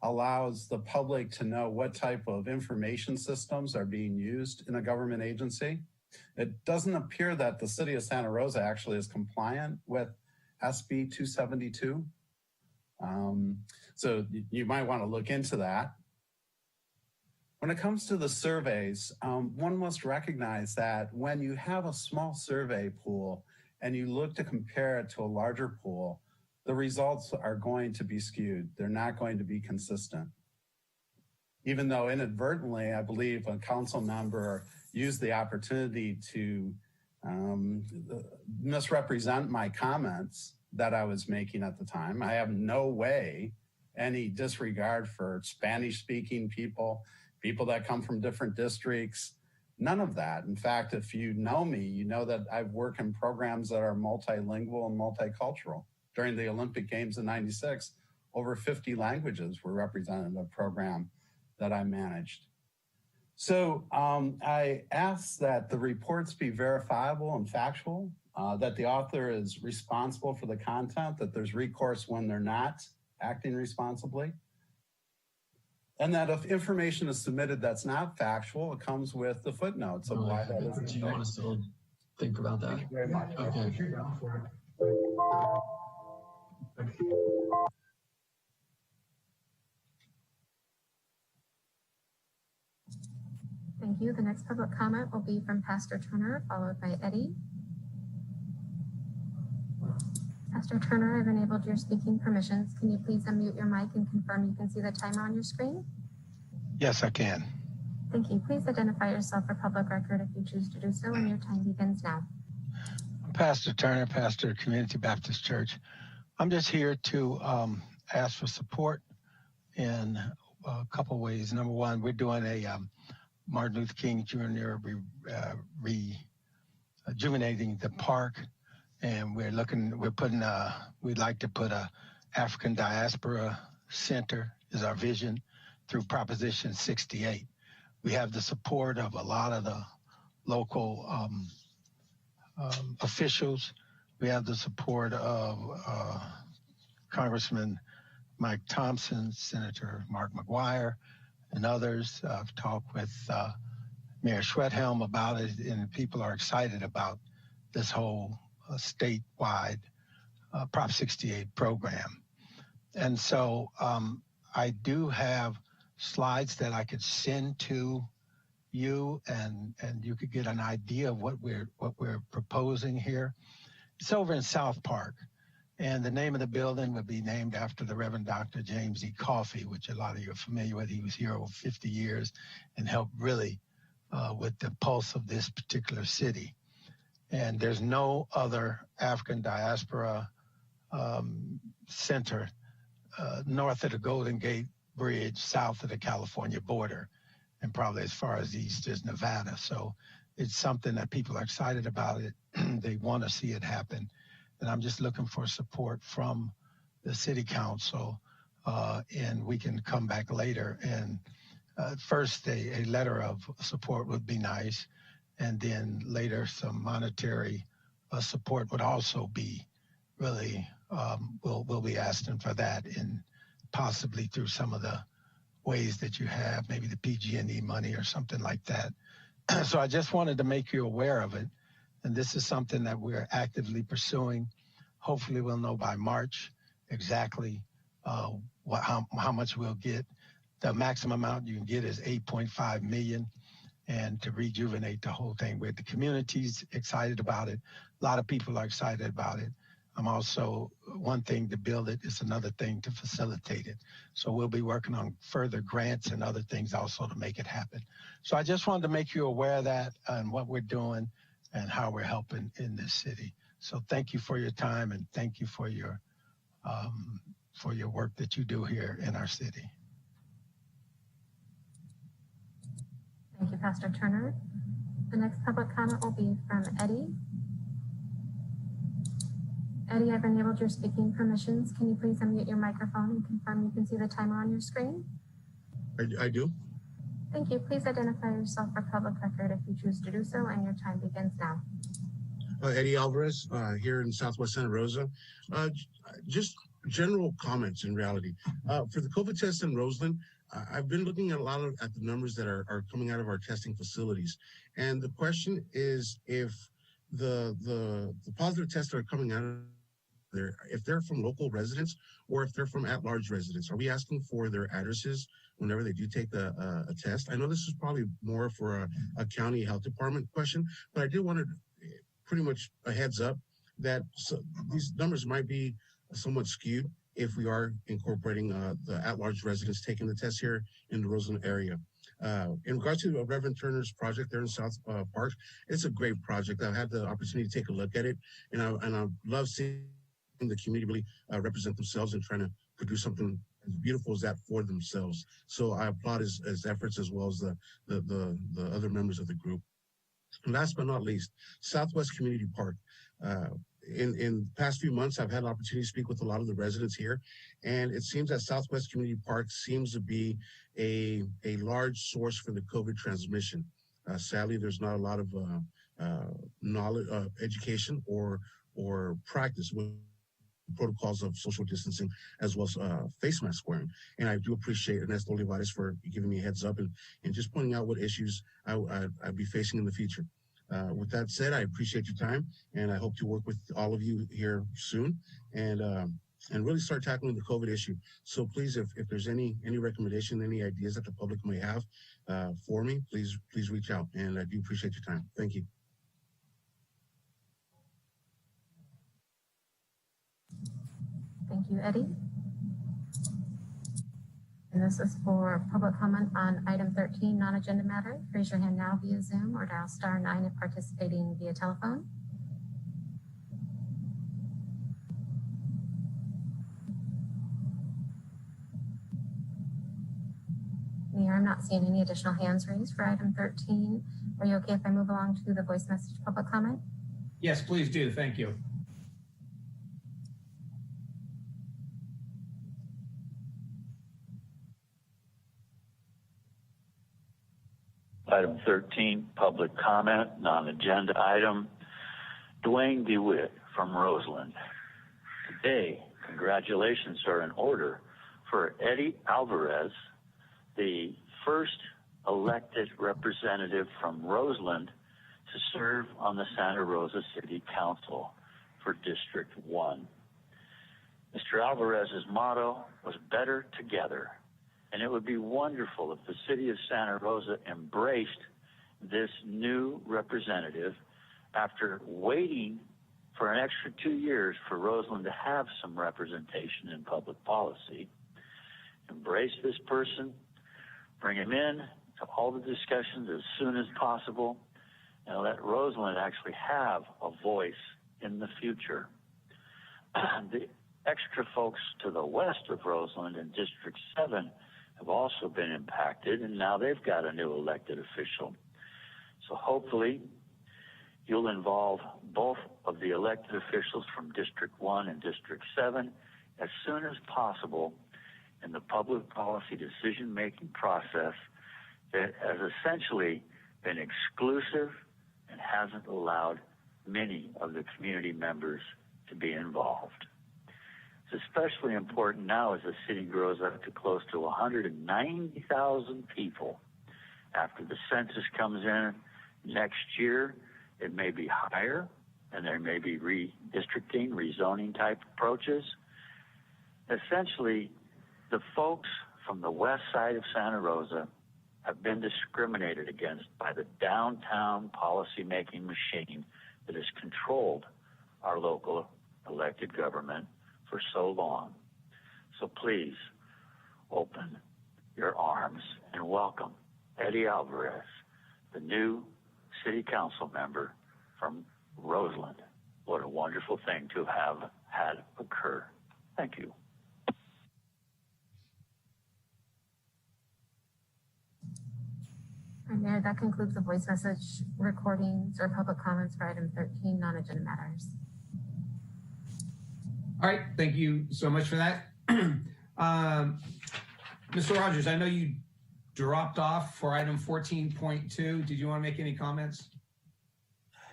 allows the public to know what type of information systems are being used in a government agency. It doesn't appear that the city of Santa Rosa actually is compliant with SB 272. So you might want to look into that. When it comes to the surveys, one must recognize that when you have a small survey pool and you look to compare it to a larger pool, the results are going to be skewed. They're not going to be consistent. Even though inadvertently, I believe a council member used the opportunity to misrepresent my comments that I was making at the time. I have no way any disregard for Spanish-speaking people, people that come from different districts, none of that. In fact, if you know me, you know that I've worked in programs that are multilingual and multicultural. During the Olympic Games in '96, over 50 languages were represented in a program that I managed. So I ask that the reports be verifiable and factual, that the author is responsible for the content, that there's recourse when they're not acting responsibly, and that if information is submitted that's not factual, it comes with the footnotes of why that isn't. Do you want to still think about that? Thank you very much. Okay. Thank you. The next public comment will be from Pastor Turner, followed by Eddie. Pastor Turner, I've enabled your speaking permissions. Can you please unmute your mic and confirm you can see the timer on your screen? Yes, I can. Thank you. Please identify yourself for public record if you choose to do so, and your time begins now. Pastor Turner, pastor of Community Baptist Church. I'm just here to ask for support in a couple of ways. Number one, we're doing a Martin Luther King Jr. rejuvenating the park, and we'd like to put a African Diaspora Center is our vision through Proposition 68. We have the support of a lot of the local officials. We have the support of Congressman Mike Thompson, Senator Mark McGuire, and others. I've talked with Mayor Schwedhelm about it, and people are excited about this whole statewide Prop 68 program. And so I do have slides that I could send to you, and you could get an idea of what we're proposing here. It's over in South Park, and the name of the building would be named after the Reverend Dr. James E. Coffey, which a lot of you are familiar with. He was here over 50 years and helped really with the pulse of this particular city. And there's no other African diaspora center north of the Golden Gate Bridge, south of the California border, and probably as far as east as Nevada. So it's something that people are excited about it. They want to see it happen. And I'm just looking for support from the city council, and we can come back later. And first, a letter of support would be nice. And then later, some monetary support would also be really, we'll be asking for that, and possibly through some of the ways that you have, maybe the PG&E money or something like that. So I just wanted to make you aware of it. And this is something that we're actively pursuing. Hopefully we'll know by March exactly how much we'll get. The maximum amount you can get is 8.5 million, and to rejuvenate the whole thing. With the community's excited about it, a lot of people are excited about it. I'm also, one thing to build it is another thing to facilitate it. So we'll be working on further grants and other things also to make it happen. So I just wanted to make you aware of that and what we're doing and how we're helping in this city. So thank you for your time, and thank you for your work that you do here in our city. Thank you, Pastor Turner. The next public comment will be from Eddie. Eddie, I've enabled your speaking permissions. Can you please unmute your microphone and confirm you can see the timer on your screen? I do. Thank you. Please identify yourself for public record if you choose to do so, and your time begins now. Eddie Alvarez, here in Southwest Santa Rosa. Just general comments in reality. For the COVID test in Roseland, I've been looking at at the numbers that are coming out of our testing facilities. And the question is if the positive tests that are coming out of there, if they're from local residents or if they're from at-large residents. Are we asking for their addresses whenever they do take a test? I know this is probably more for a county health department question, but I did want to pretty much a heads up that these numbers might be somewhat skewed if we are incorporating the at-large residents taking the test here in the Roseland area. In regards to Reverend Turner's project there in South Park, it's a great project. I've had the opportunity to take a look at it, and I love seeing the community really represent themselves and trying to produce something as beautiful as that for themselves. So I applaud his efforts as well as the other members of the group. And last but not least, Southwest Community Park. In the past few months, I've had an opportunity to speak with a lot of the residents here, and it seems that Southwest Community Park seems to be a large source for the COVID transmission. Sadly, there's not a lot of knowledge, education, or practice with protocols of social distancing as well as face mask wearing. And I do appreciate Ernesto Olivares for giving me a heads up and just pointing out what issues I'd be facing in the future. With that said, I appreciate your time, and I hope to work with all of you here soon and really start tackling the COVID issue. So please, if there's any recommendation, any ideas that the public may have for me, please reach out. And I do appreciate your time. Thank you. Thank you, Eddie. And this is for public comment on item 13, non-agenda matter. Raise your hand now via Zoom or dial *9 if participating via telephone. Mayor, I'm not seeing any additional hands raised for item 13. Are you okay if I move along to the voice message public comment? Yes, please do. Thank you. Item 13, public comment, non-agenda item. Dwayne DeWitt from Roseland. Today, congratulations are in order for Eddie Alvarez, the first elected representative from Roseland to serve on the Santa Rosa City Council for District 1. Mr. Alvarez's motto was better together. And it would be wonderful if the city of Santa Rosa embraced this new representative after waiting for an extra 2 years for Roseland to have some representation in public policy. Embrace this person, bring him in to all the discussions as soon as possible, and let Roseland actually have a voice in the future. The extra folks to the west of Roseland in District 7 have also been impacted, and now they've got a new elected official. So hopefully you'll involve both of the elected officials from District 1 and District 7 as soon as possible in the public policy decision-making process that has essentially been exclusive and hasn't allowed many of the community members to be involved. It's especially important now as the city grows up to close to 190,000 people. After the census comes in next year, it may be higher, and there may be redistricting, rezoning type approaches. Essentially, the folks from the west side of Santa Rosa have been discriminated against by the downtown policymaking machine that has controlled our local elected government for so long. So please open your arms and welcome Eddie Alvarez, the new city council member from Roseland. What a wonderful thing to have had occur. Thank you. And Mayor, that concludes the voice message recordings or public comments for item 13, non-agenda matters. All right, thank you so much for that. Mr. Rogers, I know you dropped off for item 14.2. Did you want to make any comments?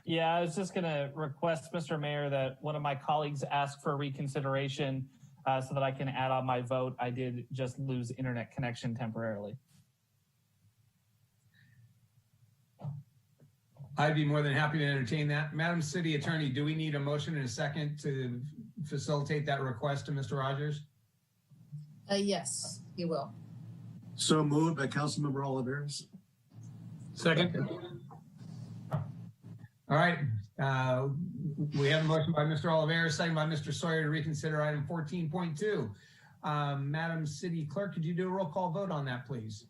Yeah, I was just going to request, Mr. Mayor, that one of my colleagues ask for reconsideration so that I can add on my vote. I did just lose internet connection temporarily. I'd be more than happy to entertain that. Madam City Attorney, do we need a motion and a second to facilitate that request to Mr. Rogers? Yes, you will. So moved by Councilmember Oliveris. Second. All right. We have a motion by Mr. Oliveira, second by Mr. Sawyer to reconsider item 14.2. Madam City Clerk, could you do a roll call vote on that, please?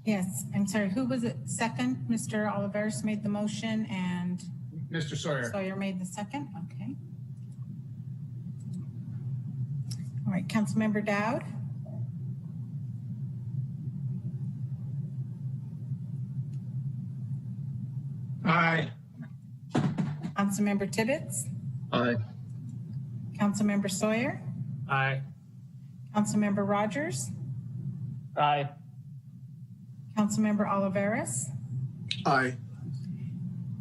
Yes, I'm sorry, who was it second? Mr. Oliveris made the motion and Mr. Sawyer. Sawyer made the second, okay. All right, Councilmember Dowd. Aye. Councilmember Tibbetts. Aye. Councilmember Sawyer. Aye. Councilmember Rogers. Aye. Councilmember Oliveris. Aye.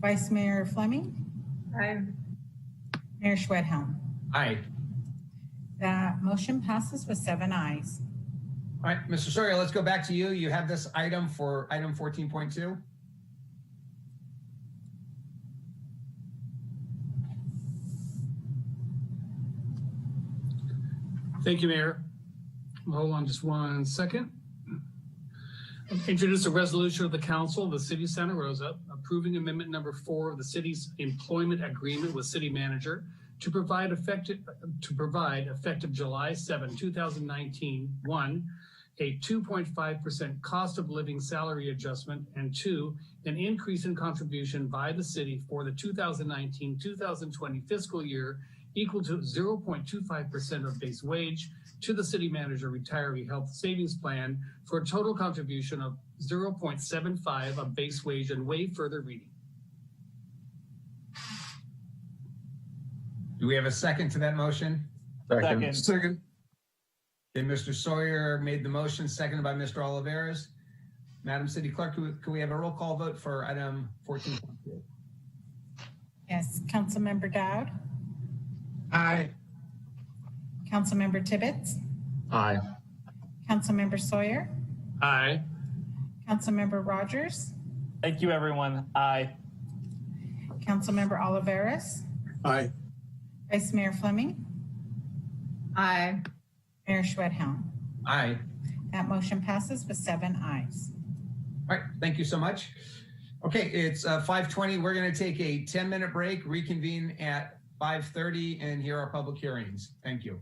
Vice Mayor Fleming. Aye. Mayor Schwedhelm. Aye. That motion passes with 7 ayes. All right, Mr. Sawyer, let's go back to you. You have this item for item 14.2. Thank you, Mayor. Hold on just 1 second. Introduce a resolution of the council of the city of Santa Rosa approving amendment number 4 of the city's employment agreement with city manager to provide effective July 7, 2019, 1, a 2.5% cost of living salary adjustment, and 2, an increase in contribution by the city for the 2019-2020 fiscal year equal to 0.25% of base wage to the city manager retiree health savings plan for a total contribution of 0.75 of base wage, and waive further reading. Do we have a second to that motion? Second. Okay, Mr. Sawyer made the motion, seconded by Mr. Oliveris. Madam City Clerk, can we have a roll call vote for item 14.2? Yes, Councilmember Dowd. Aye. Councilmember Tibbetts. Aye. Councilmember Sawyer. Aye. Councilmember Rogers. Thank you, everyone. Aye. Councilmember Oliveris. Aye. Vice Mayor Fleming. Aye. Mayor Schwedhelm. Aye. That motion passes with 7 ayes. All right, thank you so much. Okay, it's 5:20. We're going to take a 10-minute break, reconvene at 5:30, and hear our public hearings. Thank you.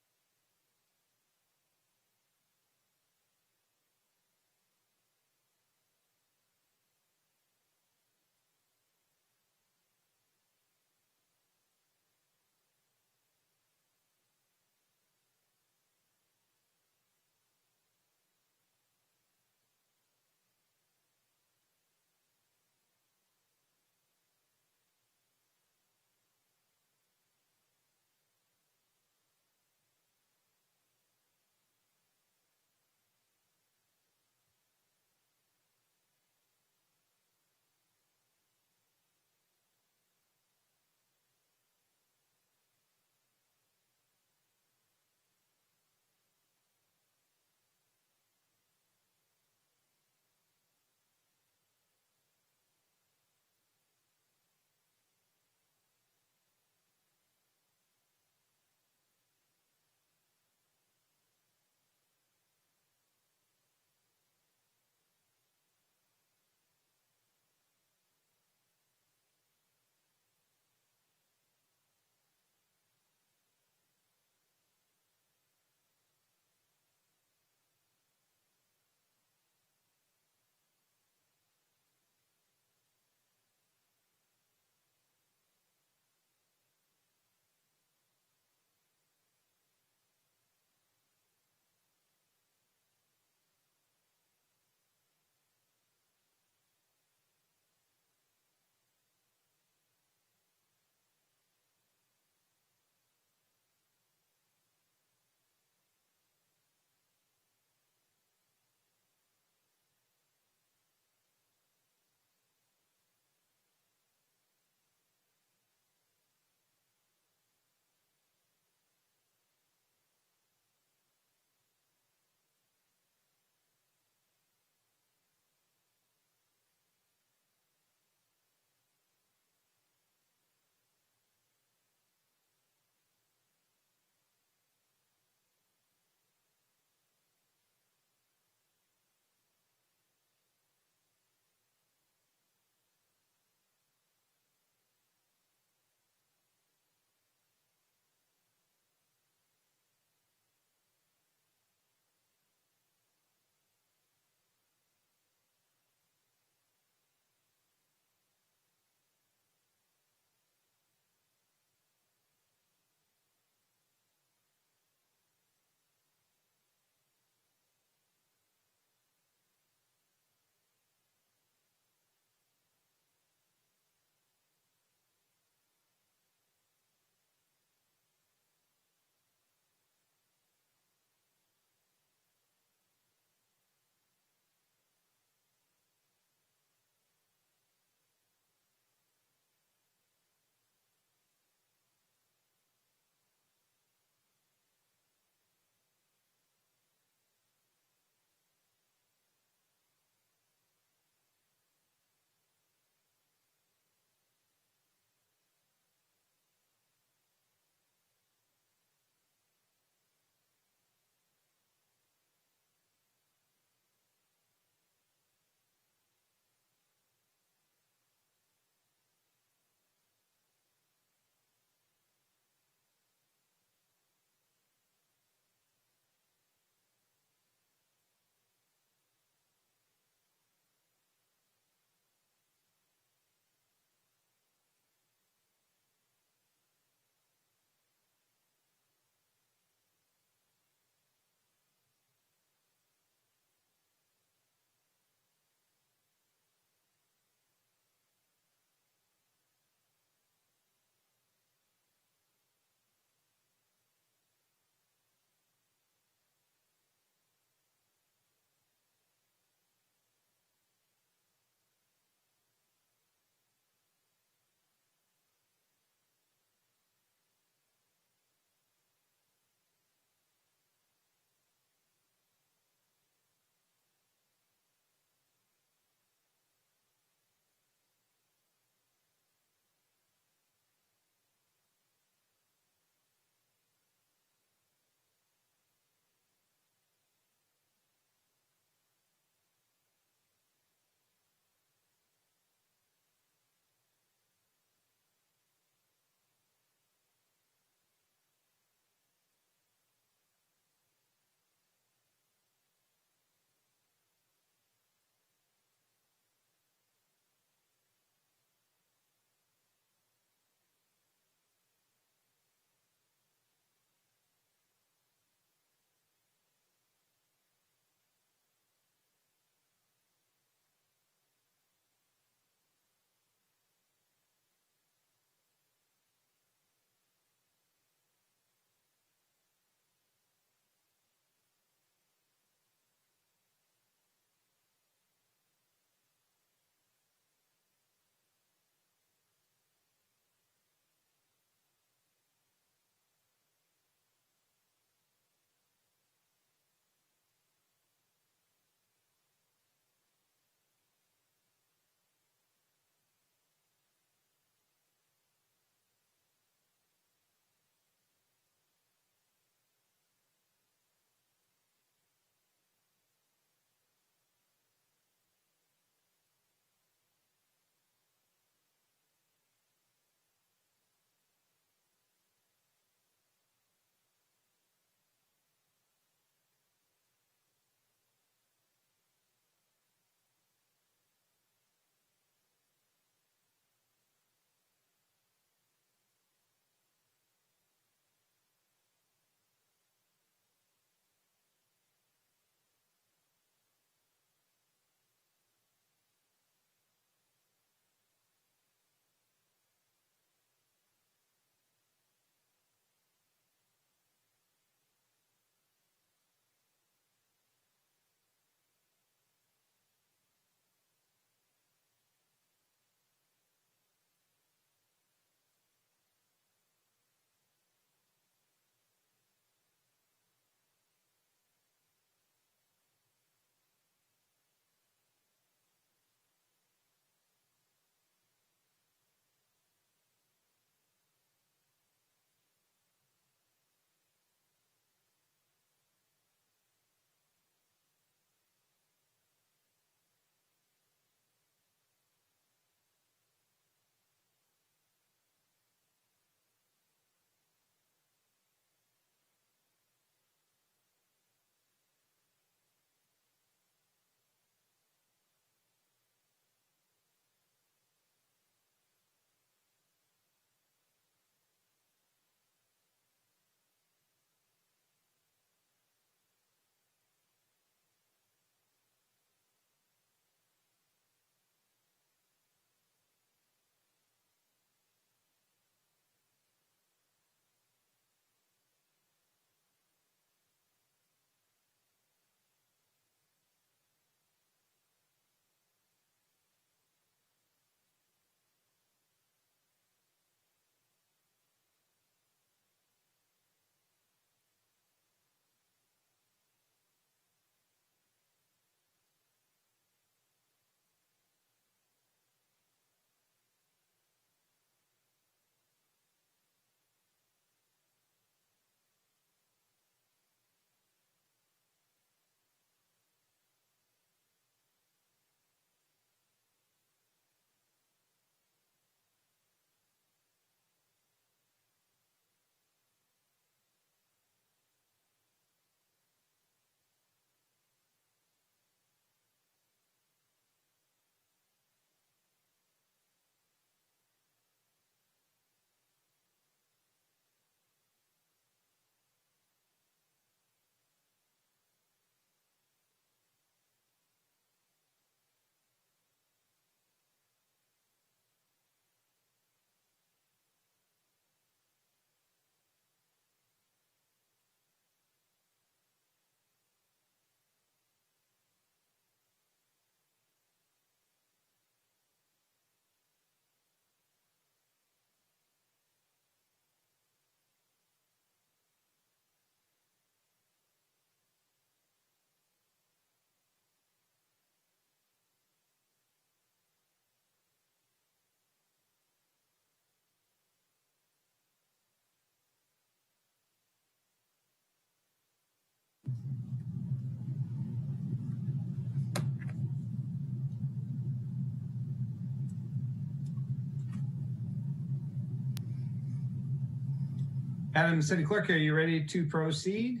Madam City Clerk, are you ready to proceed?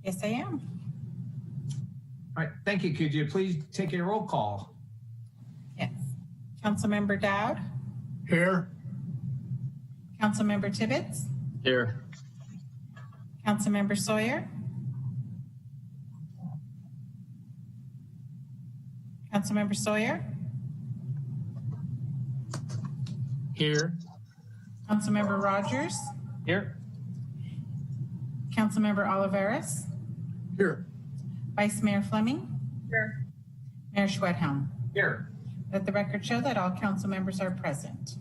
Yes, I am. All right, thank you. Could you please take a roll call? Yes. Councilmember Dowd? Here. Councilmember Tibbetts? Here. Councilmember Sawyer? Councilmember Sawyer? Here. Councilmember Rogers? Here. Councilmember Oliveris? Here. Vice Mayor Fleming? Here. Mayor Schwedhelm? Here. Let the record show that all council members are present.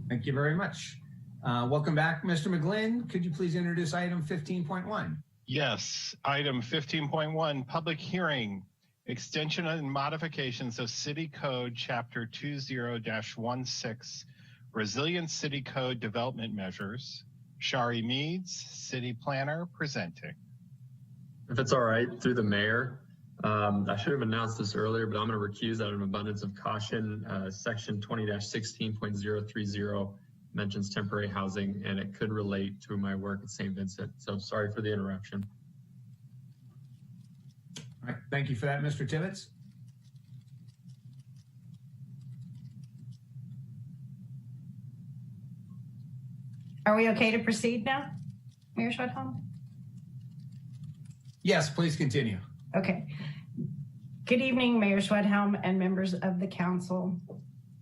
Thank you very much. Welcome back, Mr. McGlynn. Could you please introduce item 15.1? Yes, item 15.1, public hearing, extension and modifications of City Code Chapter 20-16, Resilient City Code Development Measures. Shari Meads, City Planner, presenting. If it's all right, through the mayor, I should have announced this earlier, but I'm going to recuse out of an abundance of caution. Section 20-16.030 mentions temporary housing, and it could relate to my work at St. Vincent. So sorry for the interruption. All right, thank you for that, Mr. Tibbetts. Are we okay to proceed now, Mayor Schwedhelm? Yes, please continue. Okay. Good evening, Mayor Schwedhelm and members of the council.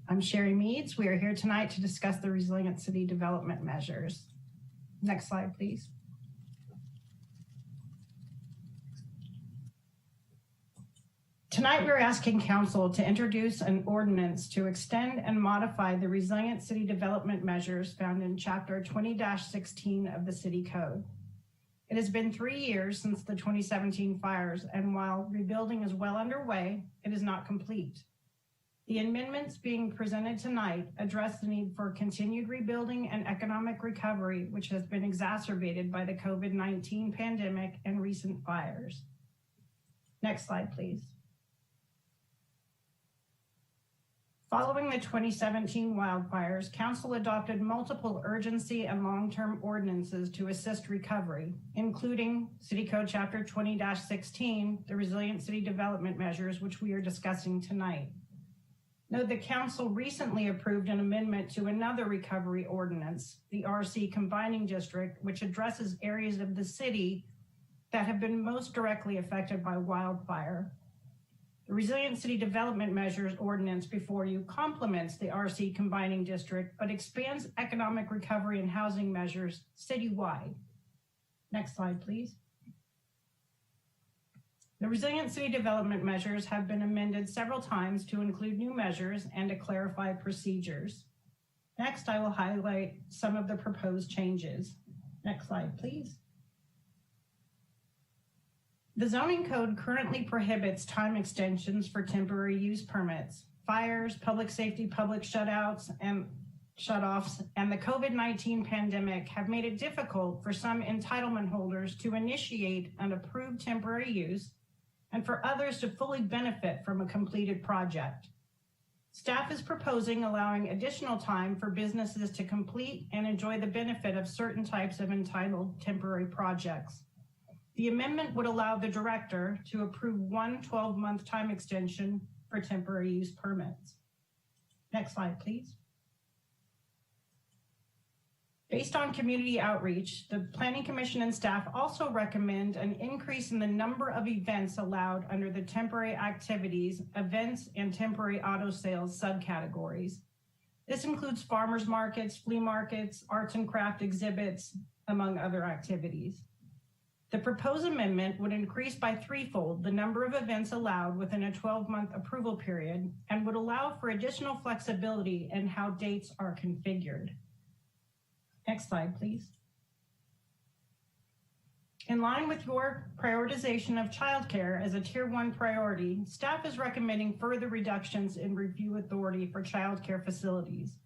I'm Shari Meads. We are here tonight to discuss the Resilient City Development Measures. Next slide, please. Tonight, we're asking council to introduce an ordinance to extend and modify the Resilient City Development Measures found in Chapter 20-16 of the City Code. It has been 3 years since the 2017 fires, and while rebuilding is well underway, it is not complete. The amendments being presented tonight address the need for continued rebuilding and economic recovery, which has been exacerbated by the COVID-19 pandemic and recent fires. Next slide, please. Following the 2017 wildfires, Council adopted multiple urgency and long-term ordinances to assist recovery, including City Code Chapter 20-16, the Resilient City Development Measures, which we are discussing tonight. Note that Council recently approved an amendment to another recovery ordinance, the RC Combining District, which addresses areas of the city that have been most directly affected by wildfire. The Resilient City Development Measures ordinance before you complements the RC Combining District, but expands economic recovery and housing measures citywide. Next slide, please. The Resilient City Development Measures have been amended several times to include new measures and to clarify procedures. Next, I will highlight some of the proposed changes. Next slide, please. The zoning code currently prohibits time extensions for temporary use permits. Fires, public safety, public shutoffs, and the COVID-19 pandemic have made it difficult for some entitlement holders to initiate an approved temporary use and for others to fully benefit from a completed project. Staff is proposing allowing additional time for businesses to complete and enjoy the benefit of certain types of entitled temporary projects. The amendment would allow the director to approve one 12-month time extension for temporary use permits. Next slide, please. Based on community outreach, the Planning Commission and staff also recommend an increase in the number of events allowed under the temporary activities, events, and temporary auto sales subcategories. This includes farmers markets, flea markets, arts and craft exhibits, among other activities. The proposed amendment would increase by threefold the number of events allowed within a 12-month approval period and would allow for additional flexibility in how dates are configured. Next slide, please. In line with your prioritization of childcare as a Tier 1 priority, staff is recommending further reductions in review authority for childcare facilities.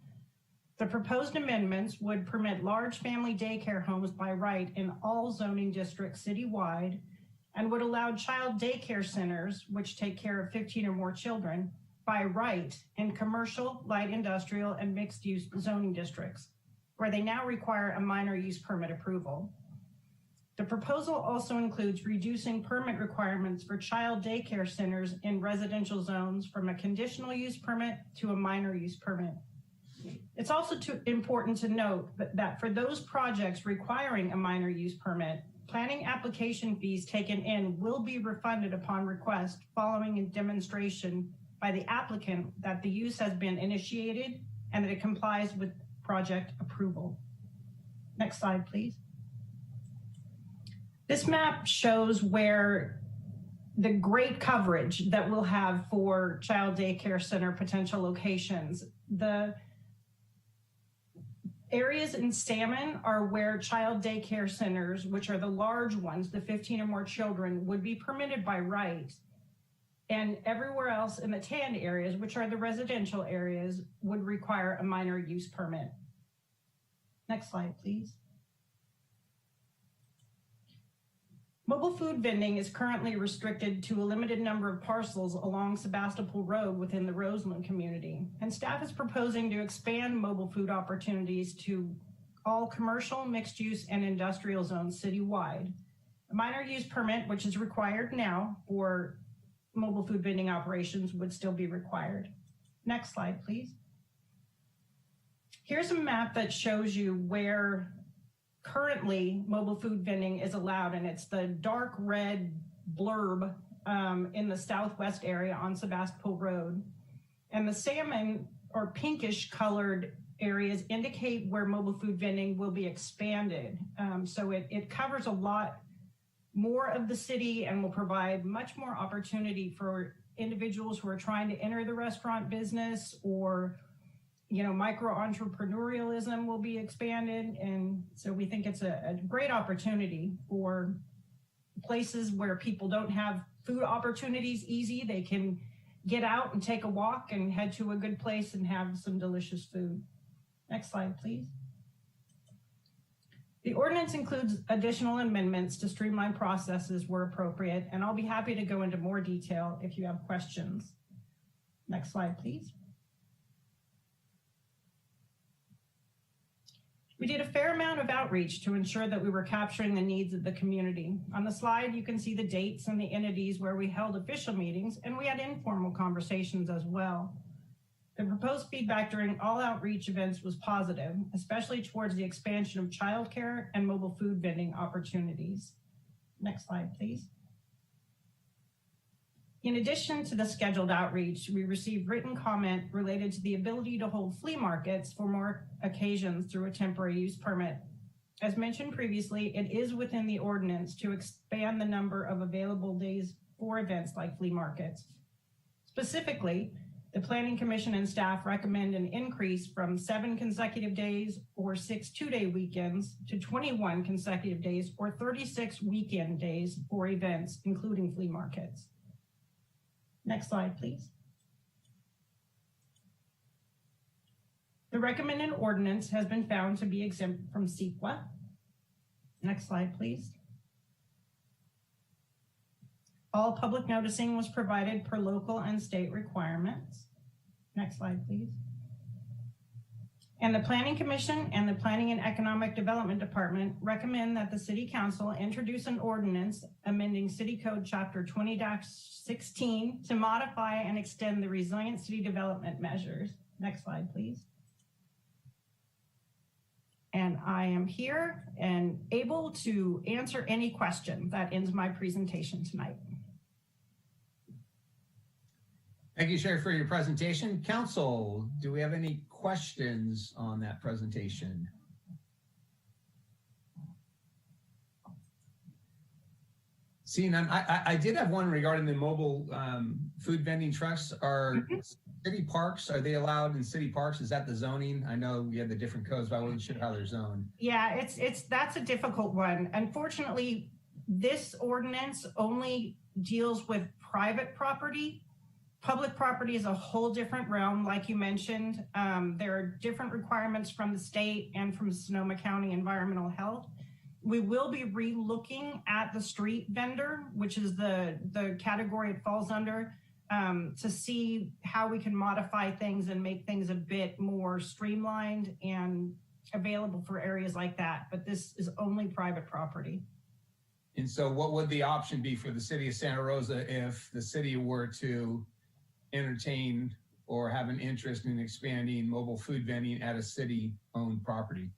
The proposed amendments would permit large family daycare homes by right in all zoning districts citywide and would allow child daycare centers, which take care of 15 or more children, by right in commercial, light industrial, and mixed-use zoning districts, where they now require a minor use permit approval. The proposal also includes reducing permit requirements for child daycare centers in residential zones from a conditional use permit to a minor use permit. It's also important to note that for those projects requiring a minor use permit, planning application fees taken in will be refunded upon request following a demonstration by the applicant that the use has been initiated and that it complies with project approval. Next slide, please. This map shows where the great coverage that we'll have for child daycare center potential locations. The areas in salmon are where child daycare centers, which are the large ones, the 15 or more children, would be permitted by right. And everywhere else in the tan areas, which are the residential areas, would require a minor use permit. Next slide, please. Mobile food vending is currently restricted to a limited number of parcels along Sebastopol Road within the Roseland community. And staff is proposing to expand mobile food opportunities to all commercial, mixed use, and industrial zones citywide. A minor use permit, which is required now for mobile food vending operations, would still be required. Next slide, please. Here's a map that shows you where currently mobile food vending is allowed, and it's the dark red blurb in the southwest area on Sebastopol Road. And the salmon or pinkish colored areas indicate where mobile food vending will be expanded. So it covers a lot more of the city and will provide much more opportunity for individuals who are trying to enter the restaurant business, or micro entrepreneurialism will be expanded. And so we think it's a great opportunity for places where people don't have food opportunities easy. They can get out and take a walk and head to a good place and have some delicious food. Next slide, please. The ordinance includes additional amendments to streamline processes where appropriate, and I'll be happy to go into more detail if you have questions. Next slide, please. We did a fair amount of outreach to ensure that we were capturing the needs of the community. On the slide, you can see the dates and the entities where we held official meetings, and we had informal conversations as well. The proposed feedback during all outreach events was positive, especially towards the expansion of childcare and mobile food vending opportunities. Next slide, please. In addition to the scheduled outreach, we received written comment related to the ability to hold flea markets for more occasions through a temporary use permit. As mentioned previously, it is within the ordinance to expand the number of available days for events like flea markets. Specifically, the Planning Commission and staff recommend an increase from 7 consecutive days or 6 two-day weekends to 21 consecutive days or 36 weekend days for events, including flea markets. Next slide, please. The recommended ordinance has been found to be exempt from CEQA. Next slide, please. All public noticing was provided per local and state requirements. Next slide, please. And the Planning Commission and the Planning and Economic Development Department recommend that the City Council introduce an ordinance amending City Code Chapter 20-16 to modify and extend the resilient city development measures. Next slide, please. And I am here and able to answer any question. That ends my presentation tonight. Thank you, Sherry, for your presentation. Council, do we have any questions on that presentation? Seeing none, I did have one regarding the mobile food vending trucks. Are city parks, are they allowed in city parks? Is that the zoning? I know we have the different codes, but I wasn't sure how they're zoned. Yeah, that's a difficult one. Unfortunately, this ordinance only deals with private property. Public property is a whole different realm, like you mentioned. There are different requirements from the state and from Sonoma County Environmental Health. We will be re-looking at the street vendor, which is the category it falls under, to see how we can modify things and make things a bit more streamlined and available for areas like that, but this is only private property. And so what would the option be for the city of Santa Rosa if the city were to entertain or have an interest in expanding mobile food vending at a city-owned property?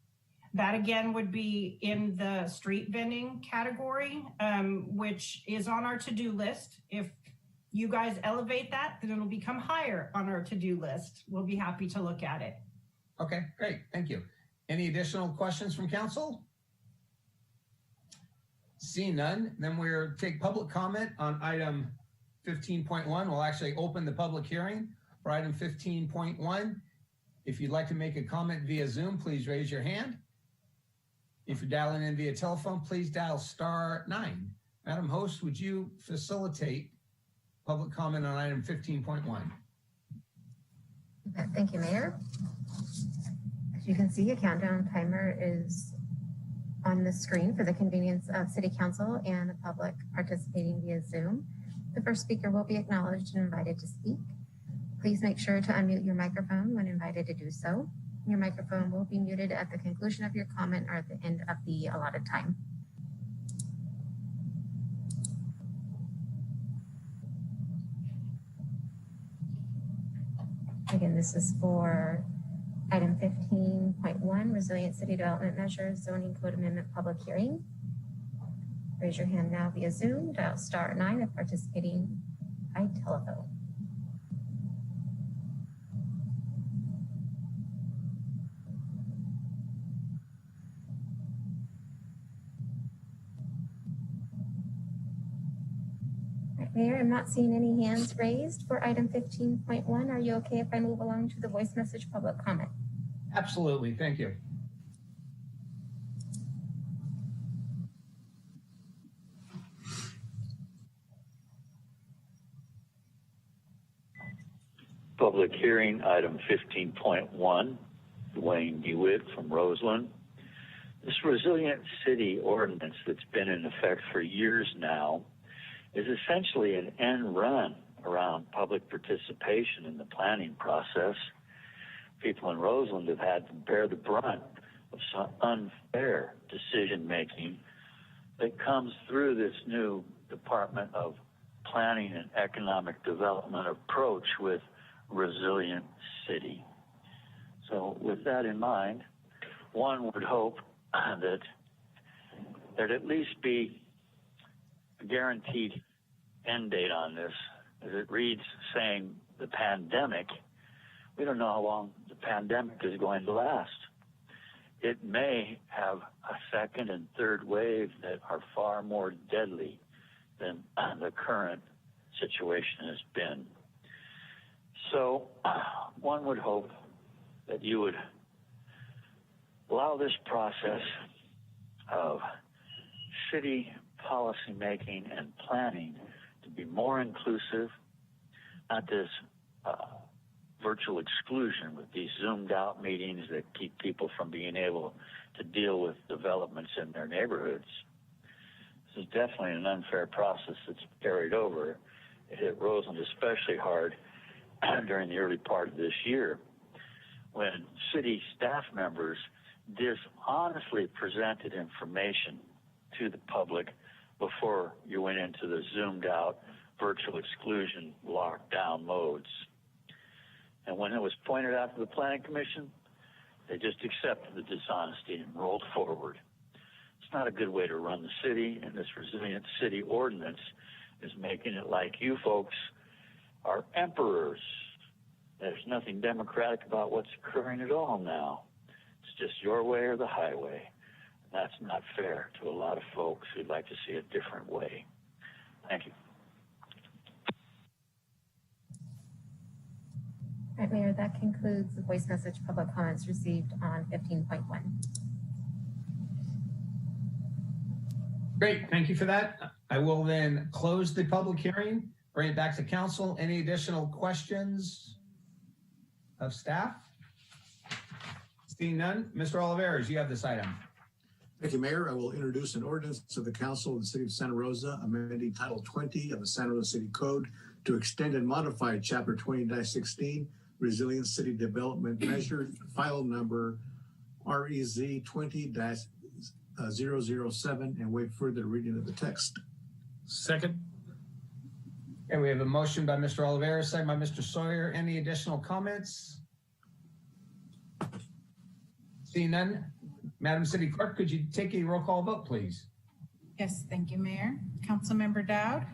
That again would be in the street vending category, which is on our to-do list. If you guys elevate that, then it'll become higher on our to-do list. We'll be happy to look at it. Okay, great, thank you. Any additional questions from council? Seeing none, then we'll take public comment on item 15.1. We'll actually open the public hearing for item 15.1. If you'd like to make a comment via Zoom, please raise your hand. If you're dialing in via telephone, please dial *9. Madam Host, would you facilitate public comment on item 15.1? Thank you, Mayor. As you can see, a countdown timer is on the screen for the convenience of City Council and the public participating via Zoom. The first speaker will be acknowledged and invited to speak. Please make sure to unmute your microphone when invited to do so. Your microphone will be muted at the conclusion of your comment or at the end of the allotted time. Again, this is for item 15.1, Resilient City Development Measures, Zoning Code Amendment Public Hearing. Raise your hand now via Zoom, dial *9 if participating by telephone. Mayor, I'm not seeing any hands raised for item 15.1. Are you okay if I move along to the voice message public comment? Absolutely, thank you. Public hearing, item 15.1, Dwayne DeWitt from Roseland. This resilient city ordinance that's been in effect for years now is essentially an end run around public participation in the planning process. People in Roseland have had to bear the brunt of some unfair decision-making that comes through this new Department of Planning and Economic Development approach with Resilient City. So with that in mind, one would hope that there'd at least be a guaranteed end date on this. As it reads saying the pandemic, we don't know how long the pandemic is going to last. It may have a second and third wave that are far more deadly than the current situation has been. So one would hope that you would allow this process of city policy making and planning to be more inclusive, not this virtual exclusion with these zoomed out meetings that keep people from being able to deal with developments in their neighborhoods. This is definitely an unfair process that's carried over. It hit Roseland especially hard during the early part of this year when city staff members dishonestly presented information to the public before you went into the zoomed out virtual exclusion lockdown modes. And when it was pointed out to the Planning Commission, they just accepted the dishonesty and rolled forward. It's not a good way to run the city, and this Resilient City ordinance is making it like you folks are emperors. There's nothing democratic about what's occurring at all now. It's just your way or the highway. And that's not fair to a lot of folks who'd like to see a different way. Thank you. All right, Mayor, that concludes the voice message public comments received on 15.1. Great, thank you for that. I will then close the public hearing, bring it back to council. Any additional questions of staff? Seeing none, Mr. Oliveras, you have this item. Thank you, Mayor. I will introduce an ordinance of the Council of the City of Santa Rosa amending Title 20 of the Santa Rosa City Code to extend and modify Chapter 20-16 Resilient City Development Measure, file number REZ 20-007 and waive further reading of the text. Second. And we have a motion by Mr. Oliveira, second by Mr. Sawyer. Any additional comments? Seeing none, Madam City Clerk, could you take a roll call vote, please? Yes, thank you, Mayor. Councilmember Dowd?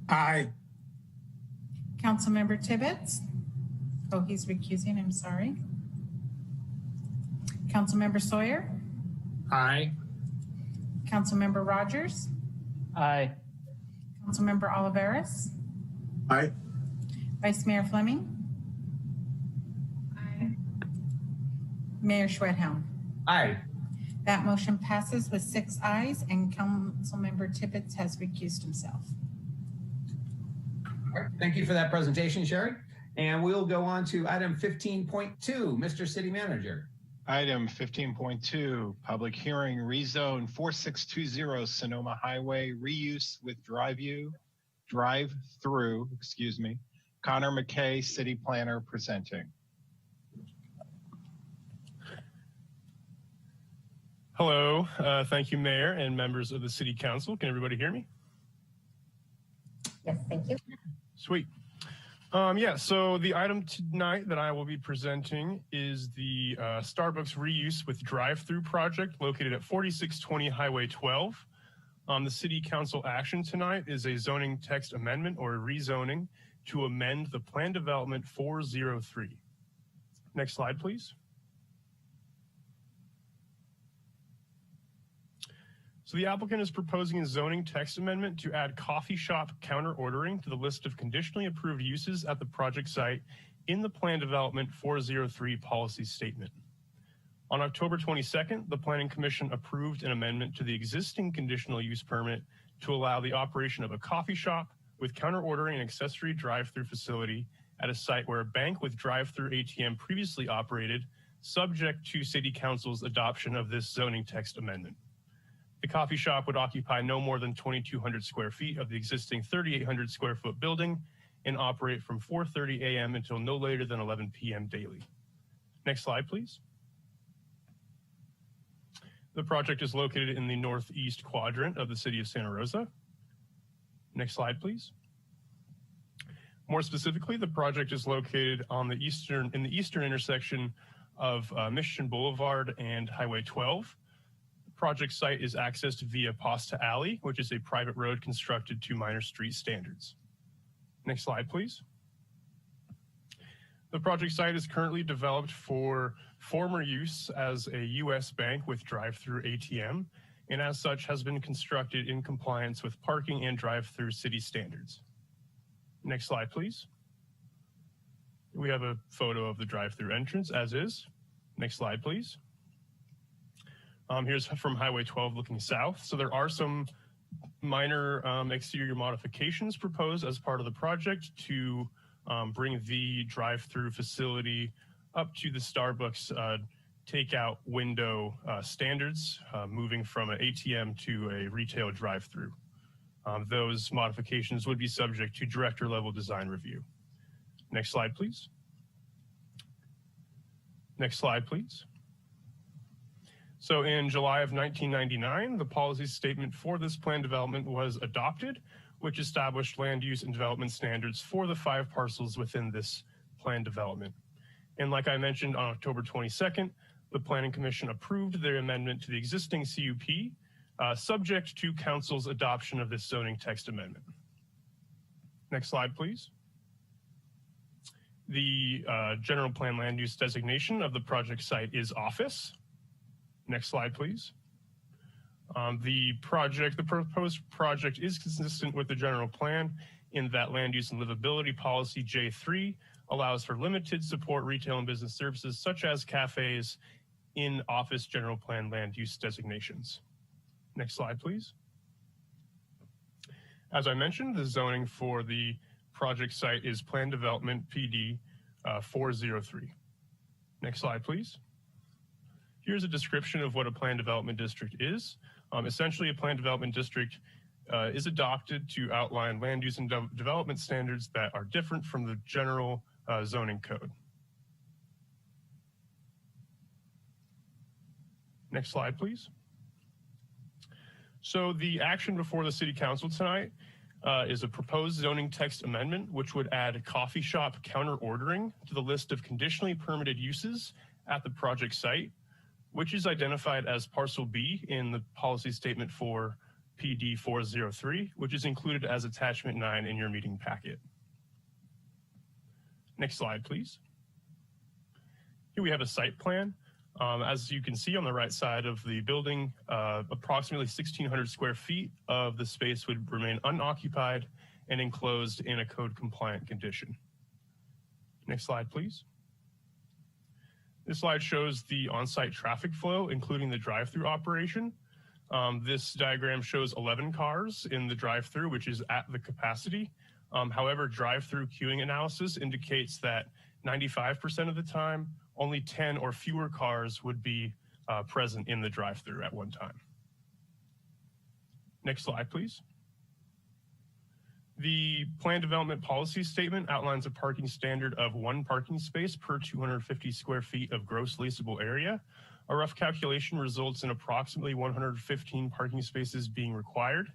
Aye. Councilmember Tibbetts? Oh, he's recusing, I'm sorry. Councilmember Sawyer? Aye. Councilmember Rogers? Aye. Councilmember Oliveras? Aye. Vice Mayor Fleming? Aye. Mayor Schwedhelm? Aye. That motion passes with 6 ayes, and Councilmember Tibbetts has recused himself. All right, thank you for that presentation, Sherry. And we'll go on to item 15.2, Mr. City Manager. Item 15.2, public hearing, rezone 4620 Sonoma Highway, reuse with drive-through, Connor McKay, City Planner, presenting. Hello, thank you, Mayor and members of the City Council. Can everybody hear me? Yes, thank you. Sweet. So the item tonight that I will be presenting is the Starbucks reuse with drive-through project located at 4620 Highway 12. The City Council action tonight is a zoning text amendment or a rezoning to amend the Plan Development 403. Next slide, please. So the applicant is proposing a zoning text amendment to add coffee shop counter ordering to the list of conditionally approved uses at the project site in the Plan Development 403 policy statement. On October 22nd, the Planning Commission approved an amendment to the existing conditional use permit to allow the operation of a coffee shop with counter ordering and accessory drive-through facility at a site where a bank with drive-through ATM previously operated, subject to City Council's adoption of this zoning text amendment. The coffee shop would occupy no more than 2,200 square feet of the existing 3,800 square foot building and operate from 4:30 a.m. until no later than 11 p.m. daily. Next slide, please. The project is located in the northeast quadrant of the city of Santa Rosa. Next slide, please. More specifically, the project is located on the eastern intersection of Mission Boulevard and Highway 12. Project site is accessed via Pasta Alley, which is a private road constructed to minor street standards. Next slide, please. The project site is currently developed for former use as a U.S. bank with drive-through ATM, and as such has been constructed in compliance with parking and drive-through city standards. Next slide, please. We have a photo of the drive-through entrance as is. Next slide, please. Here's from Highway 12 looking south. So there are some minor exterior modifications proposed as part of the project to bring the drive-through facility up to the Starbucks takeout window standards, moving from an ATM to a retail drive-through. Those modifications would be subject to director level design review. Next slide, please. Next slide, please. So in July of 1999, the policy statement for this plan development was adopted, which established land use and development standards for the 5 parcels within this plan development. And like I mentioned, on October 22nd, the Planning Commission approved their amendment to the existing CUP, subject to Council's adoption of this zoning text amendment. Next slide, please. The general plan land use designation of the project site is office. Next slide, please. The proposed project is consistent with the general plan in that land use and livability policy J3 allows for limited support retail and business services such as cafes in office general plan land use designations. Next slide, please. As I mentioned, the zoning for the project site is Plan Development PD 403. Next slide, please. Here's a description of what a plan development district is. Essentially, a plan development district is adopted to outline land use and development standards that are different from the general zoning code. Next slide, please. So the action before the City Council tonight is a proposed zoning text amendment, which would add coffee shop counter ordering to the list of conditionally permitted uses at the project site, which is identified as Parcel B in the policy statement for PD 403, which is included as attachment 9 in your meeting packet. Next slide, please. Here we have a site plan. As you can see on the right side of the building, approximately 1,600 square feet of the space would remain unoccupied and enclosed in a code compliant condition. Next slide, please. This slide shows the on-site traffic flow, including the drive-through operation. This diagram shows 11 cars in the drive-through, which is at the capacity. However, drive-through queuing analysis indicates that 95% of the time, only 10 or fewer cars would be present in the drive-through at one time. Next slide, please. The plan development policy statement outlines a parking standard of 1 parking space per 250 square feet of gross leasable area. A rough calculation results in approximately 115 parking spaces being required,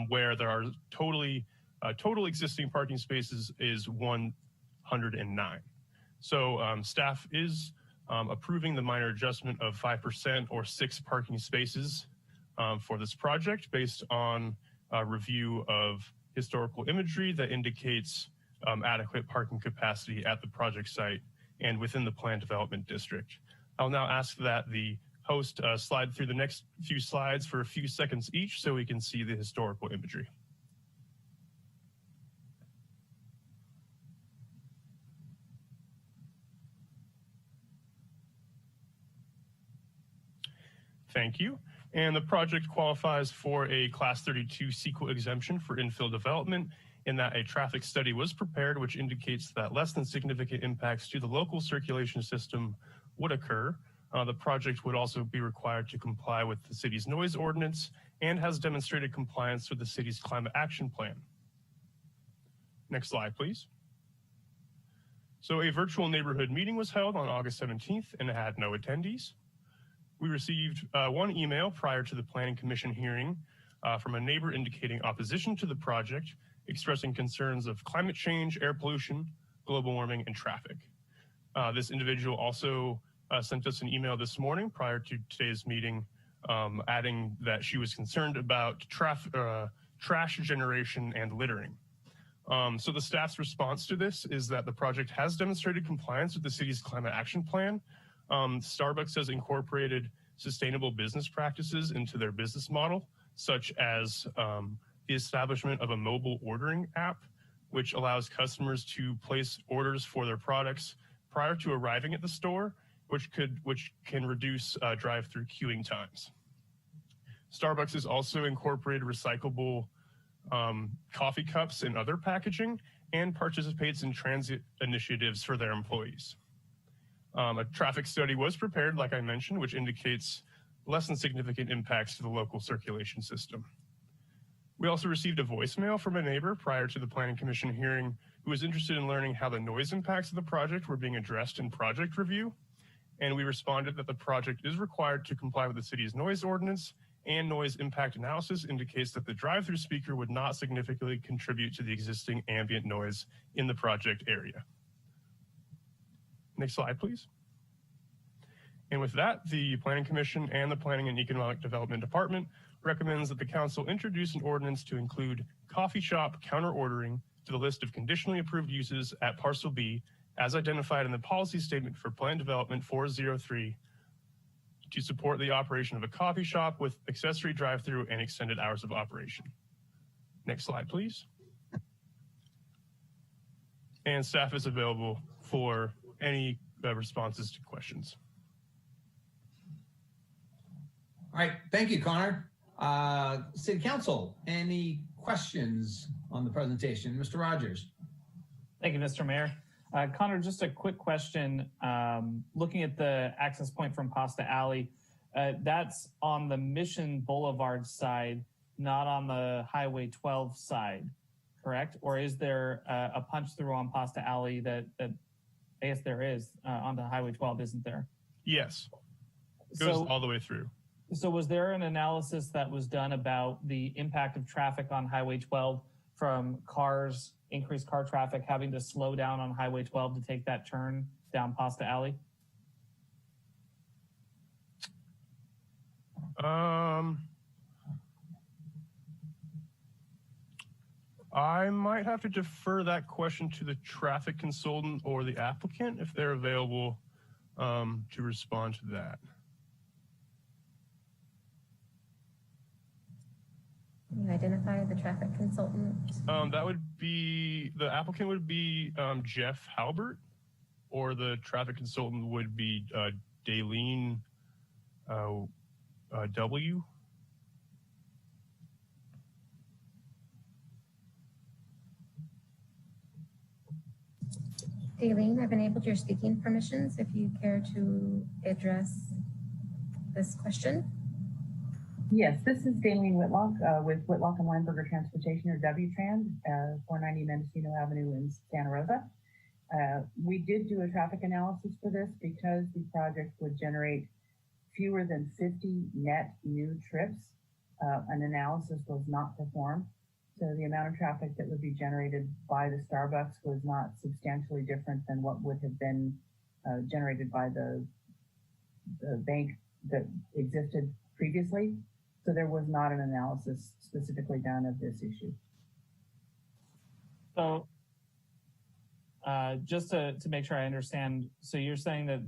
where there are total existing parking spaces is 109. So staff is approving the minor adjustment of 5% or 6 parking spaces for this project based on a review of historical imagery that indicates adequate parking capacity at the project site and within the planned development district. I'll now ask that the host slide through the next few slides for a few seconds each so we can see the historical imagery. Thank you. And the project qualifies for a Class 32 CEQA exemption for infill development in that a traffic study was prepared, which indicates that less than significant impacts to the local circulation system would occur. The project would also be required to comply with the city's noise ordinance and has demonstrated compliance with the city's climate action plan. Next slide, please. So a virtual neighborhood meeting was held on August 17th and had no attendees. We received 1 email prior to the Planning Commission hearing from a neighbor indicating opposition to the project, expressing concerns of climate change, air pollution, global warming, and traffic. This individual also sent us an email this morning prior to today's meeting, adding that she was concerned about trash generation and littering. So the staff's response to this is that the project has demonstrated compliance with the city's climate action plan. Starbucks has incorporated sustainable business practices into their business model, such as the establishment of a mobile ordering app, which allows customers to place orders for their products prior to arriving at the store, which can reduce drive-through queuing times. Starbucks has also incorporated recyclable coffee cups and other packaging and participates in transit initiatives for their employees. A traffic study was prepared, like I mentioned, which indicates less than significant impacts to the local circulation system. We also received a voicemail from a neighbor prior to the Planning Commission hearing who was interested in learning how the noise impacts of the project were being addressed in project review. And we responded that the project is required to comply with the city's noise ordinance, and noise impact analysis indicates that the drive-through speaker would not significantly contribute to the existing ambient noise in the project area. Next slide, please. And with that, the Planning Commission and the Planning and Economic Development Department recommends that the council introduce an ordinance to include coffee shop counter ordering to the list of conditionally approved uses at Parcel B as identified in the policy statement for Plan Development 403 to support the operation of a coffee shop with accessory drive-through and extended hours of operation. Next slide, please. And staff is available for any responses to questions. All right, thank you, Connor. City Council, any questions on the presentation? Mr. Rogers. Thank you, Mr. Mayor. Connor, just a quick question. Looking at the access point from Pasta Alley, that's on the Mission Boulevard side, not on the Highway 12 side, correct? Or is there a punch through on Pasta Alley that I guess there is on the Highway 12, isn't there? Yes. goes all the way through. So was there an analysis that was done about the impact of traffic on Highway 12 from cars, increased car traffic, having to slow down on Highway 12 to take that turn down Pasta Alley? I might have to defer that question to the traffic consultant or the applicant if they're available to respond to that. Can you identify the traffic consultant? That would be, the applicant would be Jeff Halbert, or the traffic consultant would be Daleen W. Daleen, I've enabled your speaking permissions if you care to address this question. Yes, this is Daleen Whitlock with Whitlock and Weinberger Transportation, or WTRAN, 490 Mendocino Avenue in Santa Rosa. We did do a traffic analysis for this because the project would generate fewer than 50 net new trips. An analysis was not performed. So the amount of traffic that would be generated by the Starbucks was not substantially different than what would have been generated by the bank that existed previously. So there was not an analysis specifically done of this issue. So just to make sure I understand, so you're saying that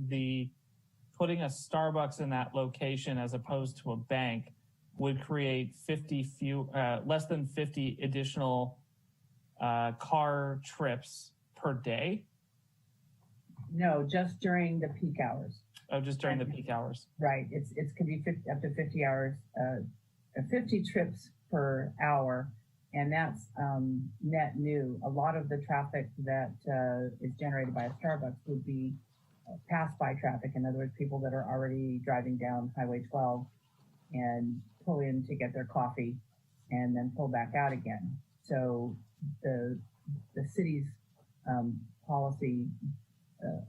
putting a Starbucks in that location as opposed to a bank would create less than 50 additional car trips per day? No, just during the peak hours. Oh, just during the peak hours. Right. It could be up to 50 hours, 50 trips per hour, and that's net new. A lot of the traffic that is generated by a Starbucks would be pass-by traffic. In other words, people that are already driving down Highway 12 and pull in to get their coffee and then pull back out again. So the city's policy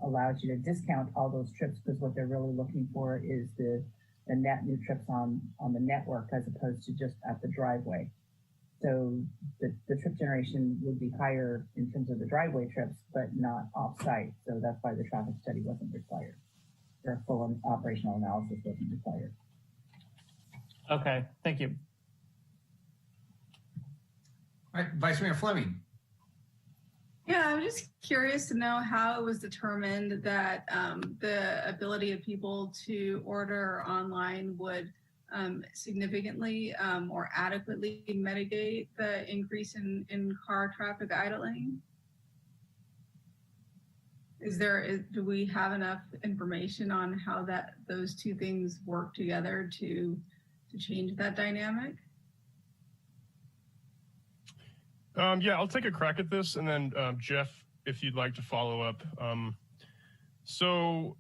allows you to discount all those trips, because what they're really looking for is the net new trips on the network as opposed to just at the driveway. So the trip generation would be higher in terms of the driveway trips, but not off-site. So that's why the traffic study wasn't required. Or full operational analysis wasn't required. Okay, thank you. All right, Vice Mayor Fleming. Yeah, I'm just curious to know how it was determined that the ability of people to order online would significantly or adequately mitigate the increase in car traffic idling. Do we have enough information on how those two things work together to change that dynamic? Yeah, I'll take a crack at this, and then Jeff, if you'd like to follow up. So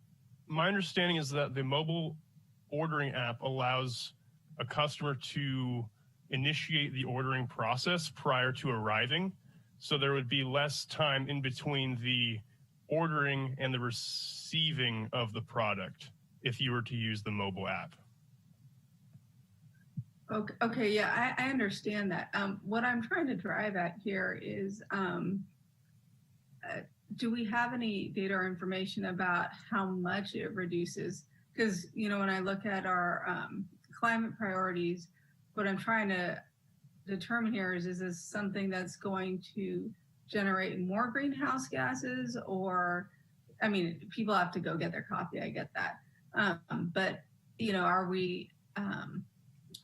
my understanding is that the mobile ordering app allows a customer to initiate the ordering process prior to arriving. So there would be less time in between the ordering and the receiving of the product if you were to use the mobile app. Okay, yeah, I understand that. What I'm trying to drive at here is, do we have any data or information about how much it reduces? Because, when I look at our climate priorities, what I'm trying to determine here is this something that's going to generate more greenhouse gases? Or, I mean, people have to go get their coffee, I get that. But,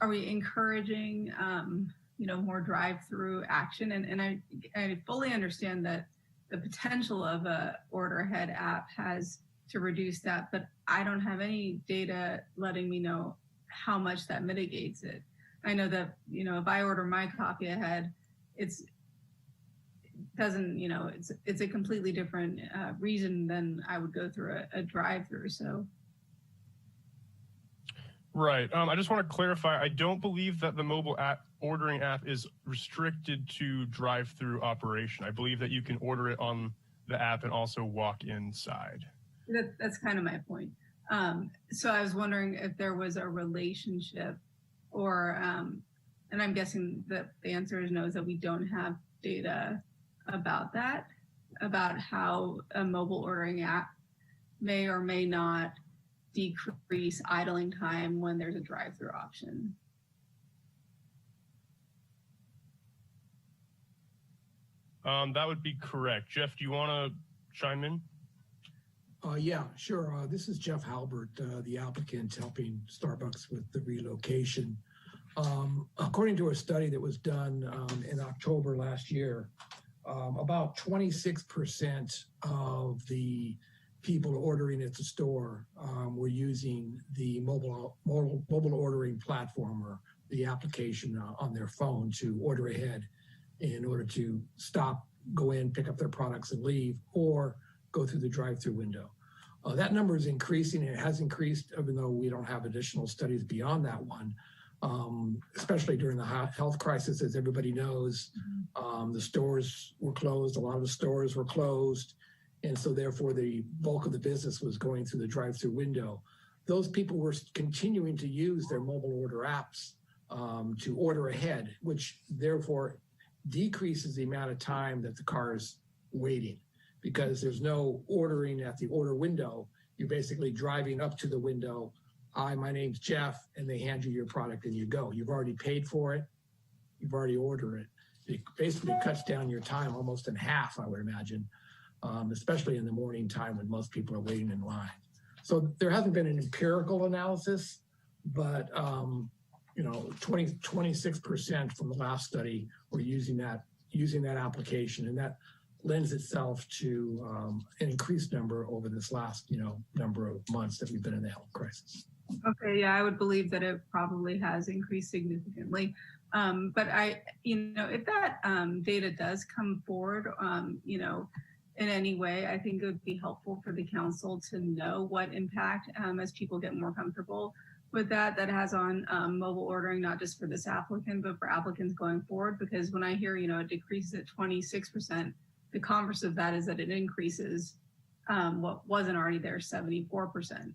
are we encouraging, more drive-through action? And I fully understand that the potential of a order ahead app has to reduce that, but I don't have any data letting me know how much that mitigates it. I know that, if I order my coffee ahead, it's a completely different reason than I would go through a drive-through. So. Right. I just want to clarify, I don't believe that the mobile ordering app is restricted to drive-through operation. I believe that you can order it on the app and also walk inside. That's kind of my point. So I was wondering if there was a relationship or, and I'm guessing that the answer is no, is that we don't have data about that, about how a mobile ordering app may or may not decrease idling time when there's a drive-through option. That would be correct. Jeff, do you want to chime in? Yeah, sure. This is Jeff Halbert, the applicant helping Starbucks with the relocation. According to a study that was done in October last year, about 26% of the people ordering at the store were using the mobile ordering platform or the application on their phone to order ahead in order to stop, go in, pick up their products and leave, or go through the drive-through window. That number is increasing, and it has increased even though we don't have additional studies beyond that one, especially during the health crisis. As everybody knows, the stores were closed, a lot of the stores were closed, and so therefore the bulk of the business was going through the drive-through window. Those people were continuing to use their mobile order apps to order ahead, which therefore decreases the amount of time that the car is waiting, because there's no ordering at the order window. You're basically driving up to the window. Hi, my name's Jeff, and they hand you your product and you go. You've already paid for it. You've already ordered it. It basically cuts down your time almost in half, I would imagine, especially in the morning time when most people are waiting in line. So there hasn't been an empirical analysis, but 26% from the last study were using that application, and that lends itself to an increased number over this last number of months that we've been in the health crisis. Okay, yeah, I would believe that it probably has increased significantly. But if that data does come forward, in any way, I think it would be helpful for the council to know what impact, as people get more comfortable with that has on mobile ordering, not just for this applicant, but for applicants going forward. Because when I hear, it decreases at 26%, the converse of that is that it increases what wasn't already there, 74%.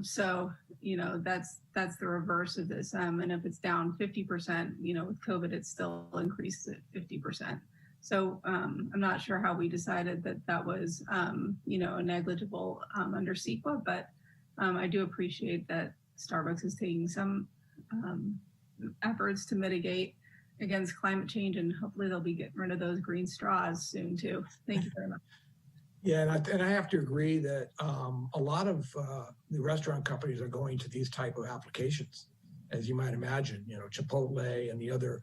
So, that's the reverse of this. And if it's down 50%, with COVID, it still increased at 50%. So I'm not sure how we decided that was, a negligible under CEQA, but I do appreciate that Starbucks is taking some efforts to mitigate against climate change, and hopefully they'll be getting rid of those green straws soon too. Thank you very much. Yeah, and I have to agree that a lot of the restaurant companies are going to these type of applications, as you might imagine. Chipotle and the other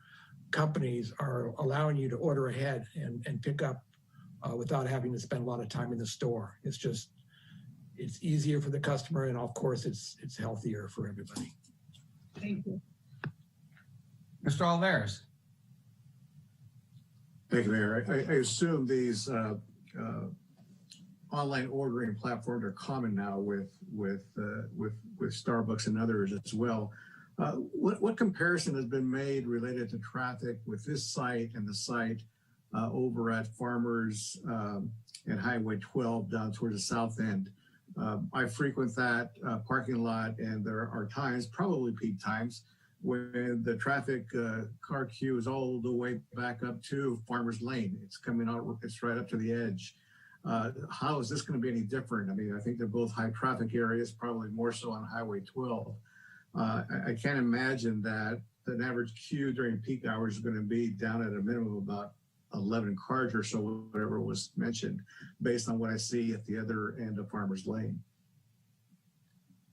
companies are allowing you to order ahead and pick up without having to spend a lot of time in the store. It's easier for the customer, and of course, it's healthier for everybody. Thank you. Mr. Olivares. Thank you, Mayor. I assume these online ordering platforms are common now with Starbucks and others as well. What comparison has been made related to traffic with this site and the site over at Farmers and Highway 12 down towards the south end? I frequent that parking lot, and there are times, probably peak times, when the traffic car queue is all the way back up to Farmers Lane. It's coming out, it's right up to the edge. How is this going to be any different? I mean, I think they're both high traffic areas, probably more so on Highway 12. I can't imagine that an average queue during peak hours is going to be down at a minimum of about 11 cars or so, whatever was mentioned, based on what I see at the other end of Farmers Lane.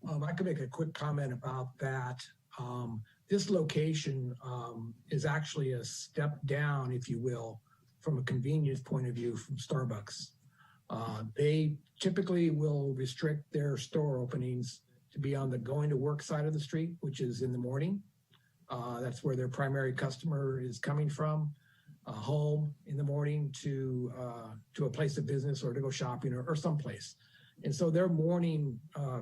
I can make a quick comment about that. This location is actually a step down, if you will, from a convenience point of view from Starbucks. They typically will restrict their store openings to be on the going to work side of the street, which is in the morning. That's where their primary customer is coming from, home in the morning to a place of business or to go shopping or someplace. And so their morning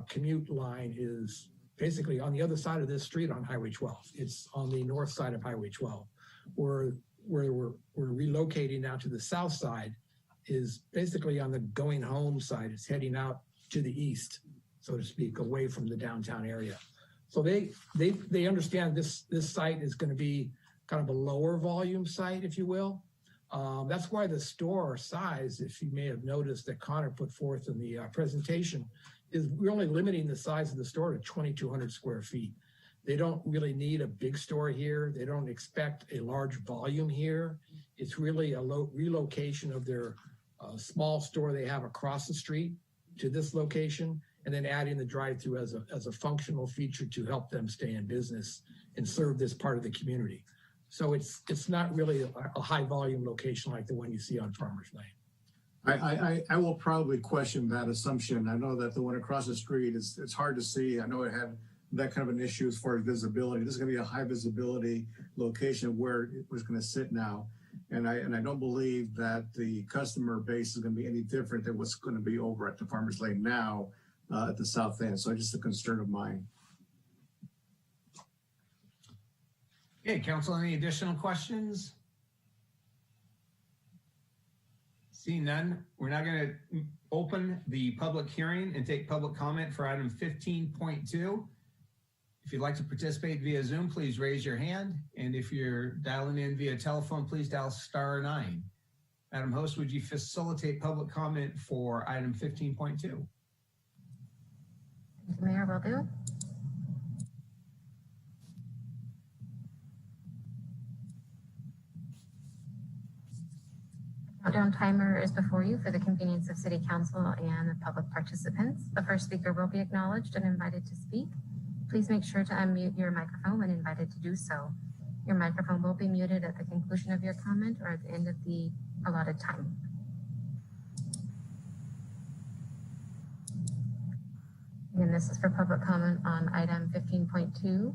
commute line is basically on the other side of this street on Highway 12. It's on the north side of Highway 12. Where we're relocating now to the south side is basically on the going home side. It's heading out to the east so to speak, away from the downtown area. So they understand this site is going to be kind of a lower volume site, if you will. That's why the store size, if you may have noticed that Connor put forth in the presentation, is we're only limiting the size of the store to 2,200 square feet. They don't really need a big store here. They don't expect a large volume here. It's really a relocation of their small store they have across the street to this location, and then adding the drive-through as a functional feature to help them stay in business and serve this part of the community. So it's not really a high volume location like the one you see on Farmers Lane. I will probably question that assumption. I know that the one across the street it's hard to see. I know it had that kind of an issue as far as visibility. This is going to be a high visibility location where it was going to sit now. And I don't believe that the customer base is going to be any different than what's going to be over at the Farmers Lane now at the south end. So just a concern of mine. Okay, council, any additional questions? Seeing none, we're now going to open the public hearing and take public comment for item 15.2. If you'd like to participate via Zoom, please raise your hand. And if you're dialing in via telephone, please dial *9. Madam Host, would you facilitate public comment for item 15.2? Mayor, will do. Countdown timer is before you for the convenience of City Council and the public participants. The first speaker will be acknowledged and invited to speak. Please make sure to unmute your microphone when invited to do so. Your microphone will be muted at the conclusion of your comment or at the end of the allotted time. And this is for public comment on item 15.2.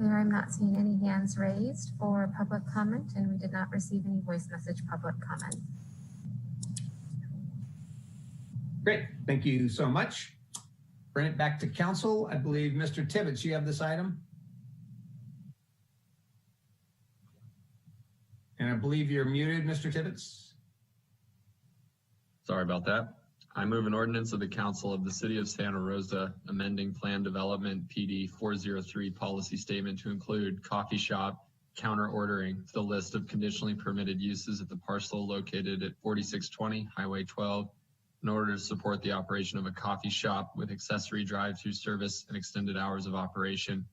I'm not seeing any hands raised for public comment, and we did not receive any voice message public comment. Great, thank you so much. Bring it back to council. I believe Mr. Tibbetts, you have this item. And I believe you're muted, Mr. Tibbetts. Sorry about that. I move an ordinance of the Council of the City of Santa Rosa amending Plan Development PD 403 policy statement to include coffee shop counter ordering to the list of conditionally permitted uses at the parcel located at 4620 Highway 12 in order to support the operation of a coffee shop with accessory drive-through service and extended hours of operation.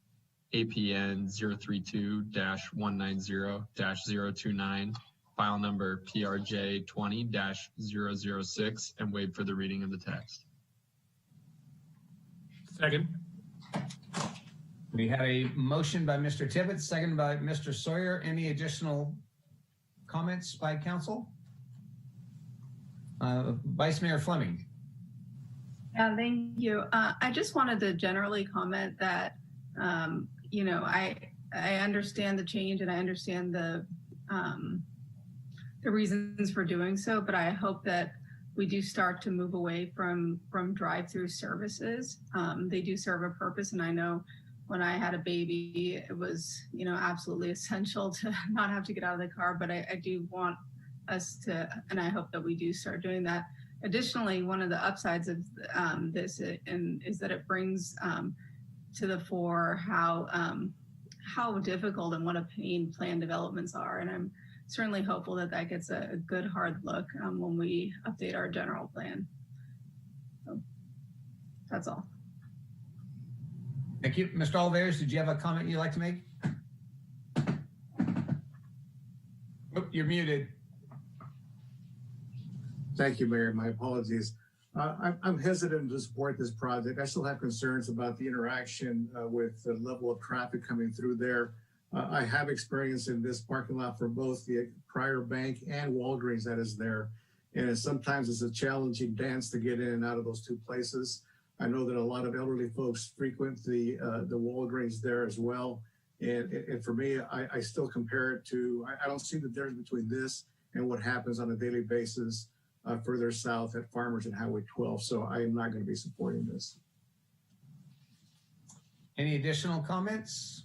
APN 032-190-029. File number PRJ 20-006 and wait for the reading of the text. Second. We have a motion by Mr. Tibbetts, second by Mr. Sawyer. Any additional comments by council? Vice Mayor Fleming. Yeah, thank you. I just wanted to generally comment that, you know, I understand the change and I understand the reasons for doing so, but I hope that we do start to move away from drive-through services. They do serve a purpose, and I know when I had a baby, it was, you know, absolutely essential to not have to get out of the car, but I do want us to, and I hope that we do start doing that. Additionally, one of the upsides of this is that it brings to the fore how difficult and what a pain plan developments are, and I'm certainly hopeful that that gets a good hard look when we update our general plan. So that's all. Thank you. Mr. Oliveros, did you have a comment you'd like to make? Oh, you're muted. Thank you, Mayor. My apologies. I'm hesitant to support this project. I still have concerns about the interaction with the level of traffic coming through there. I have experience in this parking lot for both the prior bank and Walgreens that is there. And sometimes it's a challenging dance to get in and out of those two places. I know that a lot of elderly folks frequent the Walgreens there as well. And for me, I still compare it to, I don't see the difference between this and what happens on a daily basis further south at Farmers and Highway 12. So I am not going to be supporting this. Any additional comments?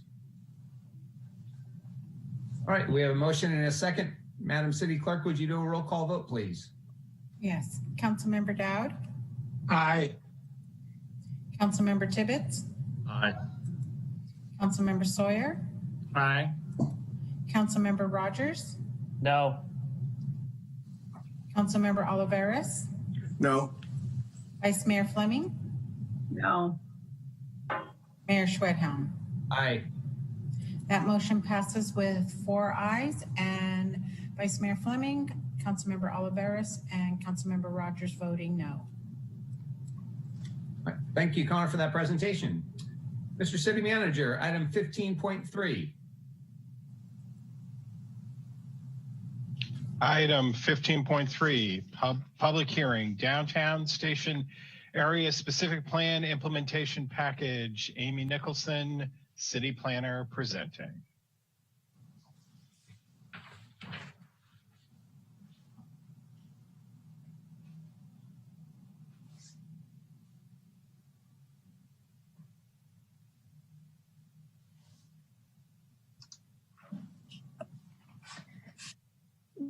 All right, we have a motion and a second. Madam City Clerk, would you do a roll call vote, please? Yes. Councilmember Dowd, Aye. Councilmember Tibbetts, Aye. Councilmember Sawyer, Aye. Councilmember Rogers, No. Councilmember Oliveris, No. Vice Mayor Fleming, No. Mayor Schwedhelm. Aye. That motion passes with 4 ayes, and Vice Mayor Fleming, Councilmember Oliveris, and Councilmember Rogers voting no. Thank you, Connor, for that presentation. Mr. City Manager, item 15.3. Item 15.3, public hearing, downtown station area specific plan implementation package. Amy Nicholson, city planner, presenting.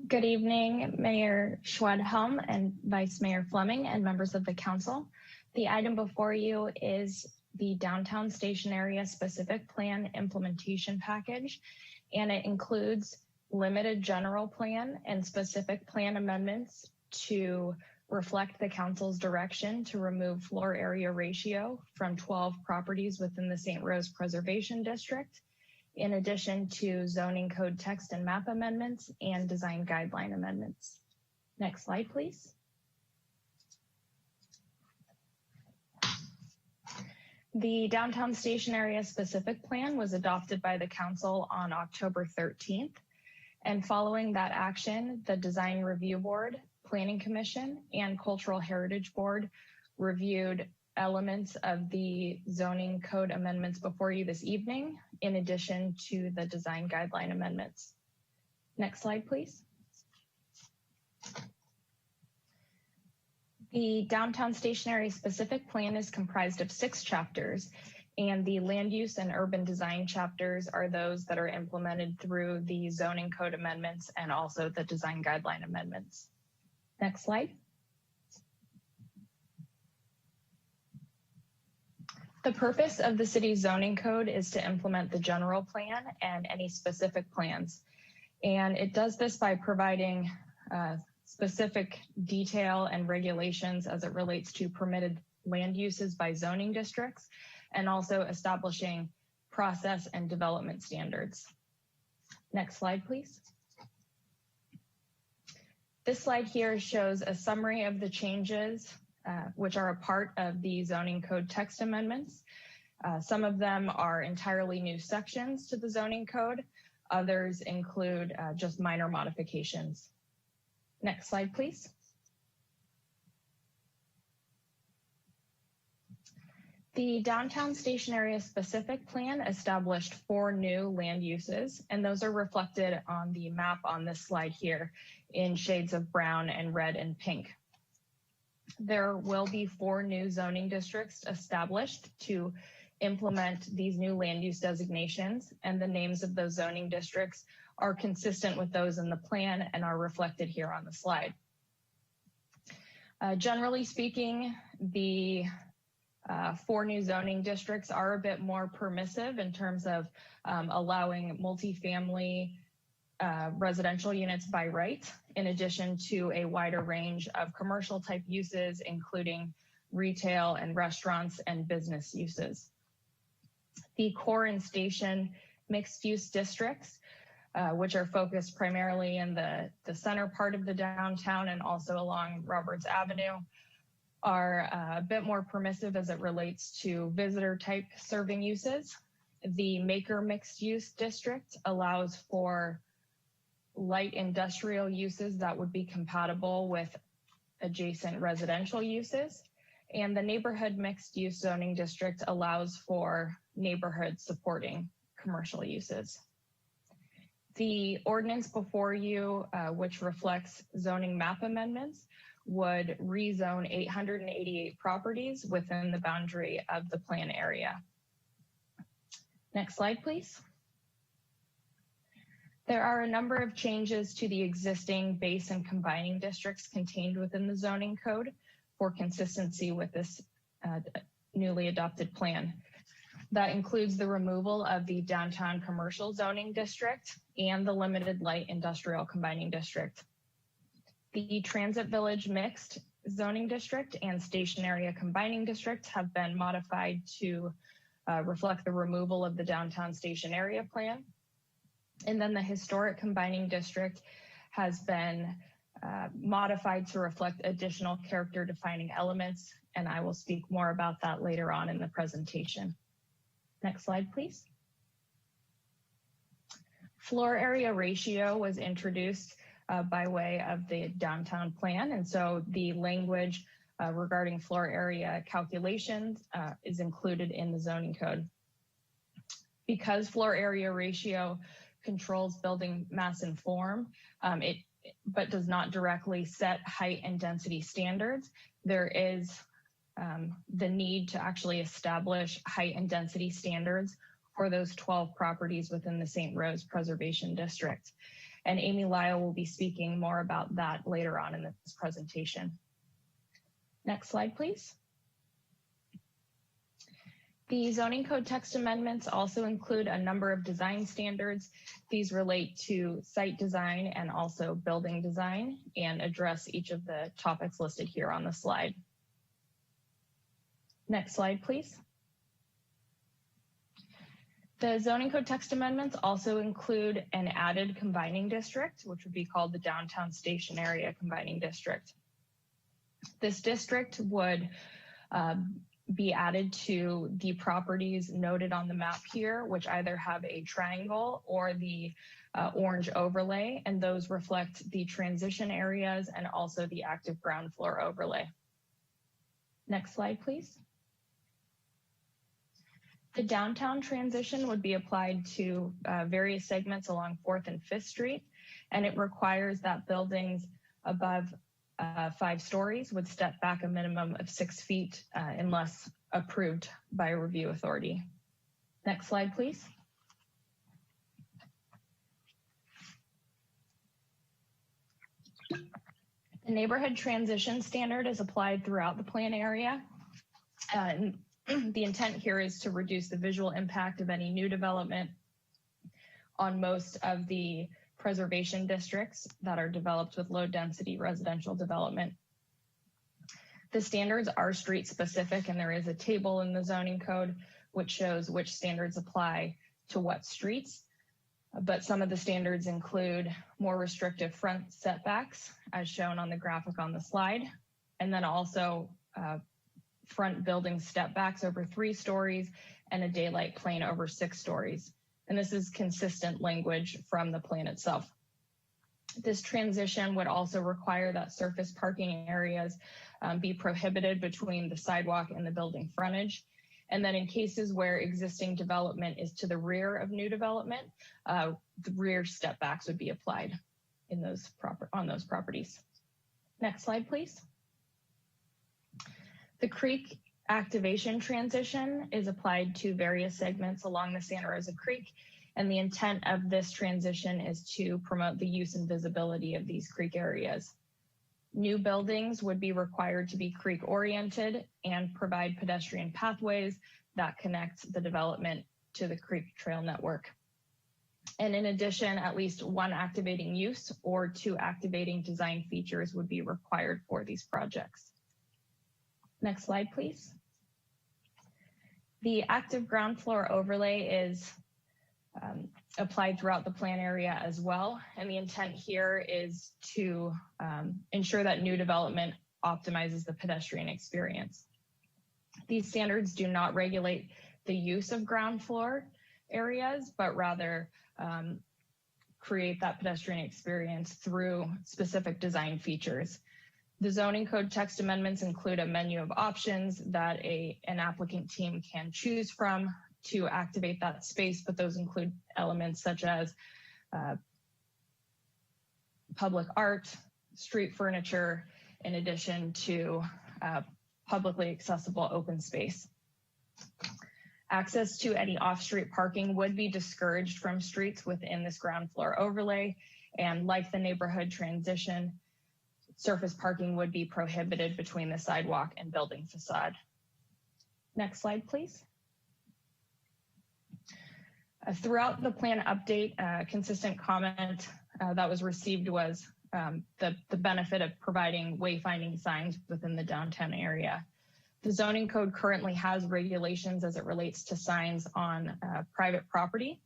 Good evening, Mayor Schwedhelm and Vice Mayor Fleming and members of the council. The item before you is the downtown station area specific plan implementation package, and it includes limited general plan and specific plan amendments to reflect the council's direction to remove floor area ratio from 12 properties within the St. Rose Preservation District, in addition to zoning code text and map amendments and design guideline amendments. Next slide, please. The downtown station area specific plan was adopted by the council on October 13th. And following that action, the Design Review Board, Planning Commission, and Cultural Heritage Board reviewed elements of the zoning code amendments before you this evening, in addition to the design guideline amendments. Next slide, please. The downtown station area specific plan is comprised of 6 chapters, and the land use and urban design chapters are those that are implemented through the zoning code amendments and also the design guideline amendments. Next slide. The purpose of the city's zoning code is to implement the general plan and any specific plans. And it does this by providing specific detail and regulations as it relates to permitted land uses by zoning districts, and also establishing process and development standards. Next slide, please. This slide here shows a summary of the changes which are a part of the zoning code text amendments. Some of them are entirely new sections to the zoning code. Others include just minor modifications. Next slide, please. The downtown station area specific plan established 4 new land uses, and those are reflected on the map on this slide here in shades of brown and red and pink. There will be 4 new zoning districts established to implement these new land use designations, and the names of those zoning districts are consistent with those in the plan and are reflected here on the slide. Generally speaking, the 4 new zoning districts are a bit more permissive in terms of allowing multifamily residential units by right, in addition to a wider range of commercial type uses, including retail and restaurants and business uses. The core and station mixed use districts, which are focused primarily in the center part of the downtown and also along Roberts Avenue, are a bit more permissive as it relates to visitor type serving uses. The Maker mixed use district allows for light industrial uses that would be compatible with adjacent residential uses. And the neighborhood mixed use zoning district allows for neighborhood supporting commercial uses. The ordinance before you, which reflects zoning map amendments, would rezone 888 properties within the boundary of the plan area. Next slide, please. There are a number of changes to the existing base and combining districts contained within the zoning code for consistency with this newly adopted plan. That includes the removal of the downtown commercial zoning district and the limited light industrial combining district. The transit village mixed zoning district and station area combining district have been modified to reflect the removal of the downtown station area plan. And then the historic combining district has been modified to reflect additional character defining elements, and I will speak more about that later on in the presentation. Next slide, please. Floor area ratio was introduced by way of the downtown plan, and so the language regarding floor area calculations is included in the zoning code. Because floor area ratio controls building mass and form, but does not directly set height and density standards, there is the need to actually establish height and density standards for those 12 properties within the St. Rose Preservation District. And Amy Lyle will be speaking more about that later on in this presentation. Next slide, please. The zoning code text amendments also include a number of design standards. These relate to site design and also building design and address each of the topics listed here on the slide. Next slide, please. The zoning code text amendments also include an added combining district, which would be called the downtown station area combining district. This district would be added to the properties noted on the map here, which either have a triangle or the orange overlay, and those reflect the transition areas and also the active ground floor overlay. Next slide, please. The downtown transition would be applied to various segments along 4th and 5th Street, and it requires that buildings above 5 stories would step back a minimum of 6 feet unless approved by a review authority. Next slide, please. The neighborhood transition standard is applied throughout the plan area. And the intent here is to reduce the visual impact of any new development on most of the preservation districts that are developed with low density residential development. The standards are street specific, and there is a table in the zoning code which shows which standards apply to what streets. But some of the standards include more restrictive front setbacks, as shown on the graphic on the slide, and then also front building step backs over 3 stories and a daylight plane over 6 stories. And this is consistent language from the plan itself. This transition would also require that surface parking areas be prohibited between the sidewalk and the building frontage. And then in cases where existing development is to the rear of new development, the rear step backs would be applied in on those properties. Next slide, please. The creek activation transition is applied to various segments along the Santa Rosa Creek, and the intent of this transition is to promote the use and visibility of these creek areas. New buildings would be required to be creek oriented and provide pedestrian pathways that connect the development to the creek trail network. And in addition, at least 1 activating use or 2 activating design features would be required for these projects. Next slide, please. The active ground floor overlay is applied throughout the plan area as well. And the intent here is to ensure that new development optimizes the pedestrian experience. These standards do not regulate the use of ground floor areas, but rather create that pedestrian experience through specific design features. The zoning code text amendments include a menu of options that an applicant team can choose from to activate that space, but those include elements such as public art, street furniture, in addition to publicly accessible open space. Access to any off-street parking would be discouraged from streets within this ground floor overlay, and like the neighborhood transition, surface parking would be prohibited between the sidewalk and building facade. Next slide, please. Throughout the plan update, consistent comment that was received was the benefit of providing wayfinding signs within the downtown area. The zoning code currently has regulations as it relates to signs on private property.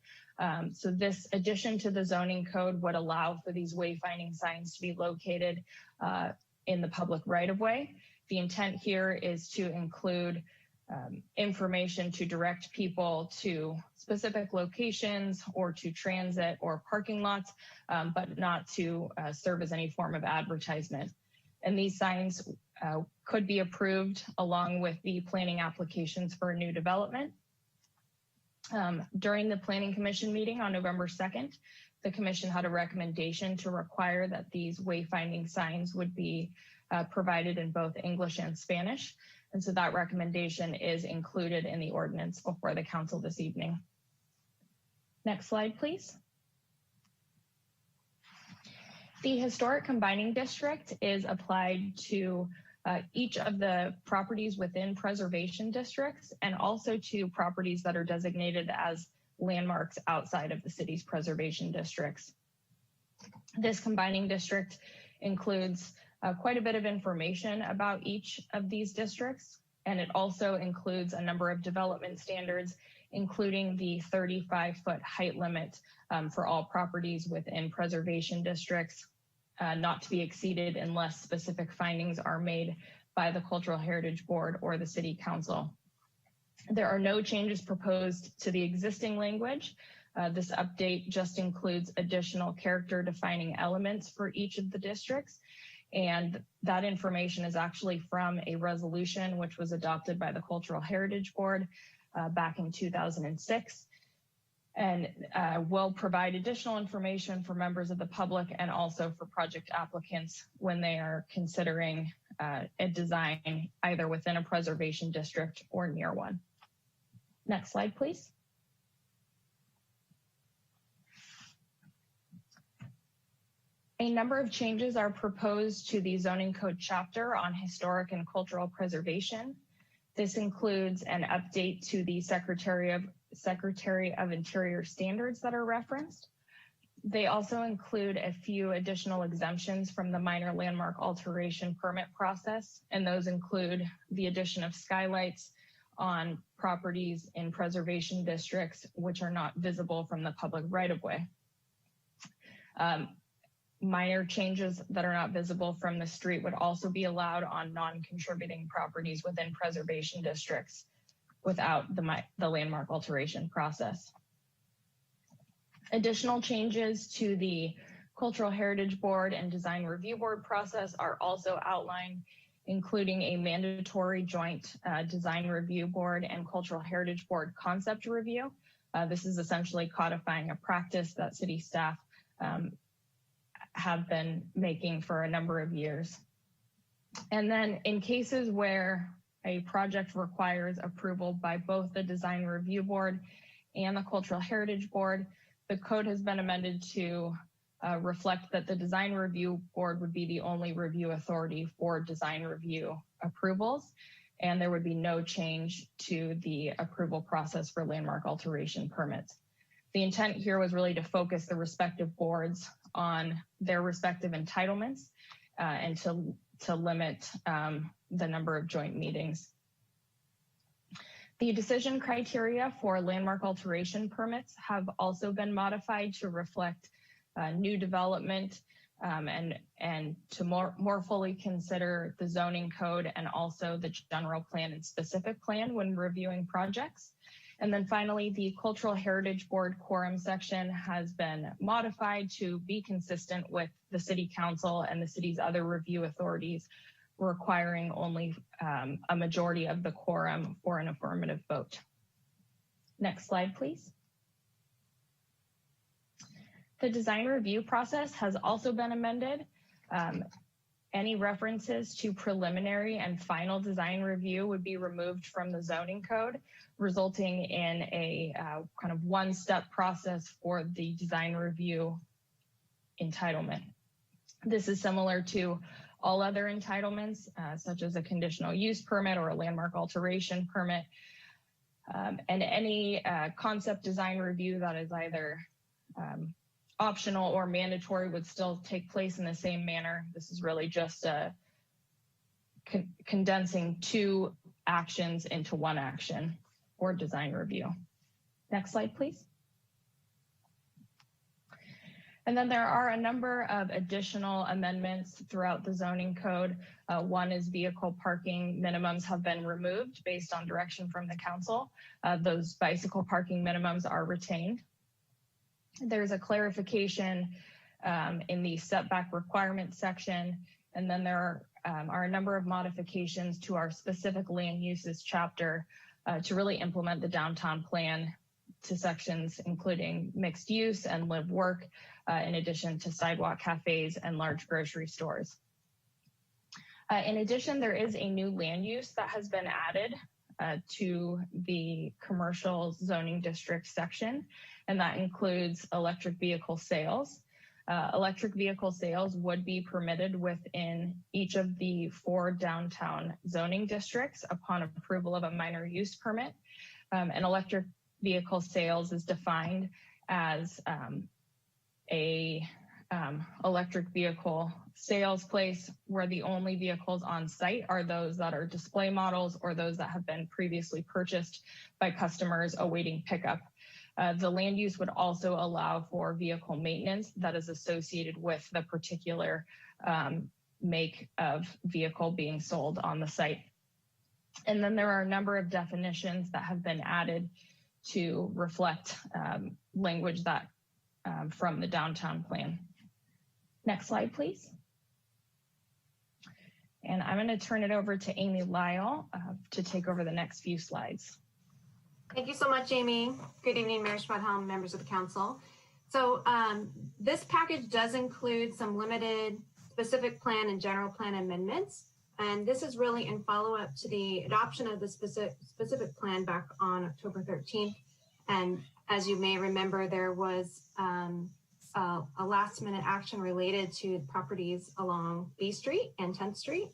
So this addition to the zoning code would allow for these wayfinding signs to be located in the public right-of-way. The intent here is to include information to direct people to specific locations or to transit or parking lots, but not to serve as any form of advertisement. And these signs could be approved along with the planning applications for a new development. During the Planning Commission meeting on November 2nd, the Commission had a recommendation to require that these wayfinding signs would be provided in both English and Spanish. And so that recommendation is included in the ordinance before the Council this evening. Next slide, please. The Historic Combining District is applied to each of the properties within preservation districts and also to properties that are designated as landmarks outside of the city's preservation districts. This combining district includes quite a bit of information about each of these districts, and it also includes a number of development standards, including the 35-foot height limit for all properties within preservation districts, not to be exceeded unless specific findings are made by the Cultural Heritage Board or the City Council. There are no changes proposed to the existing language. This update just includes additional character defining elements for each of the districts. And that information is actually from a resolution which was adopted by the Cultural Heritage Board back in 2006. And will provide additional information for members of the public and also for project applicants when they are considering a design either within a preservation district or near one. Next slide, please. A number of changes are proposed to the zoning code chapter on historic and cultural preservation. This includes an update to the Secretary of Interior standards that are referenced. They also include a few additional exemptions from the minor landmark alteration permit process, and those include the addition of skylights on properties in preservation districts which are not visible from the public right-of-way. Minor changes that are not visible from the street would also be allowed on non-contributing properties within preservation districts without the landmark alteration process. Additional changes to the Cultural Heritage Board and Design Review Board process are also outlined, including a mandatory joint Design Review Board and Cultural Heritage Board concept review. This is essentially codifying a practice that city staff have been making for a number of years. And then in cases where a project requires approval by both the Design Review Board and the Cultural Heritage Board, the code has been amended to reflect that the Design Review Board would be the only review authority for design review approvals, and there would be no change to the approval process for landmark alteration permits. The intent here was really to focus the respective boards on their respective entitlements and to limit the number of joint meetings. The decision criteria for landmark alteration permits have also been modified to reflect new development and to more fully consider the zoning code and also the general plan and specific plan when reviewing projects. And then finally, the Cultural Heritage Board quorum section has been modified to be consistent with the City Council and the city's other review authorities, requiring only a majority of the quorum for an affirmative vote. Next slide, please. The design review process has also been amended, Any references to preliminary and final design review would be removed from the zoning code, resulting in a kind of one-step process for the design review entitlement. This is similar to all other entitlements, such as a conditional use permit or a landmark alteration permit. And any concept design review that is either optional or mandatory would still take place in the same manner. This is really just condensing two actions into one action for design review. Next slide, please. And then there are a number of additional amendments throughout the zoning code. One is vehicle parking minimums have been removed based on direction from the council. Those bicycle parking minimums are retained. There's a clarification in the setback requirements section. And then there are a number of modifications to our specific land uses chapter to really implement the downtown plan to sections including mixed use and live work, in addition to sidewalk cafes and large grocery stores. In addition, there is a new land use that has been added to the commercial zoning district section, and that includes electric vehicle sales. Electric vehicle sales would be permitted within each of the 4 downtown zoning districts upon approval of a minor use permit. And electric vehicle sales is defined as a electric vehicle sales place where the only vehicles on site are those that are display models or those that have been previously purchased by customers awaiting pickup. The land use would also allow for vehicle maintenance that is associated with the particular make of vehicle being sold on the site. And then there are a number of definitions that have been added to reflect language that from the downtown plan. Next slide, please. And I'm going to turn it over to Amy Lyle to take over the next few slides. Thank you so much, Amy. Good evening, Mayor Schmidhelm, members of the council. So this package does include some limited specific plan and general plan amendments. And this is really in follow-up to the adoption of the specific plan back on October 13th. And as you may remember, there was a last-minute action related to properties along B Street and 10th Street.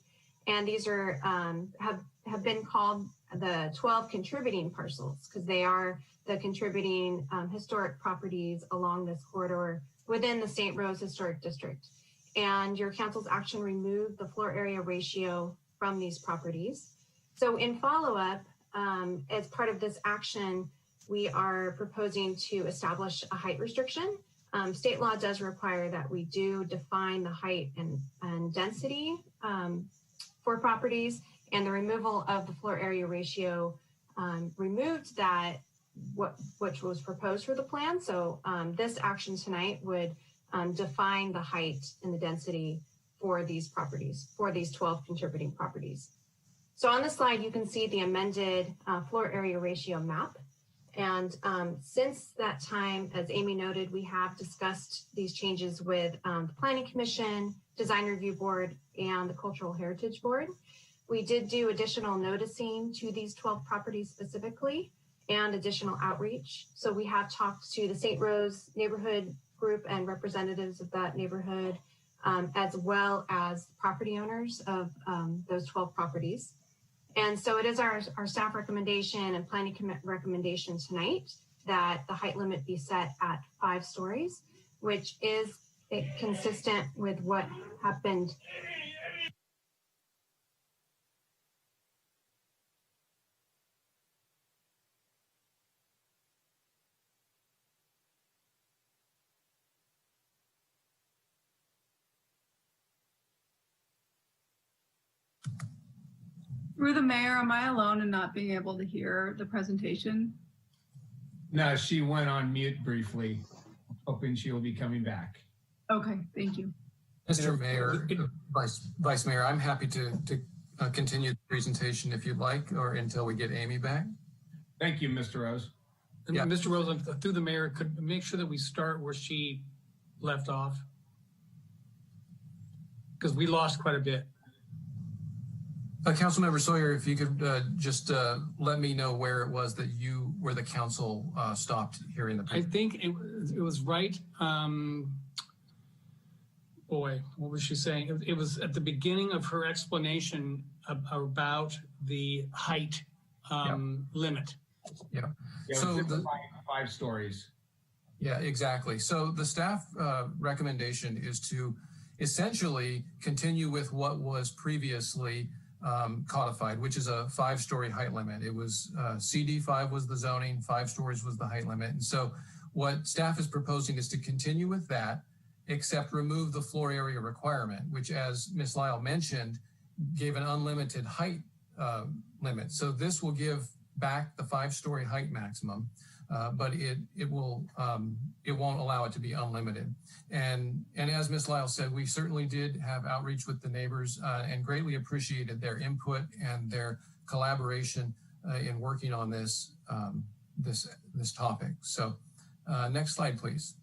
And these are have been called the 12 contributing parcels because they are the contributing historic properties along this corridor within the St. Rose Historic District. And your council's action removed the floor area ratio from these properties. So in follow-up, as part of this action, we are proposing to establish a height restriction. State law does require that we do define the height and density for properties, and the removal of the floor area ratio removed that, which was proposed for the plan. So this action tonight would define the height and the density for these properties, for these 12 contributing properties. So on the slide, you can see the amended floor area ratio map. And since that time, as Amy noted, we have discussed these changes with the Planning Commission, Design Review Board, and the Cultural Heritage Board. We did do additional noticing to these 12 properties specifically and additional outreach. So we have talked to the St. Rose neighborhood group and representatives of that neighborhood, as well as property owners of those 12 properties. And so it is our staff recommendation and planning recommendation tonight that the height limit be set at 5 stories, which is consistent with what happened. Through the mayor, am I alone in not being able to hear the presentation? No, she went on mute briefly, hoping she will be coming back. Okay, thank you. Mr. Mayor, Vice Mayor, I'm happy to continue the presentation if you'd like, or until we get Amy back. Thank you, Mr. Rose. And yeah. Mr. Rose, through the mayor, could make sure that we start where she left off. because we lost quite a bit. Councilmember Sawyer, if you could just let me know where it was that where the council stopped hearing the. I think it was right. Boy, what was she saying? It was at the beginning of her explanation about the height limit. Yeah. So the 5 stories. Yeah, exactly. So the staff recommendation is to essentially continue with what was previously codified, which is a 5-story height limit. It was CD5 was the zoning, 5 stories was the height limit. And so what staff is proposing is to continue with that, except remove the floor area requirement, which, as Ms. Lyle mentioned, gave an unlimited height limit. So this will give back the 5-story height maximum, but it won't allow it to be unlimited. And as Ms. Lyle said, we certainly did have outreach with the neighbors and greatly appreciated their input and their collaboration in working on this this topic. So next slide, please.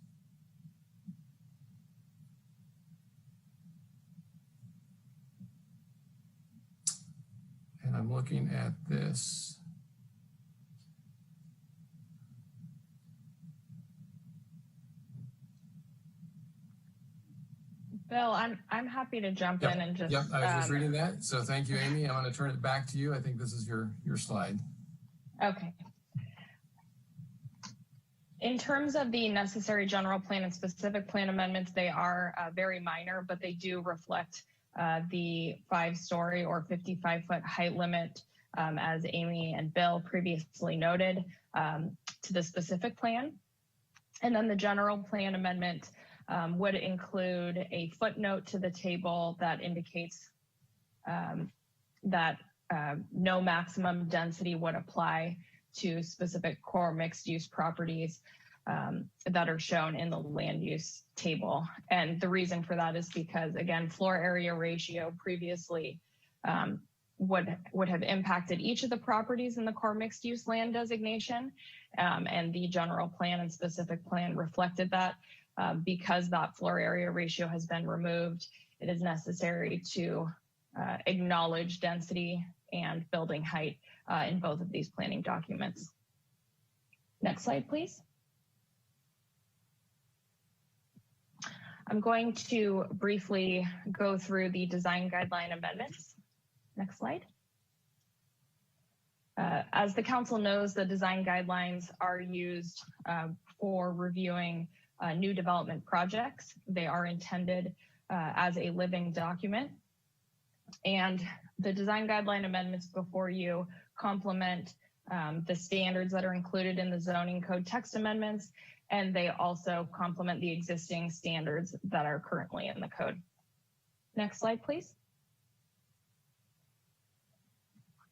And I'm looking at this. Bill, I'm happy to jump in and just. Yep, I was just reading that. So thank you, Amy. I'm going to turn it back to you. I think this is your slide. Okay. In terms of the necessary general plan and specific plan amendments, they are very minor, but they do reflect the 5-story or 55-foot height limit, as Amy and Bill previously noted, to the specific plan. And then the general plan amendment would include a footnote to the table that indicates that no maximum density would apply to specific core mixed use properties that are shown in the land use table. And the reason for that is because, again, floor area ratio previously would have impacted each of the properties in the core mixed use land designation. And the general plan and specific plan reflected that. Because that floor area ratio has been removed, it is necessary to acknowledge density and building height in both of these planning documents. Next slide, please. I'm going to briefly go through the design guideline amendments. Next slide. As the council knows, the design guidelines are used for reviewing new development projects. They are intended as a living document. And the design guideline amendments before you complement the standards that are included in the zoning code text amendments, and they also complement the existing standards that are currently in the code. Next slide, please.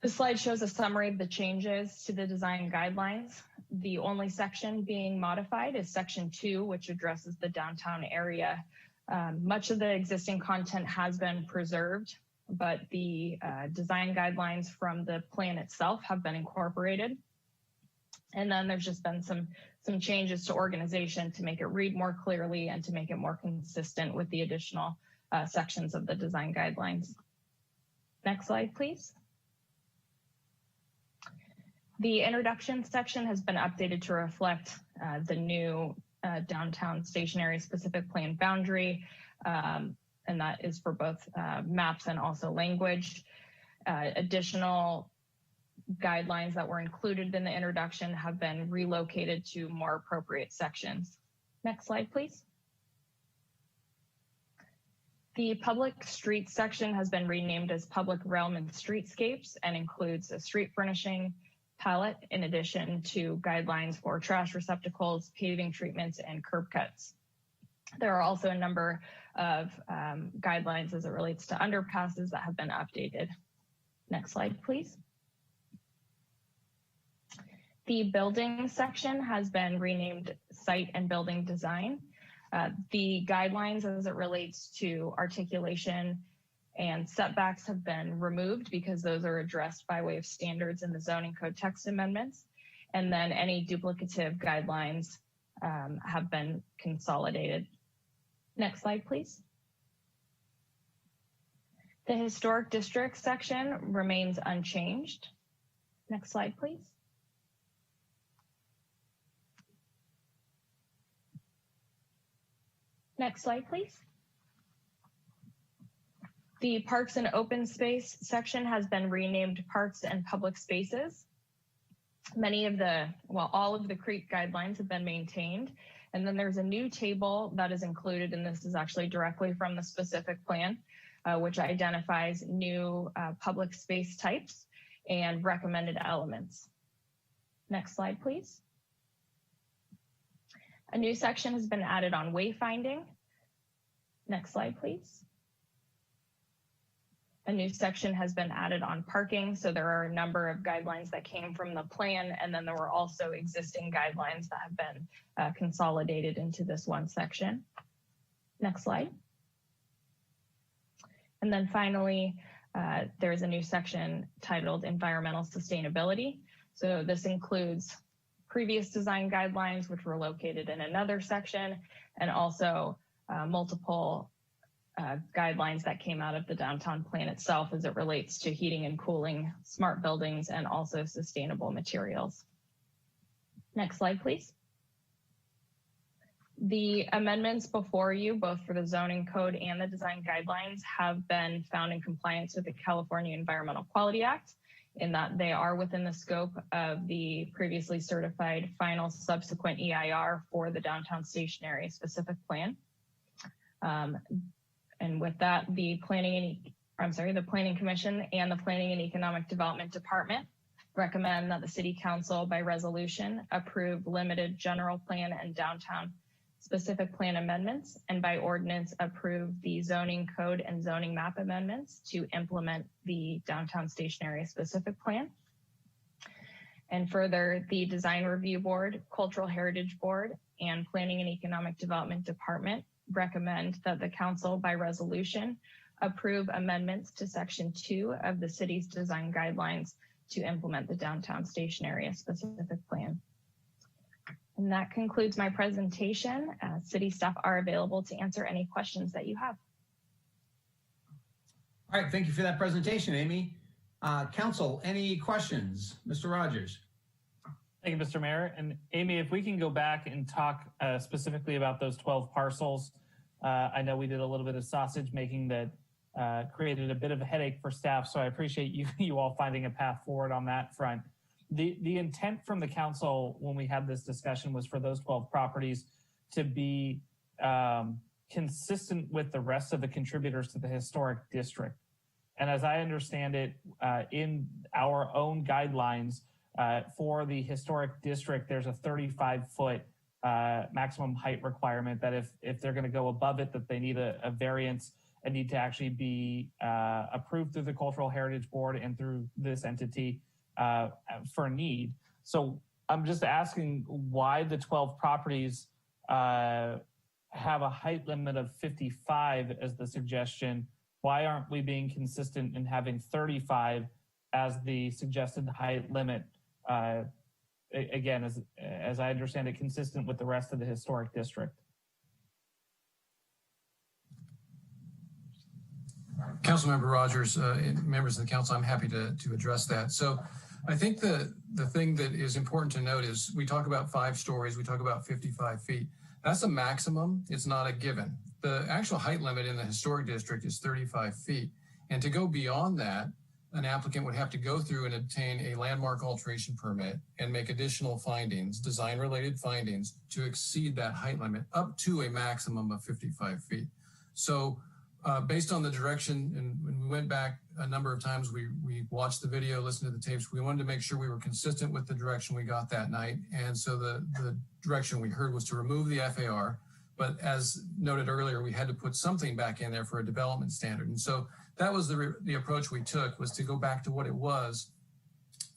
This slide shows a summary of the changes to the design guidelines. The only section being modified is section 2, which addresses the downtown area. Much of the existing content has been preserved, but the design guidelines from the plan itself have been incorporated. And then there's just been some changes to organization to make it read more clearly and to make it more consistent with the additional sections of the design guidelines. Next slide, please. The introduction section has been updated to reflect the new downtown stationary specific plan boundary, and that is for both maps and also language. Additional guidelines that were included in the introduction have been relocated to more appropriate sections. Next slide, please. The public streets section has been renamed as public realm and streetscapes and includes a street furnishing palette in addition to guidelines for trash receptacles, paving treatments, and curb cuts. There are also a number of guidelines as it relates to underpasses that have been updated. Next slide, please. The building section has been renamed site and building design. The guidelines as it relates to articulation and setbacks have been removed because those are addressed by way of standards in the zoning code text amendments. And then any duplicative guidelines have been consolidated. Next slide, please. The historic district section remains unchanged. Next slide, please. Next slide, please. The Parks and Open Space section has been renamed Parks and Public Spaces. All of the CREEP guidelines have been maintained. And then there's a new table that is included, and this is actually directly from the specific plan, which identifies new public space types and recommended elements. Next slide, please. A new section has been added on wayfinding. Next slide, please. A new section has been added on parking. So there are a number of guidelines that came from the plan, and then there were also existing guidelines that have been consolidated into this one section. Next slide. And then finally, there's a new section titled Environmental Sustainability. So this includes previous design guidelines, which were located in another section, and also multiple guidelines that came out of the downtown plan itself as it relates to heating and cooling, smart buildings, and also sustainable materials. Next slide, please. The amendments before you, both for the zoning code and the design guidelines, have been found in compliance with the California Environmental Quality Act, in that they are within the scope of the previously certified final subsequent EIR for the downtown station area specific plan. And with that, the Planning Commission and the Planning and Economic Development Department recommend that the City Council by resolution approve limited general plan and downtown specific plan amendments, and by ordinance approve the zoning code and zoning map amendments to implement the downtown station area specific plan. And further, the Design Review Board, Cultural Heritage Board, and Planning and Economic Development Department recommend that the council by resolution approve amendments to section 2 of the city's design guidelines to implement the downtown station area specific plan. And that concludes my presentation. City staff are available to answer any questions that you have. All right, thank you for that presentation, Amy. Council, any questions? Mr. Rogers. Thank you, Mr. Mayor. And Amy, if we can go back and talk specifically about those 12 parcels. I know we did a little bit of sausage making that created a bit of a headache for staff. So I appreciate you all finding a path forward on that front. The intent from the council when we had this discussion was for those 12 properties to be consistent with the rest of the contributors to the historic district. And as I understand it, in our own guidelines for the historic district, there's a 35-foot maximum height requirement that if they're going to go above it, that they need a variance and need to actually be approved through the Cultural Heritage Board and through this entity for need. So I'm just asking why the 12 properties have a height limit of 55 as the suggestion. Why aren't we being consistent in having 35 as the suggested height limit? Again, as I understand it, consistent with the rest of the historic district. Councilmember Rogers, members of the council, I'm happy to address that. So I think the thing that is important to note is we talk about 5 stories, we talk about 55 feet. That's a maximum, it's not a given. The actual height limit in the historic district is 35 feet. And to go beyond that, an applicant would have to go through and obtain a landmark alteration permit and make additional findings, design-related findings, to exceed that height limit up to a maximum of 55 feet. So based on the direction, and when we went back a number of times, we watched the video, listened to the tapes, we wanted to make sure we were consistent with the direction we got that night. And so the direction we heard was to remove the FAR, but as noted earlier, we had to put something back in there for a development standard. And so that was the approach we took, was to go back to what it was.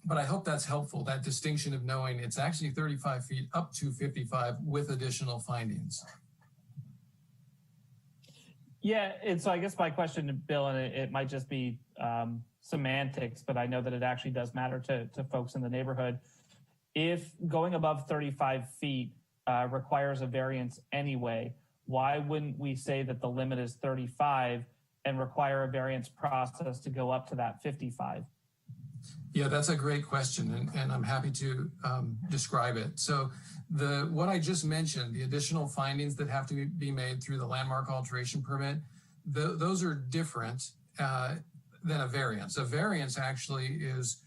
But I hope that's helpful, that distinction of knowing it's actually 35 feet up to 55 with additional findings. Yeah, and so I guess my question to Bill, and it might just be semantics, but I know that it actually does matter to folks in the neighborhood. If going above 35 feet requires a variance anyway, why wouldn't we say that the limit is 35 and require a variance process to go up to that 55? Yeah, that's a great question, and I'm happy to describe it. So what I just mentioned, the additional findings that have to be made through the landmark alteration permit, those are different than a variance. A variance actually is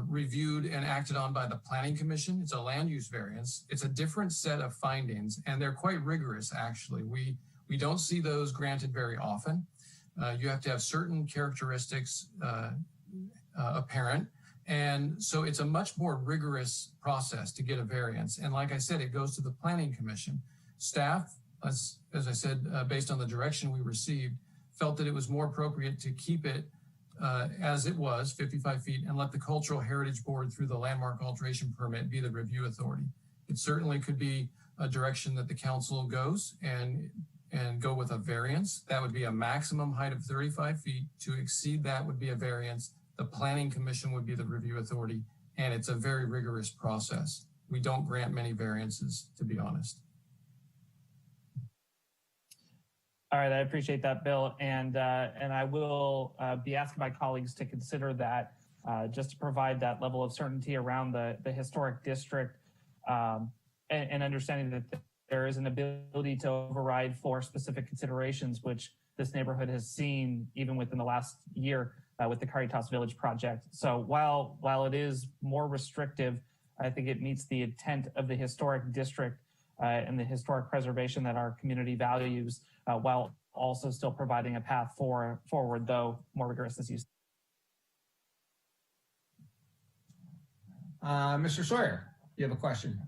reviewed and acted on by the Planning Commission. It's a land use variance. It's a different set of findings, and they're quite rigorous, actually. We don't see those granted very often. You have to have certain characteristics apparent. And so it's a much more rigorous process to get a variance. And like I said, it goes to the Planning Commission. Staff, as I said, based on the direction we received, felt that it was more appropriate to keep it as it was, 55 feet, and let the Cultural Heritage Board through the landmark alteration permit be the review authority. It certainly could be a direction that the council goes and go with a variance. That would be a maximum height of 35 feet. To exceed that would be a variance. The Planning Commission would be the review authority, and it's a very rigorous process. We don't grant many variances, to be honest. All right, I appreciate that, Bill, and I will be asking my colleagues to consider that just to provide that level of certainty around the historic district and understanding that there is an ability to override for specific considerations, which this neighborhood has seen even within the last year with the Caritas Village project. So while it is more restrictive, I think it meets the intent of the historic district and the historic preservation that our community values, while also still providing a path forward, though more rigorous as you said. Mr. Sawyer, you have a question?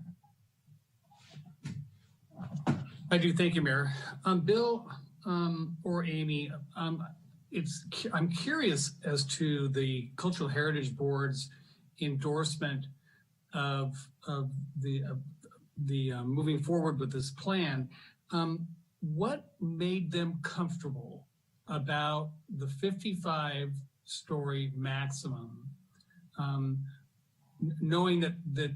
I do. Thank you, Mayor. Bill or Amy, I'm curious as to the Cultural Heritage Board's endorsement of the moving forward with this plan. What made them comfortable about the 55-story maximum, knowing that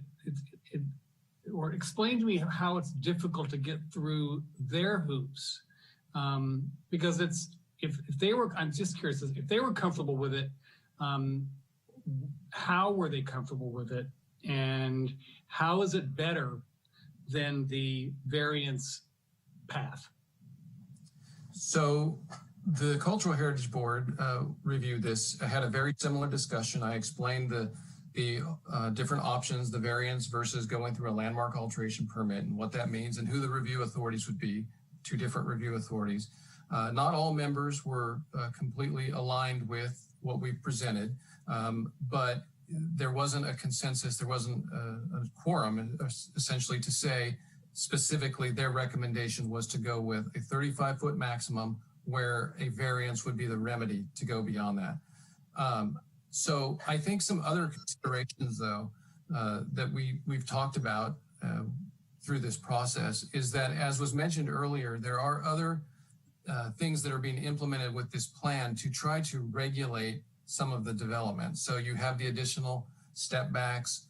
or explain to me how it's difficult to get through their hoops, because if they were, I'm just curious, if they were comfortable with it, how were they comfortable with it, and how is it better than the variance path? So the Cultural Heritage Board reviewed this. I had a very similar discussion. I explained the different options, the variance versus going through a landmark alteration permit and what that means and who the review authorities would be, two different review authorities. Not all members were completely aligned with what we presented, but there wasn't a consensus, there wasn't a quorum essentially to say specifically their recommendation was to go with a 35-foot maximum where a variance would be the remedy to go beyond that. So I think some other considerations, though, that we've talked about through this process is that, as was mentioned earlier, there are other things that are being implemented with this plan to try to regulate some of the development. So you have the additional step backs,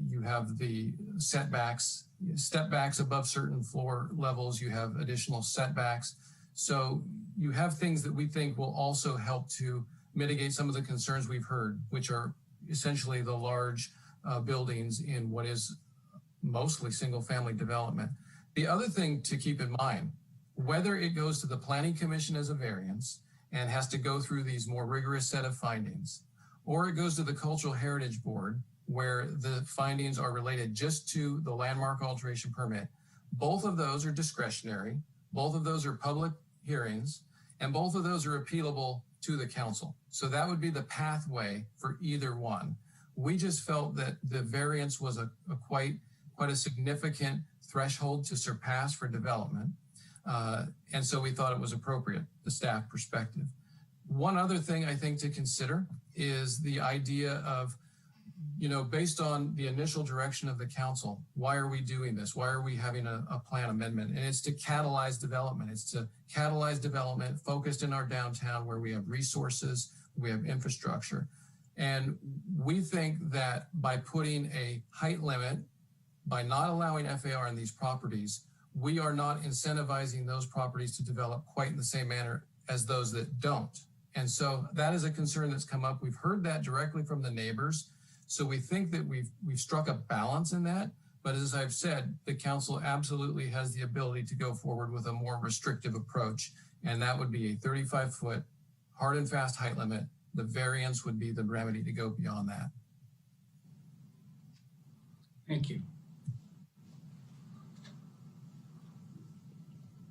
you have the setbacks, step backs above certain floor levels, you have additional setbacks. So you have things that we think will also help to mitigate some of the concerns we've heard, which are essentially the large buildings in what is mostly single family development. The other thing to keep in mind, whether it goes to the Planning Commission as a variance and has to go through these more rigorous set of findings, or it goes to the Cultural Heritage Board where the findings are related just to the landmark alteration permit, both of those are discretionary, both of those are public hearings, and both of those are appealable to the council. So that would be the pathway for either one. We just felt that the variance was a quite a significant threshold to surpass for development. And so we thought it was appropriate, the staff perspective. One other thing I think to consider is the idea of, based on the initial direction of the council, why are we doing this? Why are we having a plan amendment? And it's to catalyze development. It's to catalyze development focused in our downtown where we have resources, we have infrastructure. And we think that by putting a height limit, by not allowing FAR in these properties, we are not incentivizing those properties to develop quite in the same manner as those that don't. And so that is a concern that's come up. We've heard that directly from the neighbors. So we think that we've struck a balance in that. But as I've said, the council absolutely has the ability to go forward with a more restrictive approach. And that would be a 35-foot hard and fast height limit. The variance would be the remedy to go beyond that. Thank you.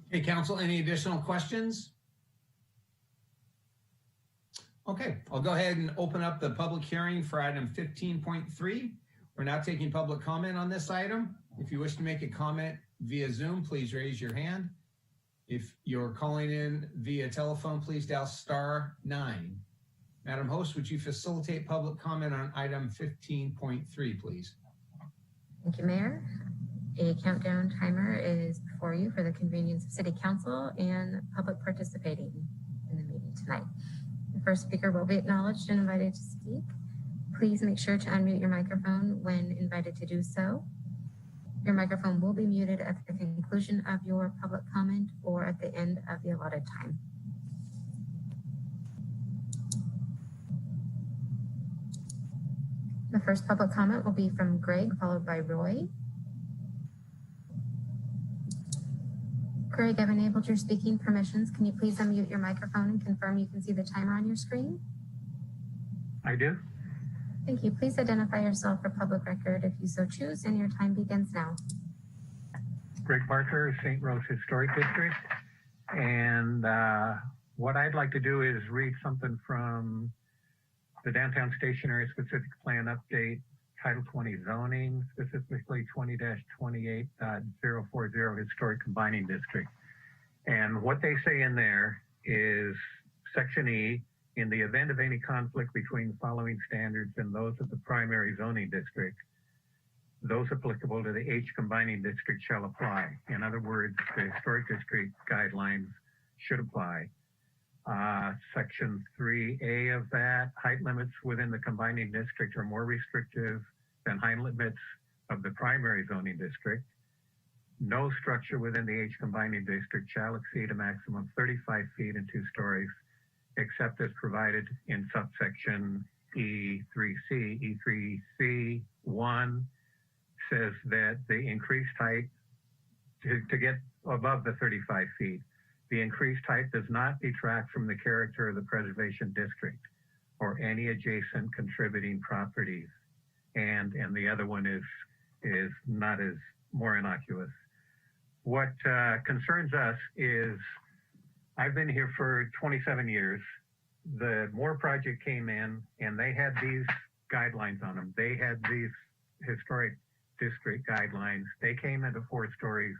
Okay, council, any additional questions? Okay, I'll go ahead and open up the public hearing for item 15.3. We're now taking public comment on this item. If you wish to make a comment via Zoom, please raise your hand. If you're calling in via telephone, please dial *9. Madam Host, would you facilitate public comment on item 15.3, please? Thank you, Mayor. A countdown timer is before you for the convenience of City Council and public participating in the meeting tonight. The first speaker will be acknowledged and invited to speak. Please make sure to unmute your microphone when invited to do so. Your microphone will be muted at the conclusion of your public comment or at the end of the allotted time. The first public comment will be from Greg, followed by Roy. Greg, I've enabled your speaking permissions. Can you please unmute your microphone and confirm you can see the timer on your screen? I do. Thank you. Please identify yourself for public record if you so choose, and your time begins now. Greg Parker, St. Rose Historic District. And what I'd like to do is read something from the Downtown Station Area Specific Plan Update, Title 20 Zoning, specifically 20-28.040 Historic Combining District. And what they say in there is Section E, in the event of any conflict between the following standards and those of the primary zoning district, those applicable to the H combining district shall apply. In other words, the historic district guidelines should apply. Section 3A of that, height limits within the combining district are more restrictive than height limits of the primary zoning district. No structure within the H combining district shall exceed a maximum of 35 feet and 2 stories, except as provided in subsection E3C. E3C1 says that the increased height to get above the 35 feet, the increased height does not detract from the character of the preservation district or any adjacent contributing properties. And the other one is not as more innocuous. What concerns us is, I've been here for 27 years. The Moore project came in and they had these guidelines on them. They had these historic district guidelines. They came into 4 stories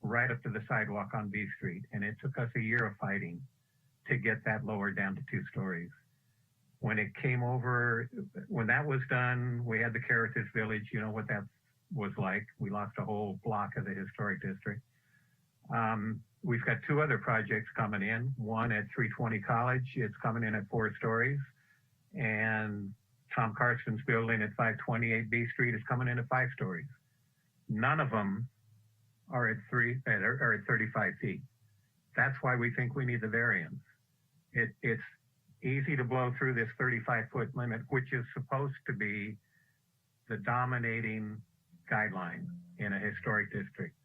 right up to the sidewalk on B Street. And it took us a year of fighting to get that lowered down to 2 stories. When it came over, when that was done, we had the Caritas Village. You know what that was like. We lost a whole block of the historic district. We've got 2 other projects coming in. One at 320 College, it's coming in at 4 stories. And Tom Carson's building at 528 B Street is coming in at 5 stories. None of them are at 35 feet. That's why we think we need the variance. It's easy to blow through this 35-foot limit, which is supposed to be the dominating guideline in a historic district.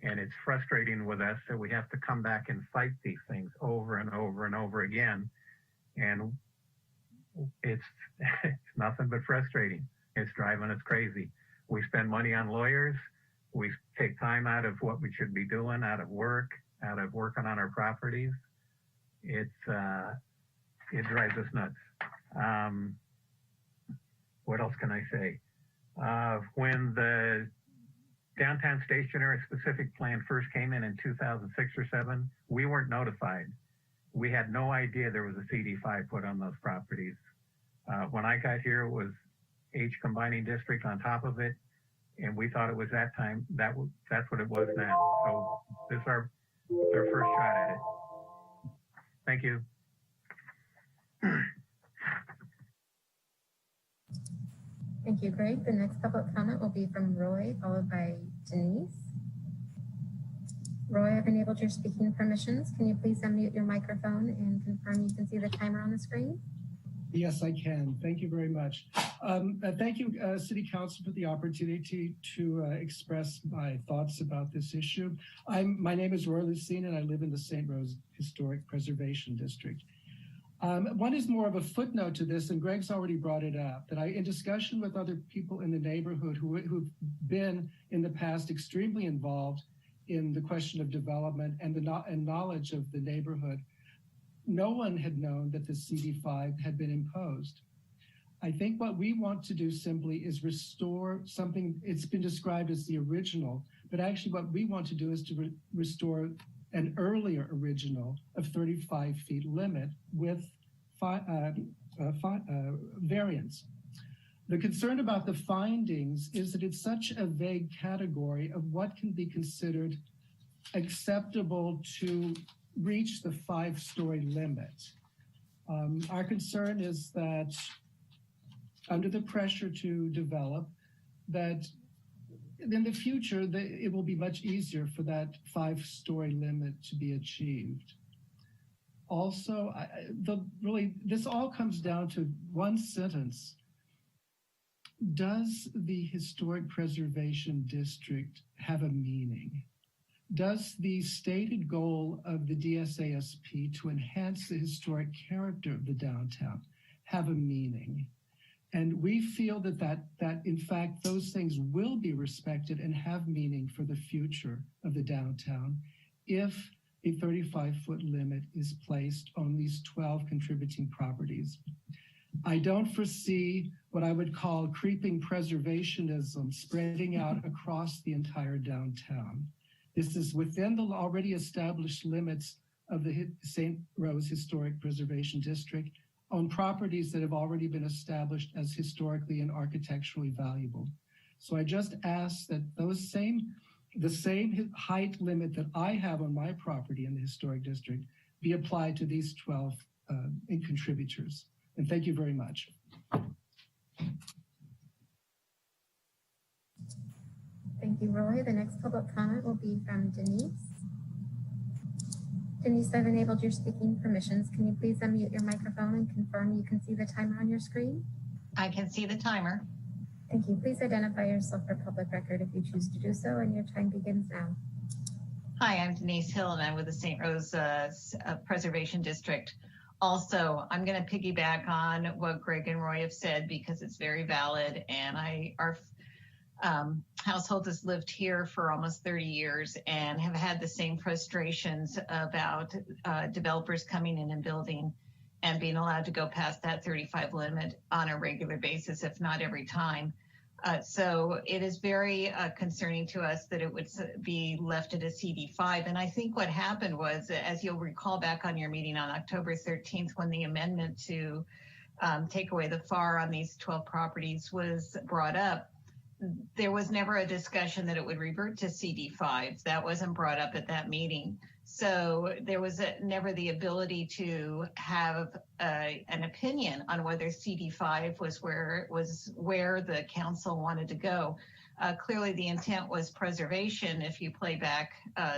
And it's frustrating with us that we have to come back and fight these things over and over and over again. And it's nothing but frustrating. It's driving us crazy. We spend money on lawyers. We take time out of what we should be doing, out of working on our properties. It drives us nuts. What else can I say? When the Downtown Station Area Specific Plan first came in 2006 or 7, we weren't notified. We had no idea there was a CD5 put on those properties. When I got here, it was H combining district on top of it, and we thought it was that time. That's what it was now. So this is our first shot at it. Thank you. Thank you, Greg. The next public comment will be from Roy, followed by Denise. Roy, I've enabled your speaking permissions. Can you please unmute your microphone and confirm you can see the timer on the screen? Yes, I can. Thank you very much. Thank you, City Council, for the opportunity to express my thoughts about this issue. My name is Roy Lucene, and I live in the St. Rose Historic Preservation District. One is more of a footnote to this, and Greg's already brought it up, that in discussion with other people in the neighborhood who've been in the past extremely involved in the question of development and knowledge of the neighborhood, no one had known that the CD5 had been imposed. I think what we want to do simply is restore something. It's been described as the original, but actually what we want to do is to restore an earlier original of 35 feet limit with variance. The concern about the findings is that it's such a vague category of what can be considered acceptable to reach the 5-story limit. Our concern is that under the pressure to develop, that in the future, it will be much easier for that 5-story limit to be achieved. Also, this all comes down to one sentence. Does the Historic Preservation District have a meaning? Does the stated goal of the DSASP to enhance the historic character of the downtown have a meaning? And we feel that in fact, those things will be respected and have meaning for the future of the downtown if a 35-foot limit is placed on these 12 contributing properties. I don't foresee what I would call creeping preservationism spreading out across the entire downtown. This is within the already established limits of the St. Rose Historic Preservation District on properties that have already been established as historically and architecturally valuable. So I just ask that the same height limit that I have on my property in the historic district be applied to these 12 contributors. And thank you very much. Thank you, Roy. The next public comment will be from Denise. Denise, I've enabled your speaking permissions. Can you please unmute your microphone and confirm you can see the timer on your screen? I can see the timer. Thank you. Please identify yourself for public record if you choose to do so, and your time begins now. Hi, I'm Denise Hill, and I'm with the St. Rose Preservation District. Also, I'm going to piggyback on what Greg and Roy have said because it's very valid, and our household has lived here for almost 30 years and have had the same frustrations about developers coming in and building and being allowed to go past that 35 limit on a regular basis, if not every time. So it is very concerning to us that it would be left at a CD5. And I think what happened was, as you'll recall back on your meeting on October 13th, when the amendment to take away the FAR on these 12 properties was brought up, there was never a discussion that it would revert to CD5. That wasn't brought up at that meeting. So there was never the ability to have an opinion on whether CD5 was where the council wanted to go. Clearly the intent was preservation if you play back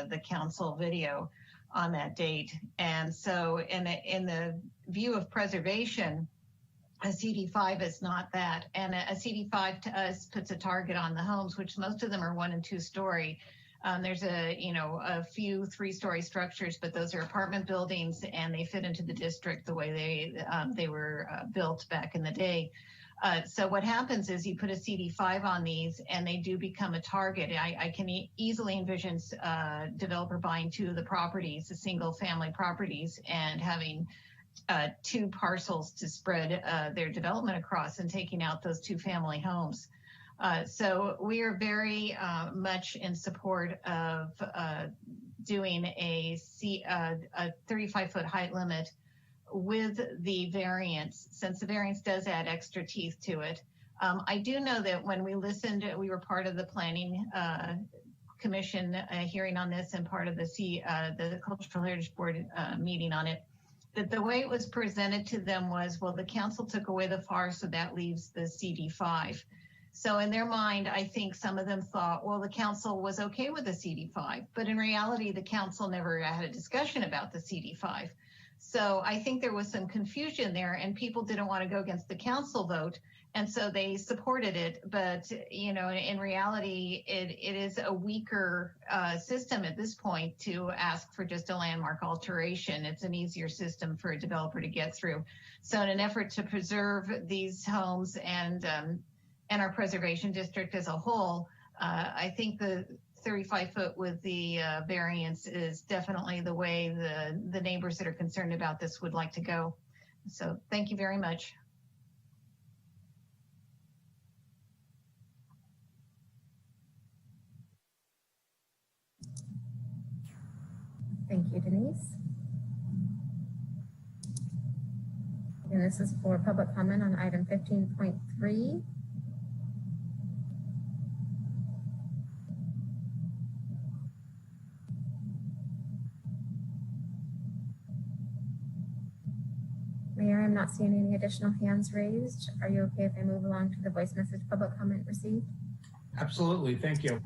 the council video on that date. And so in the view of preservation, a CD5 is not that. And a CD5 to us puts a target on the homes, which most of them are 1- and 2-story. There's a few 3-story structures, but those are apartment buildings and they fit into the district the way they were built back in the day. So what happens is you put a CD5 on these and they do become a target. I can easily envision developer buying 2 of the properties, the single family properties, and having 2 parcels to spread their development across and taking out those 2 family homes. So we are very much in support of doing a 35-foot height limit with the variance, since the variance does add extra teeth to it. I do know that when we listened, we were part of the planning commission hearing on this and part of the Cultural Heritage Board meeting on it, that the way it was presented to them was, well, the council took away the FAR, so that leaves the CD5. So in their mind, I think some of them thought, well, the council was okay with the CD5, but in reality, the council never had a discussion about the CD5. So I think there was some confusion there, and people didn't want to go against the council vote, and so they supported it. But you know, in reality, it is a weaker system at this point to ask for just a landmark alteration. It's an easier system for a developer to get through. So in an effort to preserve these homes and our preservation district as a whole, I think the 35-foot with the variance is definitely the way the neighbors that are concerned about this would like to go. So thank you very much. Thank you, Denise. And this is for public comment on item 15.3. Mayor, I'm not seeing any additional hands raised. Are you okay if I move along to the voice message public comment received? Absolutely, thank you.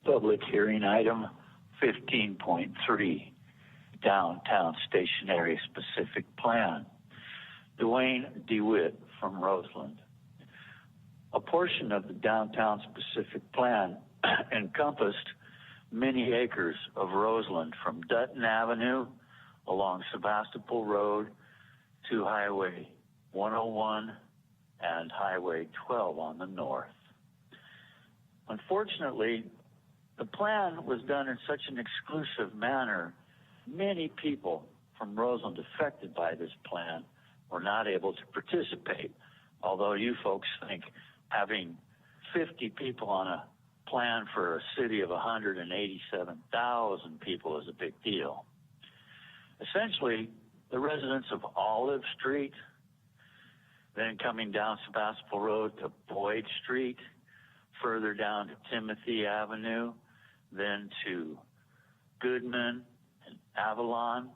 Public hearing item 15.3, downtown stationary specific plan. Dwayne DeWitt from Roseland. A portion of the downtown specific plan encompassed many acres of Roseland from Dutton Avenue along Sebastopol Road to Highway 101 and Highway 12 on the north. Unfortunately, the plan was done in such an exclusive manner, many people from Roseland affected by this plan were not able to participate. Although you folks think having 50 people on a plan for a city of 187,000 people is a big deal. Essentially, the residents of Olive Street, then coming down Sebastopol Road to Boyd Street, further down to Timothy Avenue, then to Goodman and Avalon,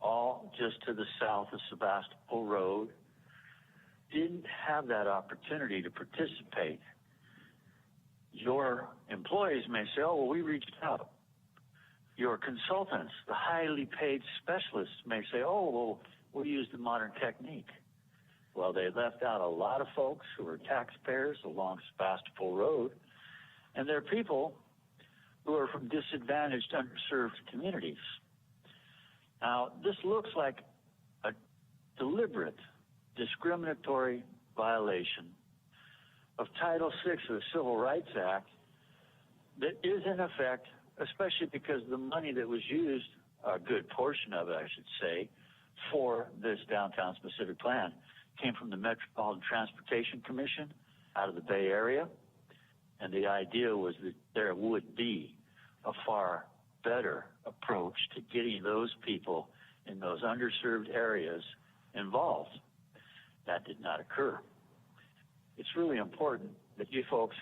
all just to the south of Sebastopol Road, didn't have that opportunity to participate. Your employees may say, oh, well, we reached out. Your consultants, the highly paid specialists may say, oh, well, we used the modern technique. Well, they left out a lot of folks who are taxpayers along Sebastopol Road, and they're people who are from disadvantaged, underserved communities. Now, this looks like a deliberate discriminatory violation of Title VI of the Civil Rights Act that is in effect, especially because the money that was used, a good portion of it, I should say, for this downtown specific plan came from the Metropolitan Transportation Commission out of the Bay Area. And the idea was that there would be a far better approach to getting those people in those underserved areas involved. That did not occur. It's really important that you folks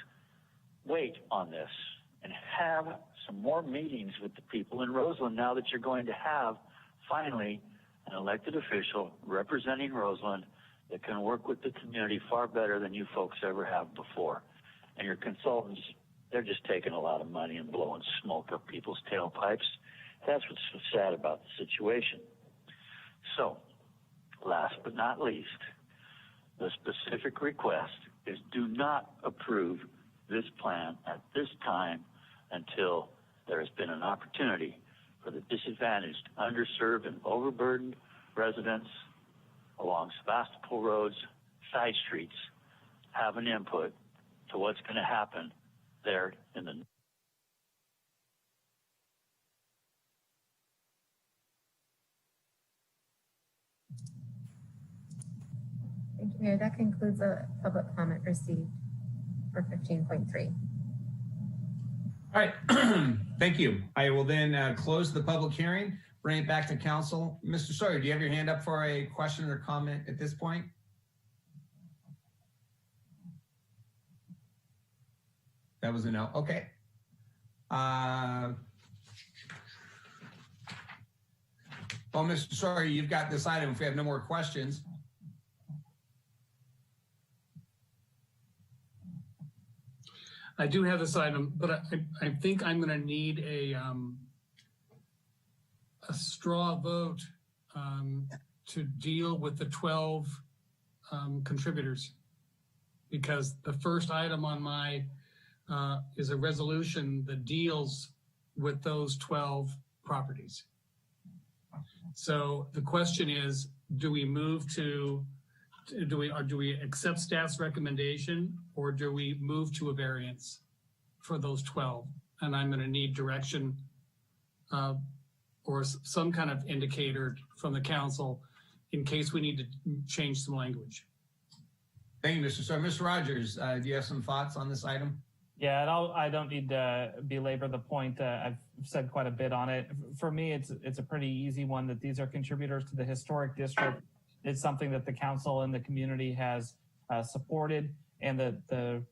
wait on this and have some more meetings with the people in Roseland now that you're going to have finally an elected official representing Roseland that can work with the community far better than you folks ever have before. And your consultants, they're just taking a lot of money and blowing smoke up people's tailpipes. That's what's so sad about the situation. So, last but not least, the specific request is do not approve this plan at this time until there has been an opportunity for the disadvantaged, underserved, and overburdened residents along Sebastopol Road's side streets have an input to what's going to happen there in the Thank you, Mayor. That concludes the public comment received for 15.3. All right, thank you. I will then close the public hearing, bring it back to council. Mr. Sawyer, do you have your hand up for a question or comment at this point? That was a no. Okay. Well, Mr. Sawyer, you've got this item if we have no more questions. I do have this item, but I think I'm going to need a straw vote to deal with the 12 contributors, because the first item on my is a resolution that deals with those 12 properties. So the question is, do we move to, do we accept staff's recommendation, or do we move to a variance for those 12? And I'm going to need direction or some kind of indicator from the council in case we need to change some language. Thank you, Mr. Sawyer. Mr. Rogers, do you have some thoughts on this item? Yeah, and I don't need to belabor the point. I've said quite a bit on it. For me, it's a pretty easy one that these are contributors to the historic district. It's something that the council and the community has supported, and the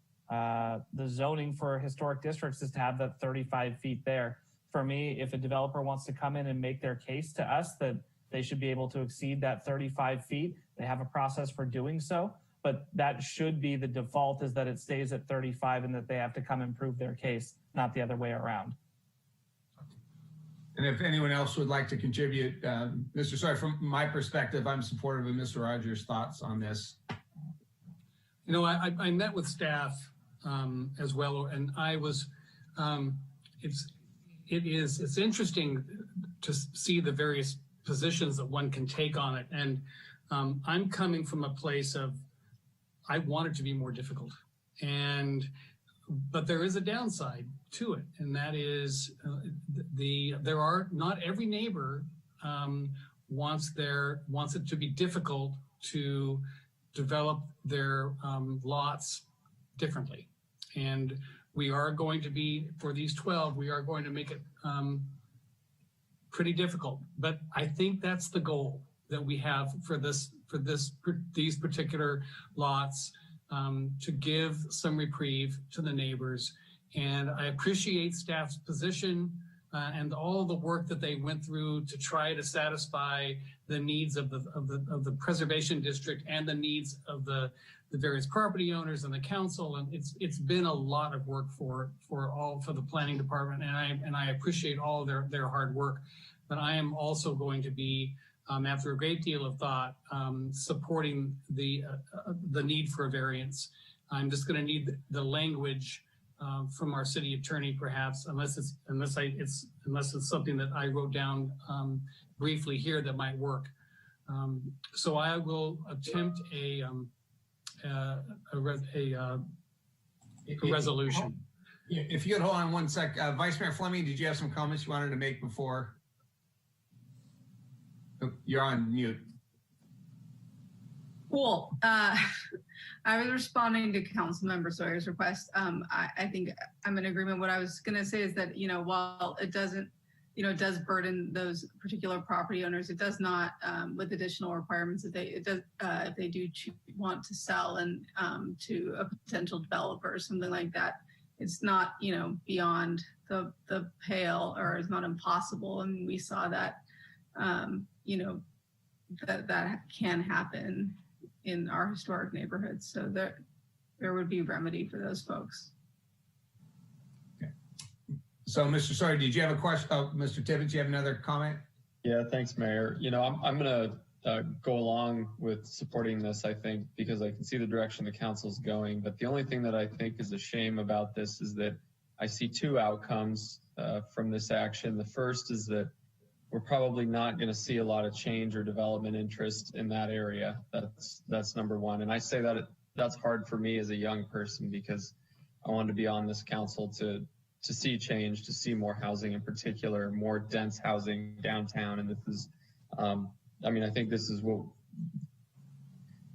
zoning for historic districts is to have that 35 feet there. For me, if a developer wants to come in and make their case to us that they should be able to exceed that 35 feet, they have a process for doing so. But that should be the default, is that it stays at 35 and that they have to come and prove their case, not the other way around. And if anyone else would like to contribute, Mr. Sawyer, from my perspective, I'm supportive of Mr. Rogers' thoughts on this. You know, I met with staff as well, and I was, it's interesting to see the various positions that one can take on it. And I'm coming from a place of, I want it to be more difficult, but there is a downside to it, and that is not every neighbor wants it to be difficult to develop their lots differently. And we are going to be, for these 12, we are going to make it pretty difficult. But I think that's the goal that we have for these particular lots, to give some reprieve to the neighbors. And I appreciate staff's position and all the work that they went through to try to satisfy the needs of the preservation district and the needs of the various property owners and the council. And it's been a lot of work for the planning department, and I appreciate all their hard work. But I am also going to be, after a great deal of thought, supporting the need for a variance. I'm just going to need the language from our city attorney, perhaps, unless it's something that I wrote down briefly here that might work. So I will attempt a resolution. If you could hold on one sec, Vice Mayor Fleming, did you have some comments you wanted to make before? You're on mute. Cool. I was responding to Councilmember Sawyer's request. I think I'm in agreement. What I was going to say is that, while it doesn't, it does burden those particular property owners, it does not, with additional requirements that if they do want to sell and to a potential developer or something like that, it's not, beyond the pale, or it's not impossible. And we saw that, that can happen in our historic neighborhoods. So there would be remedy for those folks. Okay. So Mr. Sawyer, did you have a question? Oh, Mr. Tibbetts, do you have another comment? Yeah, thanks, Mayor. I'm going to go along with supporting this, I think, because I can see the direction the council's going. But the only thing that I think is a shame about this is that I see two outcomes from this action. The first is that we're probably not going to see a lot of change or development interest in that area. That's number one. And I say that that's hard for me as a young person, because I wanted to be on this council to see change, to see more housing, in particular, more dense housing downtown. And this is, I think this is what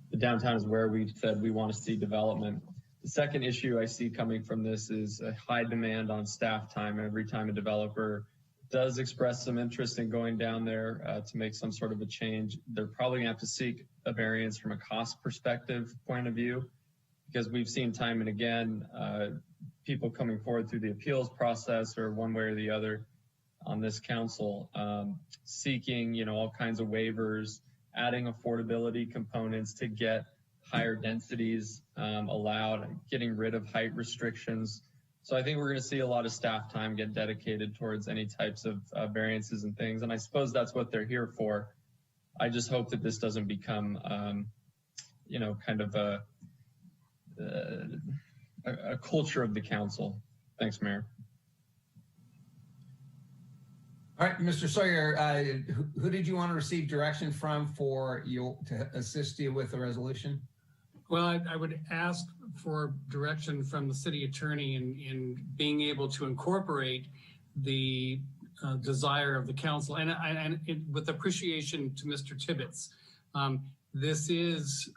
the downtown is, where we've said we want to see development. The second issue I see coming from this is a high demand on staff time. Every time a developer does express some interest in going down there to make some sort of a change, they're probably gonna have to seek a variance from a cost perspective point of view, because we've seen time and again, people coming forward through the appeals process or one way or the other, on this council, seeking, all kinds of waivers, adding affordability components to get higher densities allowed, getting rid of height restrictions. So I think we're going to see a lot of staff time get dedicated towards any types of variances and things. And I suppose that's what they're here for. I just hope that this doesn't become, kind of a culture of the council. Thanks, Mayor. All right, Mr. Sawyer, who did you want to receive direction from to assist you with the resolution? Well, I would ask for direction from the city attorney in being able to incorporate the desire of the council, and with appreciation to Mr. Tibbetts. This is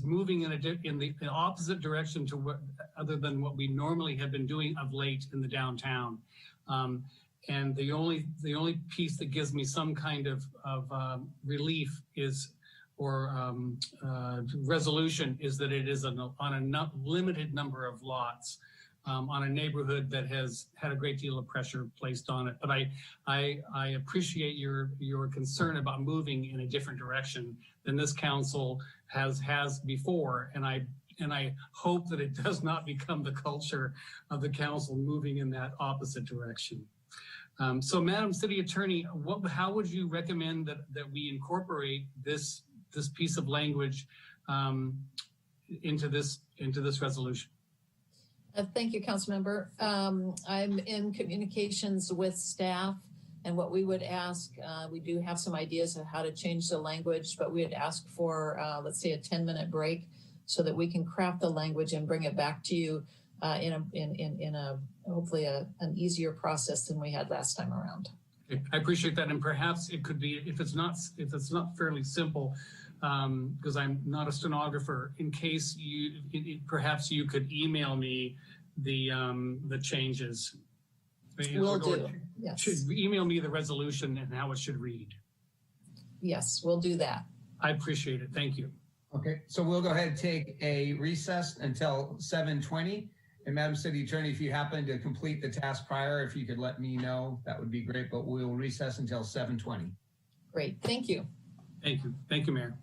moving in the opposite direction to what, other than what we normally have been doing of late in the downtown. And the only piece that gives me some kind of relief resolution is that it is on a limited number of lots, on a neighborhood that has had a great deal of pressure placed on it. But I appreciate your concern about moving in a different direction than this council has before, and I hope that it does not become the culture of the council moving in that opposite direction. So, Madam City Attorney, how would you recommend that we incorporate this piece of language into this resolution? Thank you, Councilmember. I'm in communications with staff, and what we would ask, we do have some ideas of how to change the language, but we would ask for, let's say, a 10-minute break so that we can craft the language and bring it back to you in a hopefully an easier process than we had last time around. Okay. I appreciate that, and perhaps it could be, if it's not fairly simple, because I'm not a stenographer, in case perhaps you could email me the changes. Will do. Yes. Should email me the resolution and how it should read. Yes, we'll do that. I appreciate it. Thank you. Okay, so we'll go ahead and take a recess until 7:20. And Madam City Attorney, if you happen to complete the task prior, if you could let me know, that would be great, but we'll recess until 7:20. Great, thank you. Thank you. Thank you, Mayor.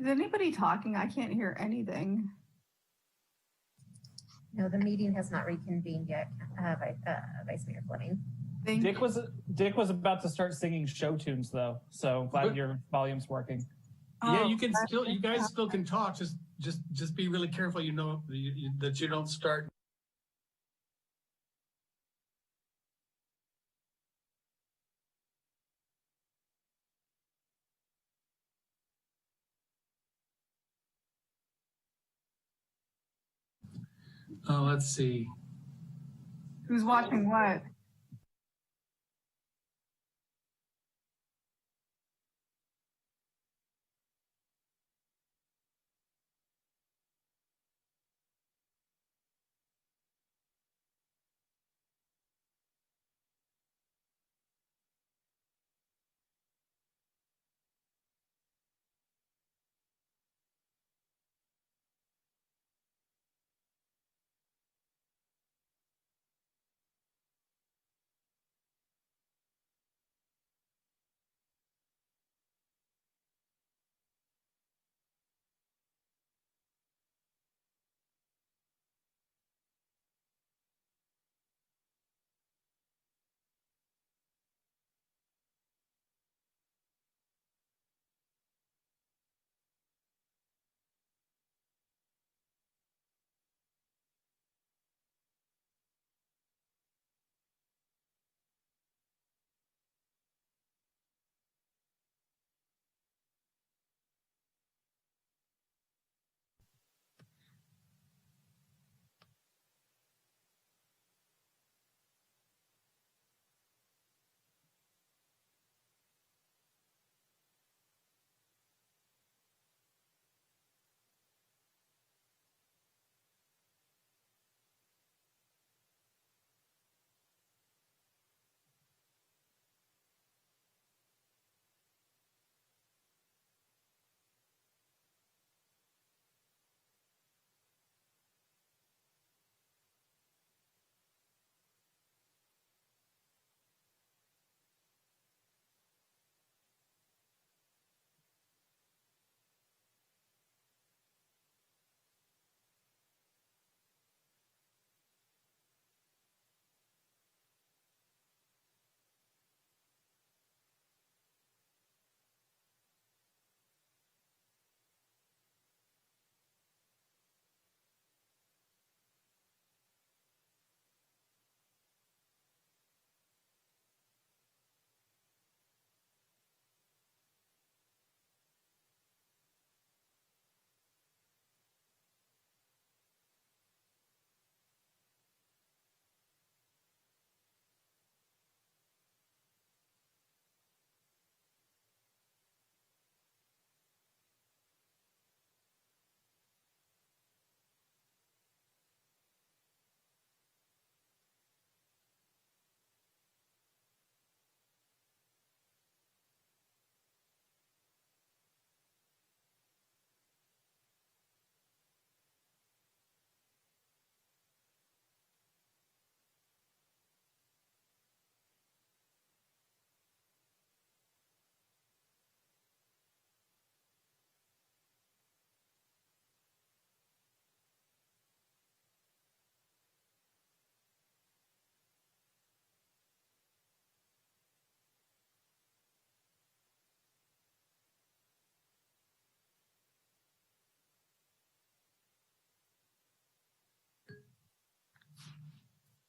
Is anybody talking? I can't hear anything. No, the meeting has not reconvened yet, Vice Mayor Fleming. Dick was about to start singing show tunes though, so glad your volume's working. Yeah, you guys still can talk. Just be really careful. You know that you don't start. Let's see. Who's watching what?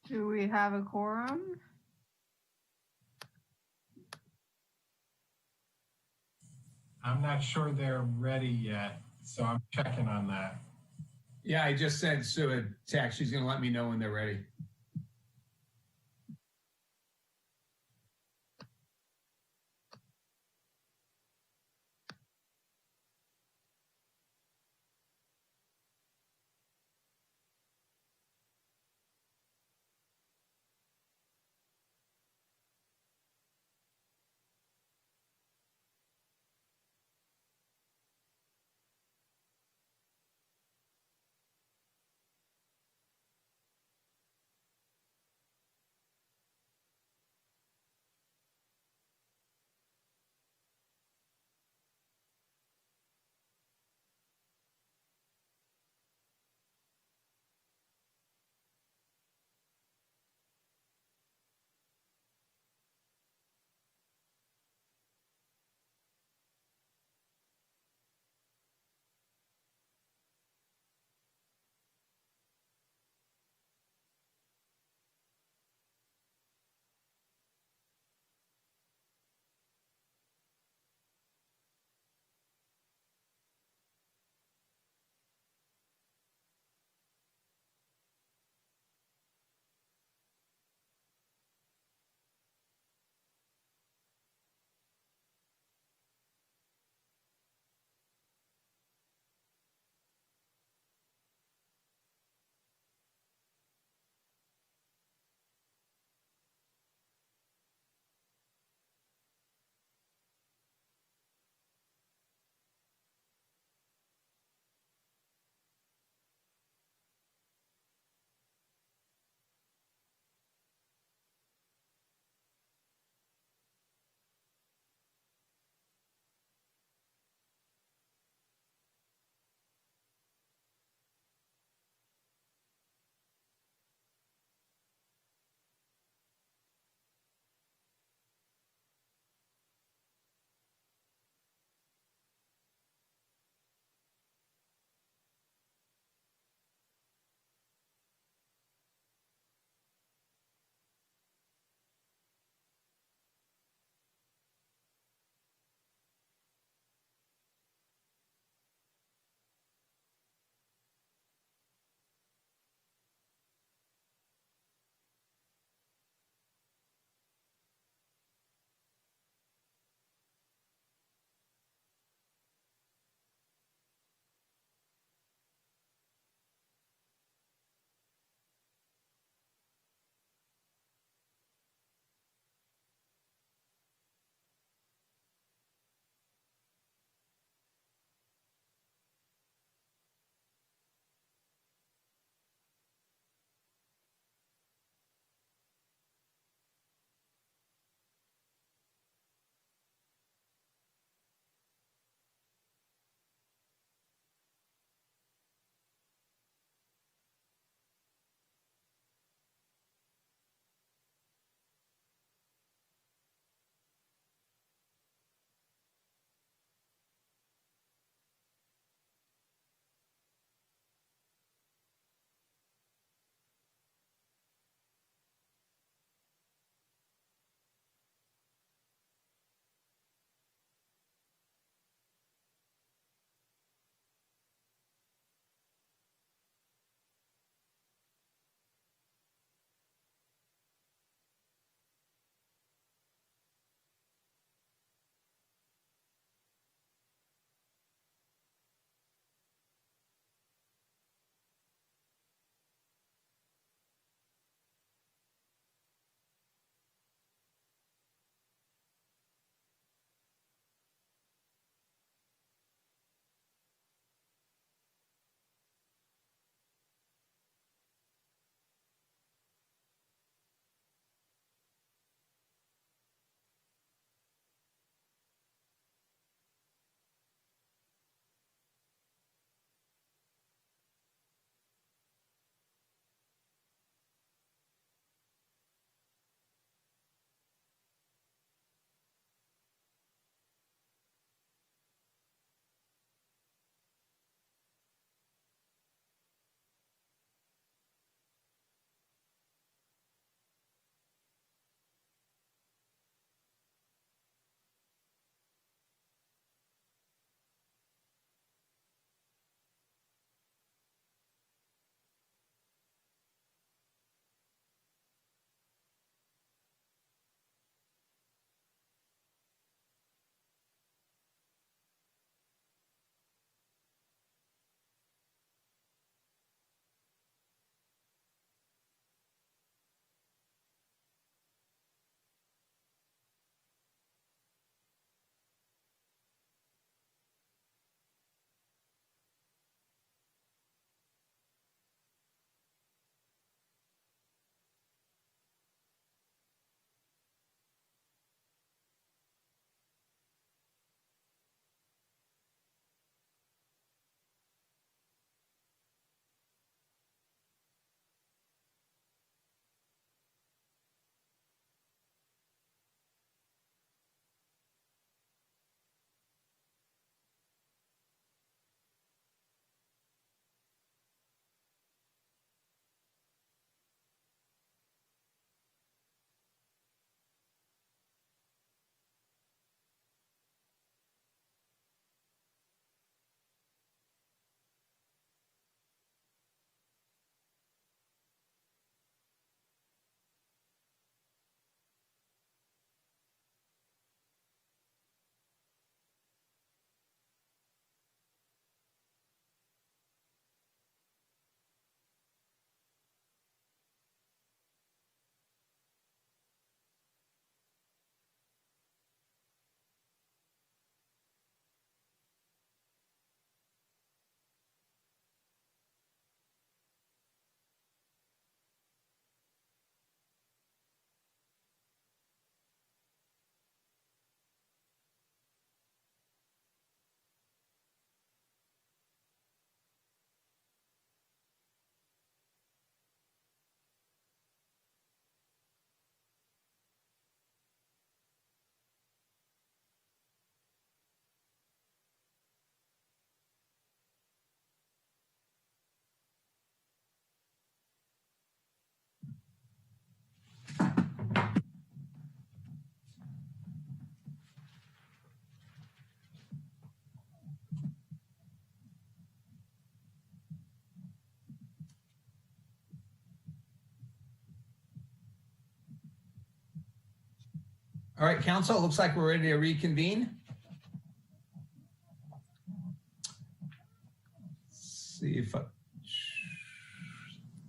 Do we have a quorum? I'm not sure they're ready yet, so I'm checking on that. Yeah, I just sent Sue a text. She's going to let me know when they're ready. All right, council, it looks like we're ready to reconvene. Let's see if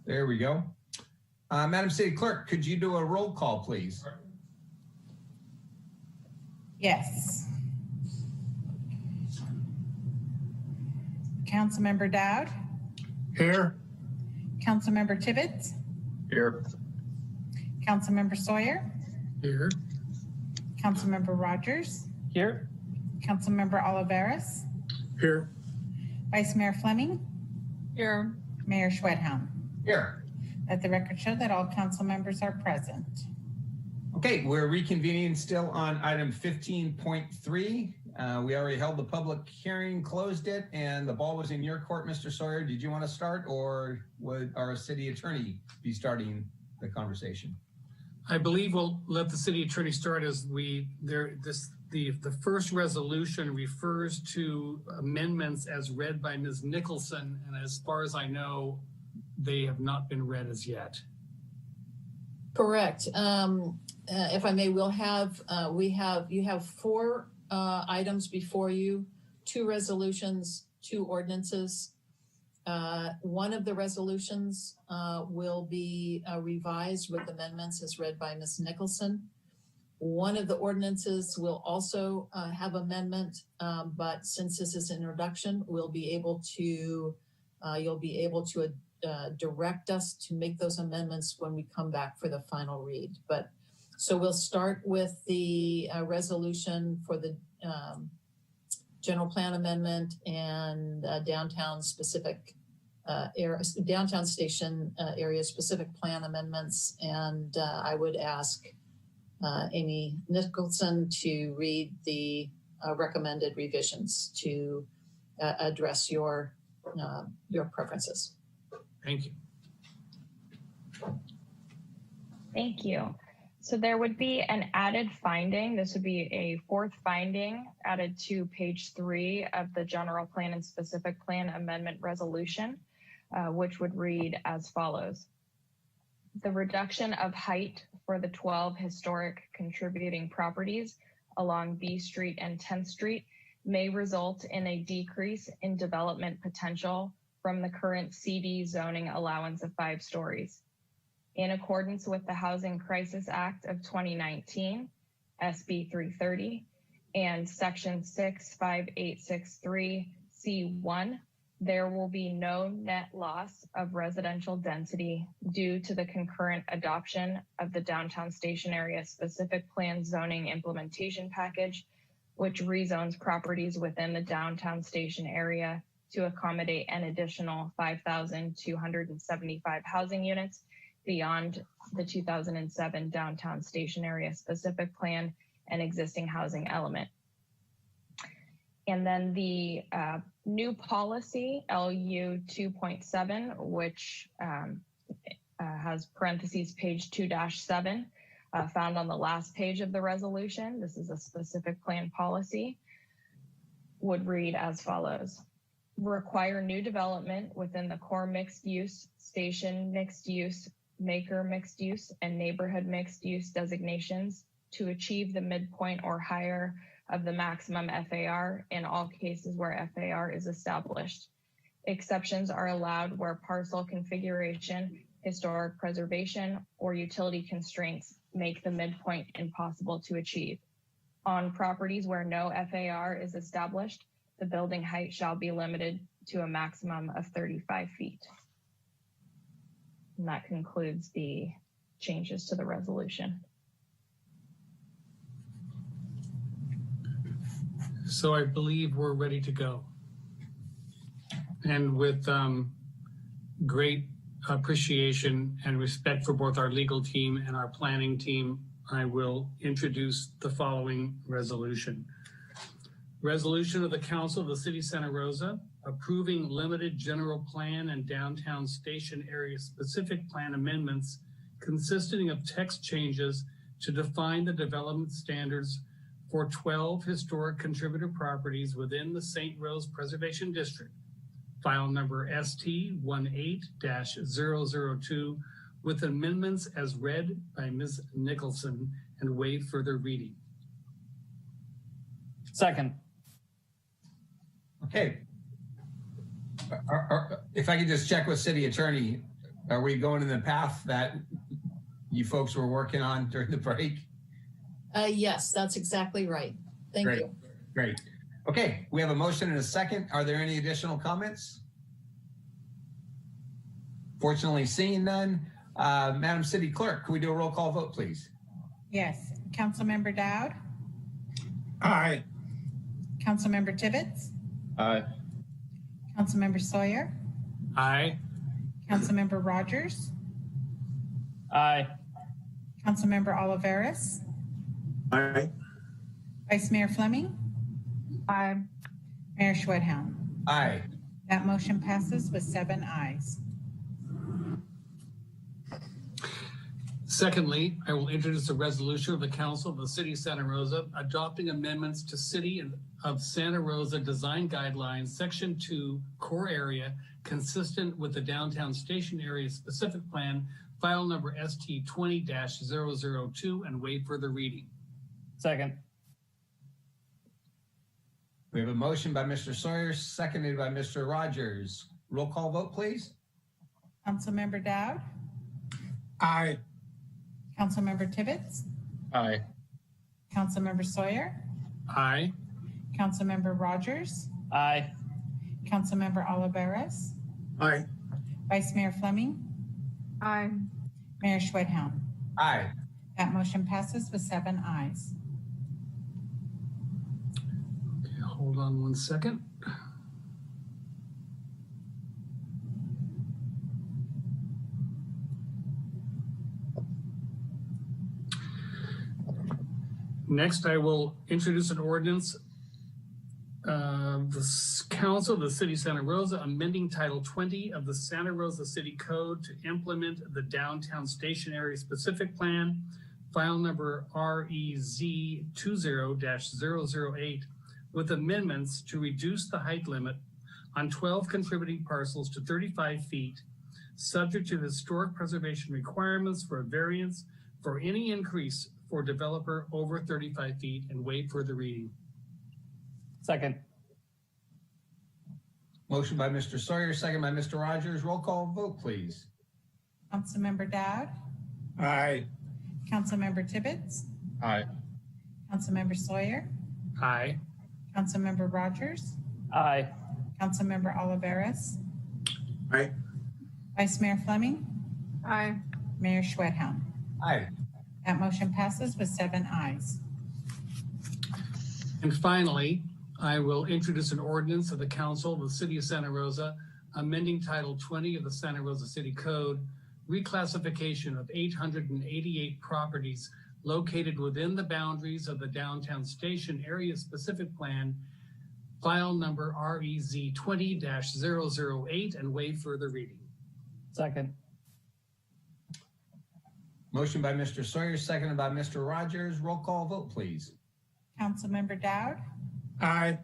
there we go. Madam City Clerk, could you do a roll call, please? Yes. Councilmember Dowd? Here. Councilmember Tibbetts? Here. Councilmember Sawyer? Here. Councilmember Rogers? Here. Councilmember Oliveras? Here. Vice Mayor Fleming? Here. Mayor Schwedhelm? Here. Let the record show that all council members are present. Okay, we're reconvening still on item 15.3. We already held the public hearing, closed it, and the ball was in your court, Mr. Sawyer. Did you want to start, or would our city attorney be starting the conversation? I believe we'll let the city attorney start as the first resolution refers to amendments as read by Ms. Nicholson, and as far as I know, they have not been read as yet. Correct. If I may, you have 4 items before you, 2 resolutions, 2 ordinances. One of the resolutions will be revised with amendments as read by Ms. Nicholson. One of the ordinances will also have amendment, but since this is an introduction, you'll be able to direct us to make those amendments when we come back for the final read. But so we'll start with the resolution for the general plan amendment and downtown specific downtown station area specific plan amendments. And I would ask Amy Nicholson to read the recommended revisions to address your preferences. Thank you. Thank you. So there would be an added finding. This would be a 4th finding added to page 3 of the general plan and specific plan amendment resolution, which would read as follows. The reduction of height for the 12 historic contributing properties along B Street and 10th Street may result in a decrease in development potential from the current CD zoning allowance of 5 stories. In accordance with the Housing Crisis Act of 2019, SB 330, and Section 65863 C1, there will be no net loss of residential density due to the concurrent adoption of the downtown station area specific plan zoning implementation package, which rezones properties within the downtown station area to accommodate an additional 5,275 housing units beyond the 2007 downtown station area specific plan and existing housing element. And then the new policy, LU 2.7, which has parentheses page 2-7, found on the last page of the resolution. This is a specific plan policy, would read as follows. Require new development within the core mixed use, station mixed use, maker mixed use, and neighborhood mixed use designations to achieve the midpoint or higher of the maximum FAR in all cases where FAR is established. Exceptions are allowed where parcel configuration, historic preservation, or utility constraints make the midpoint impossible to achieve. On properties where no FAR is established, the building height shall be limited to a maximum of 35 feet. And that concludes the changes to the resolution. So I believe we're ready to go. And with great appreciation and respect for both our legal team and our planning team, I will introduce the following resolution. Resolution of the Council of the City of Santa Rosa approving limited general plan and downtown station area specific plan amendments consisting of text changes to define the development standards for 12 historic contributor properties within the St. Rose Preservation District, file number ST18-002, with amendments as read by Ms. Nicholson and waive further reading. Second. Okay. If I could just check with City Attorney, are we going in the path that you folks were working on during the break? Yes, that's exactly right. Thank you. Great. Okay, we have a motion and a second. Are there any additional comments? Fortunately, seeing none. Madam City Clerk, can we do a roll call vote, please? Yes. Councilmember Dowd? Aye. Councilmember Tibbetts? Aye. Councilmember Sawyer? Aye. Councilmember Rogers? Aye. Councilmember Oliveris? Aye. Vice Mayor Fleming? Aye. Mayor Schwedhelm? Aye. That motion passes with 7 ayes. Secondly, I will introduce a resolution of the Council of the City of Santa Rosa adopting amendments to City of Santa Rosa Design Guidelines, Section 2, Core Area, consistent with the Downtown Station Area Specific Plan, file number ST20-002, and waive further reading. Second. We have a motion by Mr. Sawyer, seconded by Mr. Rogers. Roll call vote, please. Councilmember Dowd? Aye. Councilmember Tibbetts? Aye. Councilmember Sawyer? Aye. Councilmember Rogers? Aye. Councilmember Oliveris? Aye. Vice Mayor Fleming? Aye. Mayor Schwedhelm? Aye. That motion passes with 7 ayes. Okay, hold on one second. Next, I will introduce an ordinance of the Council of the City of Santa Rosa amending Title 20 of the Santa Rosa City Code to implement the Downtown Station Area Specific Plan, file number REZ20-008, with amendments to reduce the height limit on 12 contributing parcels to 35 feet, subject to the historic preservation requirements for a variance for any increase for developer over 35 feet, and waive further reading. Second. Motion by Mr. Sawyer, second by Mr. Rogers. Roll call vote, please. Councilmember Dowd? Aye. Councilmember Tibbetts? Aye. Councilmember Sawyer? Aye. Councilmember Rogers? Aye. Councilmember Oliveris? Aye. Vice Mayor Fleming? Aye. Mayor Schwedhelm? Aye. That motion passes with 7 ayes. And finally, I will introduce an ordinance of the Council of the City of Santa Rosa amending Title 20 of the Santa Rosa City Code, reclassification of 888 properties located within the boundaries of the Downtown Station Area Specific Plan, file number REZ20-008, and waive further reading. Second. Motion by Mr. Sawyer, seconded by Mr. Rogers. Roll call vote, please. Councilmember Dowd? Aye.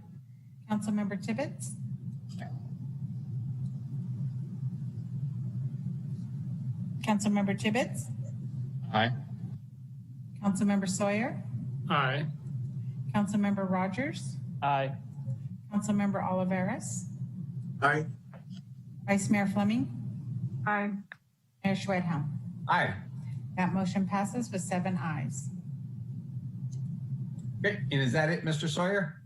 Councilmember Tibbetts? Councilmember Tibbetts? Aye. Councilmember Sawyer? Aye. Councilmember Rogers? Aye. Councilmember Oliveris? Aye. Vice Mayor Fleming? Aye. Mayor Schwedhelm? Aye. That motion passes with 7 ayes. Okay, and is that it, Mr. Sawyer?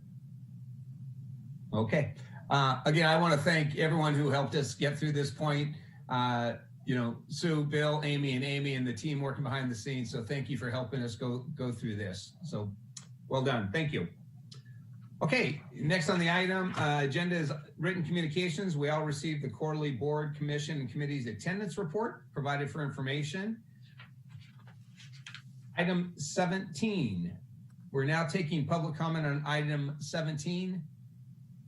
Okay. Again, I want to thank everyone who helped us get through this point. Sue, Bill, Amy, and the team working behind the scenes. So thank you for helping us go through this. So well done. Thank you. Okay, next on the item agenda is written communications. We all received the quarterly board, commission, and committees attendance report provided for information. Item 17. We're now taking public comment on item 17,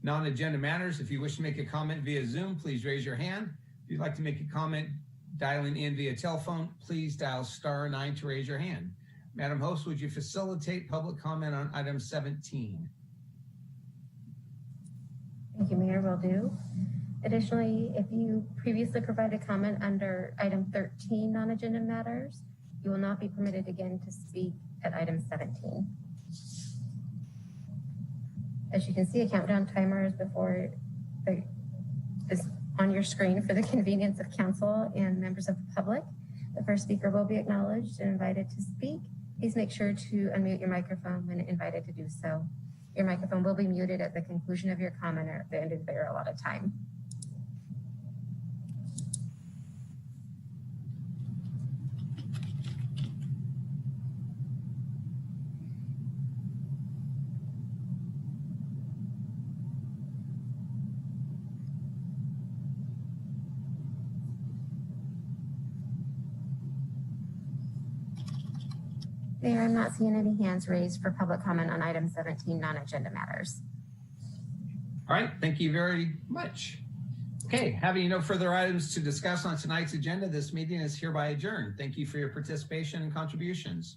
non-agenda matters. If you wish to make a comment via Zoom, please raise your hand. If you'd like to make a comment dialing in via telephone, please dial *9 to raise your hand. Madam Host, would you facilitate public comment on item 17? Thank you, Mayor, will do. Additionally, if you previously provided comment under item 13 non-agenda matters, you will not be permitted again to speak at item 17. As you can see, a countdown timer is on your screen for the convenience of council and members of the public. The first speaker will be acknowledged and invited to speak. Please make sure to unmute your microphone when invited to do so. Your microphone will be muted at the conclusion of your comment or at the end of your allotted time. Mayor, I'm not seeing any hands raised for public comment on item 17, non-agenda matters. All right, thank you very much. Okay, having no further items to discuss on tonight's agenda, this meeting is hereby adjourned. Thank you for your participation and contributions.